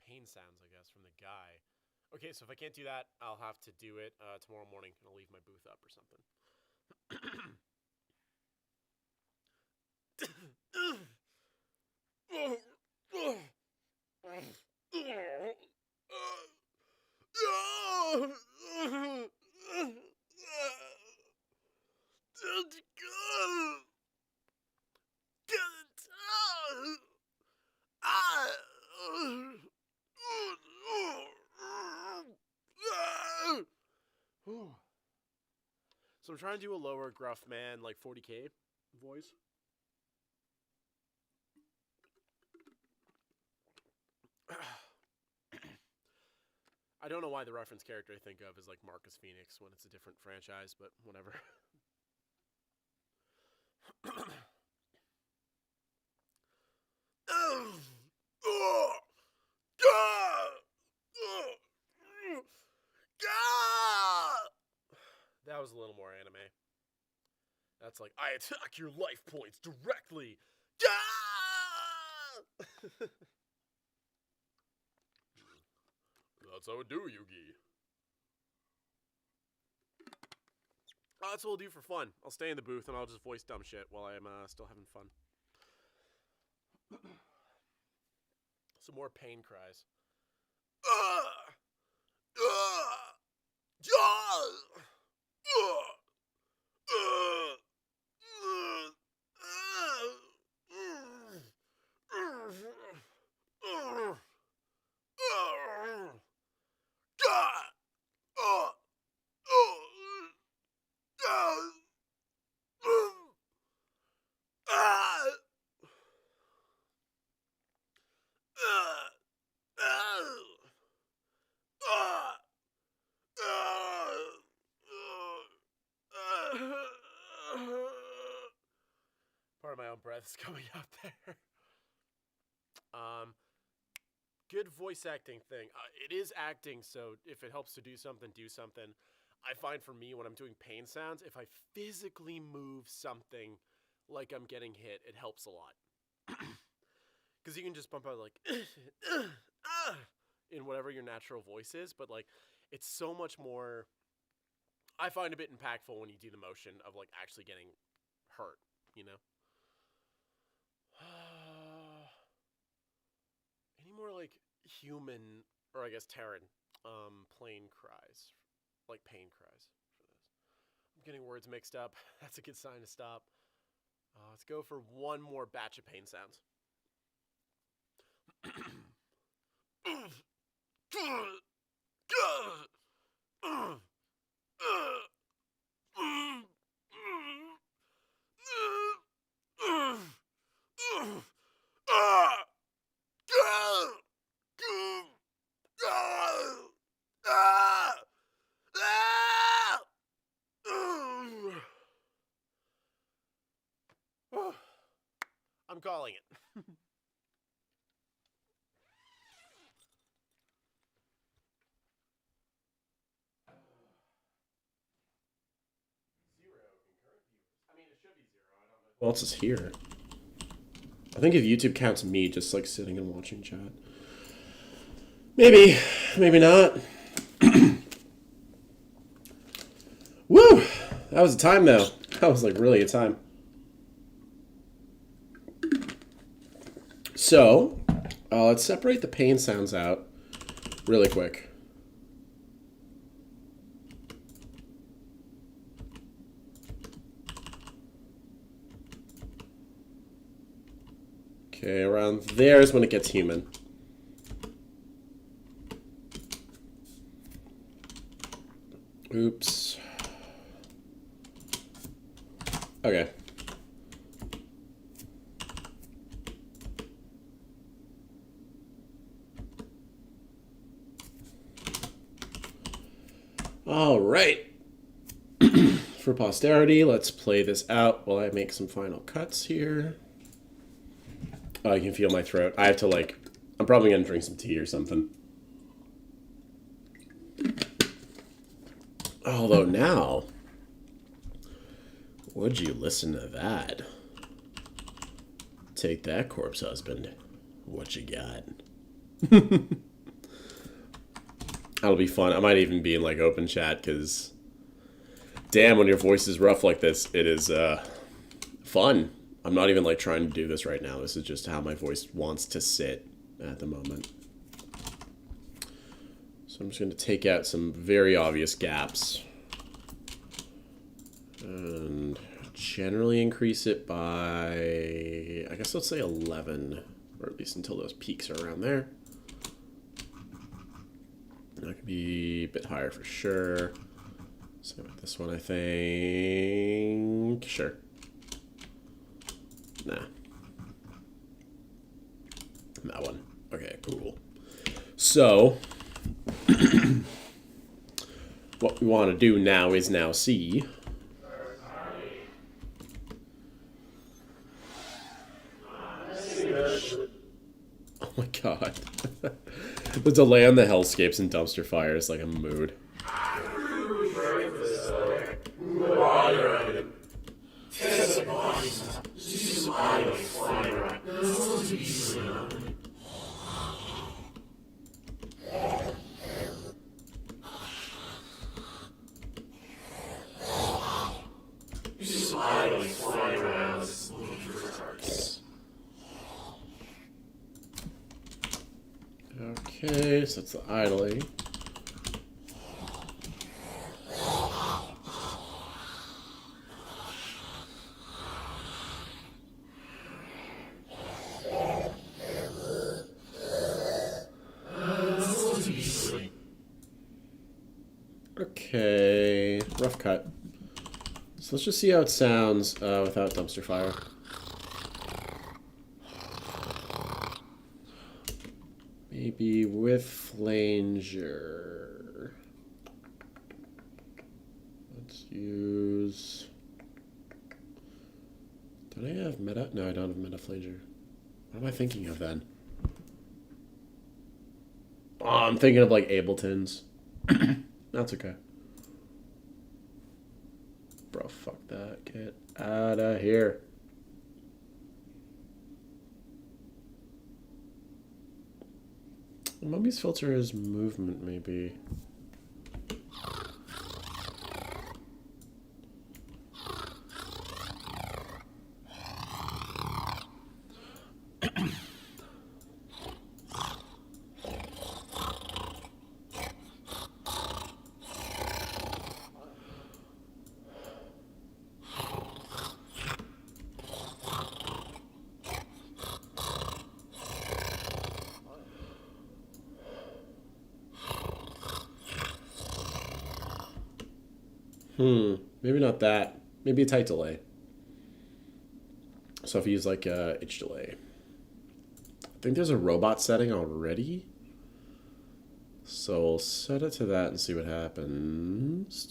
Pain sounds, I guess, from the guy. Okay, so if I can't do that, I'll have to do it tomorrow morning, and I'll leave my booth up or something. So I'm trying to do a lower gruff man, like 40k voice. I don't know why the reference character I think of is like Marcus Phoenix when it's a different franchise, but whatever. That was a little more anime. That's like, I attack your life points directly. That's how it do, Yugi. That's what we'll do for fun. I'll stay in the booth and I'll just voice dumb shit while I'm still having fun. Some more pain cries. Part of my own breath is coming out there. Good voice acting thing. It is acting, so if it helps to do something, do something. I find for me when I'm doing pain sounds, if I physically move something like I'm getting hit, it helps a lot. Because you can just bump out like in whatever your natural voice is, but like it's so much more. I find a bit impactful when you do the motion of like actually getting hurt, you know. Any more like human, or I guess Terran, plain cries, like pain cries for this. I'm getting words mixed up. That's a good sign to stop. Let's go for one more batch of pain sounds. I'm calling it. Who else is here? I think if YouTube counts me just like sitting and watching chat. Maybe. Maybe not. Woo! That was a time though. That was like really a time. So, let's separate the pain sounds out really quick. Okay, around there is when it gets human. Oops. Okay. All right. For posterity, let's play this out while I make some final cuts here. Oh, I can feel my throat. I have to like, I'm probably gonna drink some tea or something. Although now, would you listen to that? Take that, corpse husband. What you got? That'll be fun. I might even be in like open chat because, damn, when your voice is rough like this, it is fun. I'm not even like trying to do this right now. This is just how my voice wants to sit at the moment. So I'm just going to take out some very obvious gaps. And generally increase it by, I guess let's say 11, or at least until those peaks are around there. That could be a bit higher for sure. So with this one, I think, sure. Nah. That one. Okay, cool. So, what we want to do now is now see. Oh my god. The delay on the hellscapes and dumpster fire is like a mood. Okay, so that's the idling. Okay, rough cut. So let's just see how it sounds without dumpster fire. Maybe with flanger. Let's use... Don't I have meta? No, I don't have meta flanger. What am I thinking of then? Oh, I'm thinking of like Ableton's. That's okay. Bro, fuck that. Get out of here. Mummy's filter is movement, maybe. Maybe not that. Maybe a tight delay. So if you use like a itch delay. I think there's a robot setting already. So we'll set it to that and see what happens.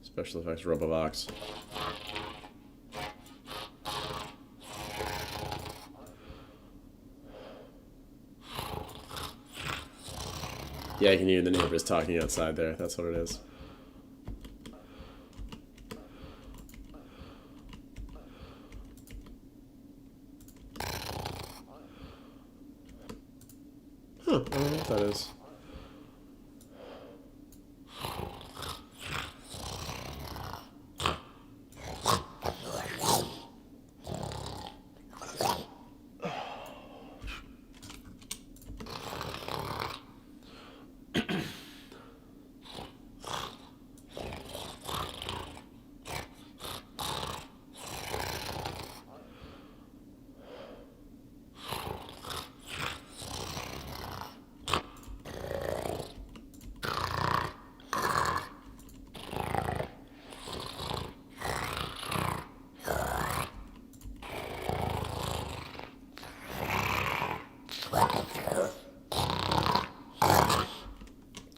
Special effects Robovox. Yeah, I can hear the neighbors talking outside there. That's what it is. Huh, I don't know what that is.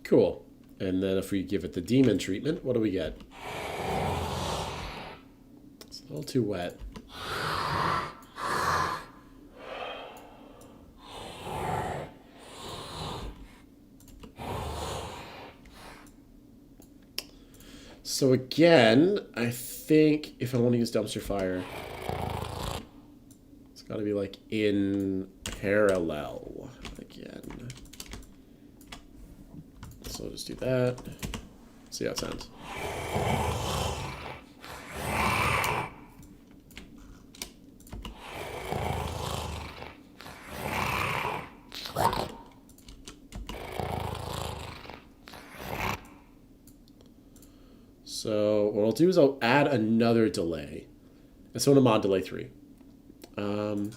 Cool. And then if we give it the demon treatment, what do we get? It's a little too wet. So again, I think if I want to use dumpster fire, it's got to be like in parallel again. So I'll just do that. See how it sounds. So what I'll do is I'll add another delay. And so I'm mod delay 3. And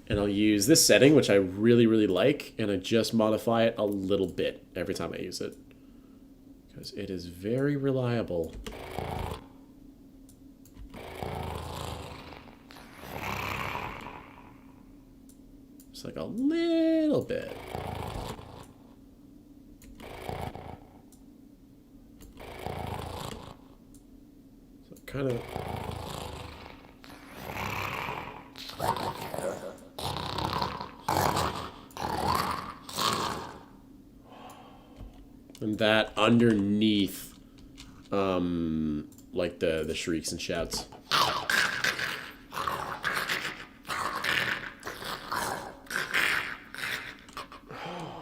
I'll use this setting, which I really, really like, and I just modify it a little bit every time I use it. Because it is very reliable. Just like a little bit. So kind of... And that underneath, like the shrieks and shouts.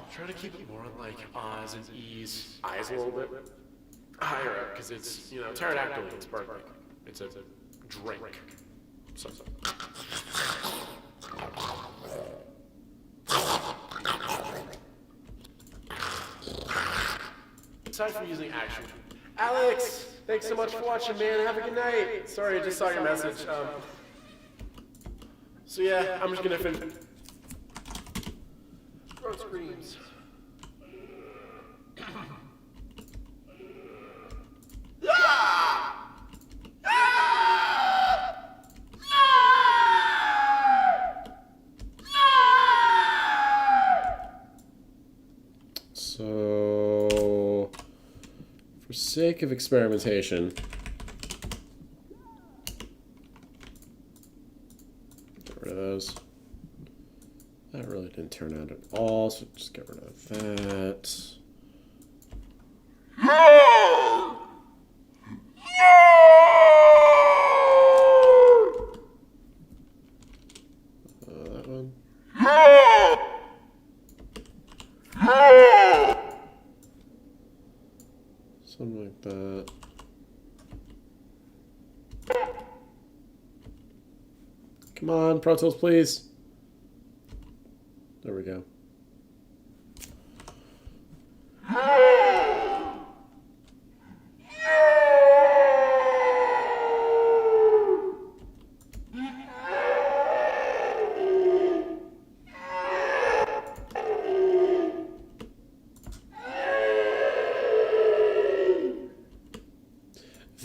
Try to keep it more like ahs and e's. Eyes a little bit higher up, because it's, you know, pterodactyl, it's birthday. It's a drink. So. Aside from using action. Alex, thanks so much for watching, man. Have a good night. Sorry, I just saw your message. So yeah, I'm just gonna finish. Throat screams. So, for sake of experimentation, get rid of those. That really didn't turn out at all, so just get rid of that. That one. Something like that. Come on, Pro Tools, please. There we go.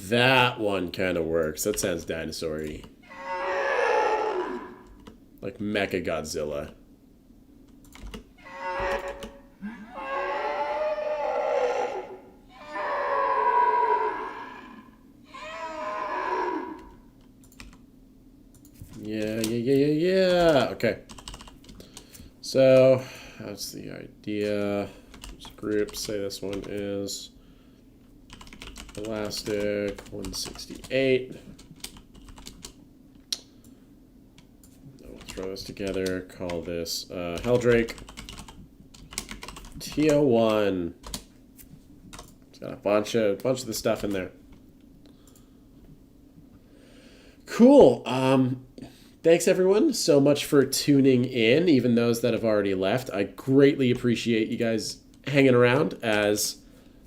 That one kind of works. That sounds dinosaur-y. Like Mecha Godzilla. Yeah. Okay. So, that's the idea. Just group, say this one is Elastic 168. We'll throw this together, call this Heldrake TO1. It's got a bunch of the stuff in there. Cool. Thanks everyone so much for tuning in, even those that have already left. I greatly appreciate you guys hanging around, as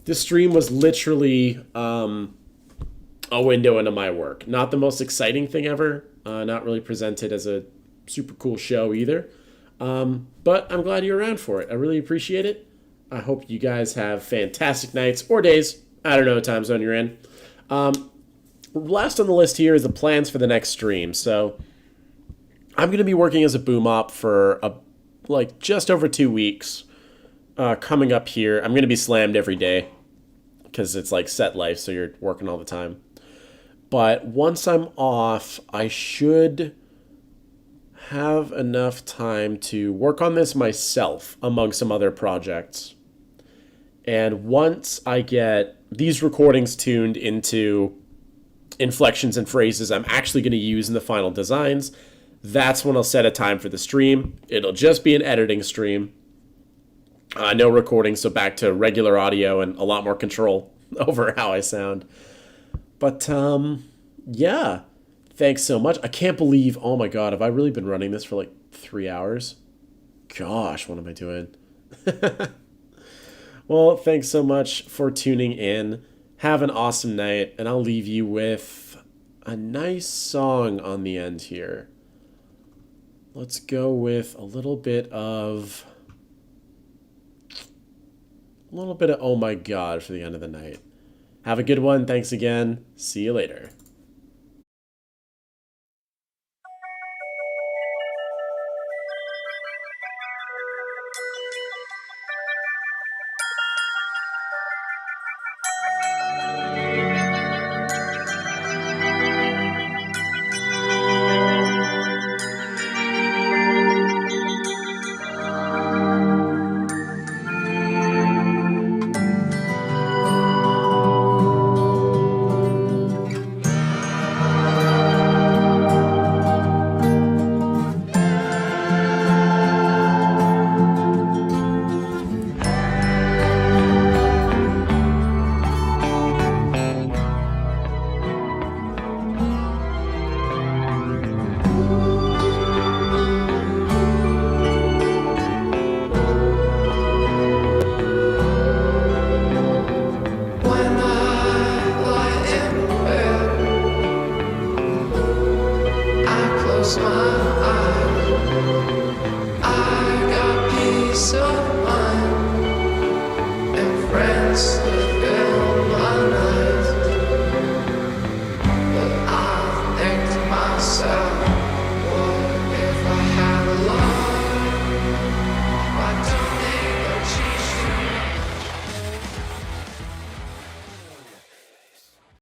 this stream was literally a window into my work. Not the most exciting thing ever. Not really presented as a super cool show either. But I'm glad you're around for it. I really appreciate it. I hope you guys have fantastic nights or days. I don't know what time zone you're in. Last on the list here is the plans for the next stream. So I'm going to be working as a boom op for just over 2 weeks. Coming up here, I'm going to be slammed every day because it's like set life, so you're working all the time. But once I'm off, I should have enough time to work on this myself among some other projects. And once I get these recordings tuned into inflections and phrases I'm actually going to use in the final designs, that's when I'll set a time for the stream. It'll just be an editing stream. No recording, so back to regular audio and a lot more control over how I sound. But, yeah. Thanks so much. I can't believe, oh my god, have I really been running this for like 3 hours? Gosh, what am I doing? Well, thanks so much for tuning in. Have an awesome night, and I'll leave you with a nice song on the end here. Let's go with a little bit of Oh My God for the end of the night. Have a good one. Thanks again. See you later.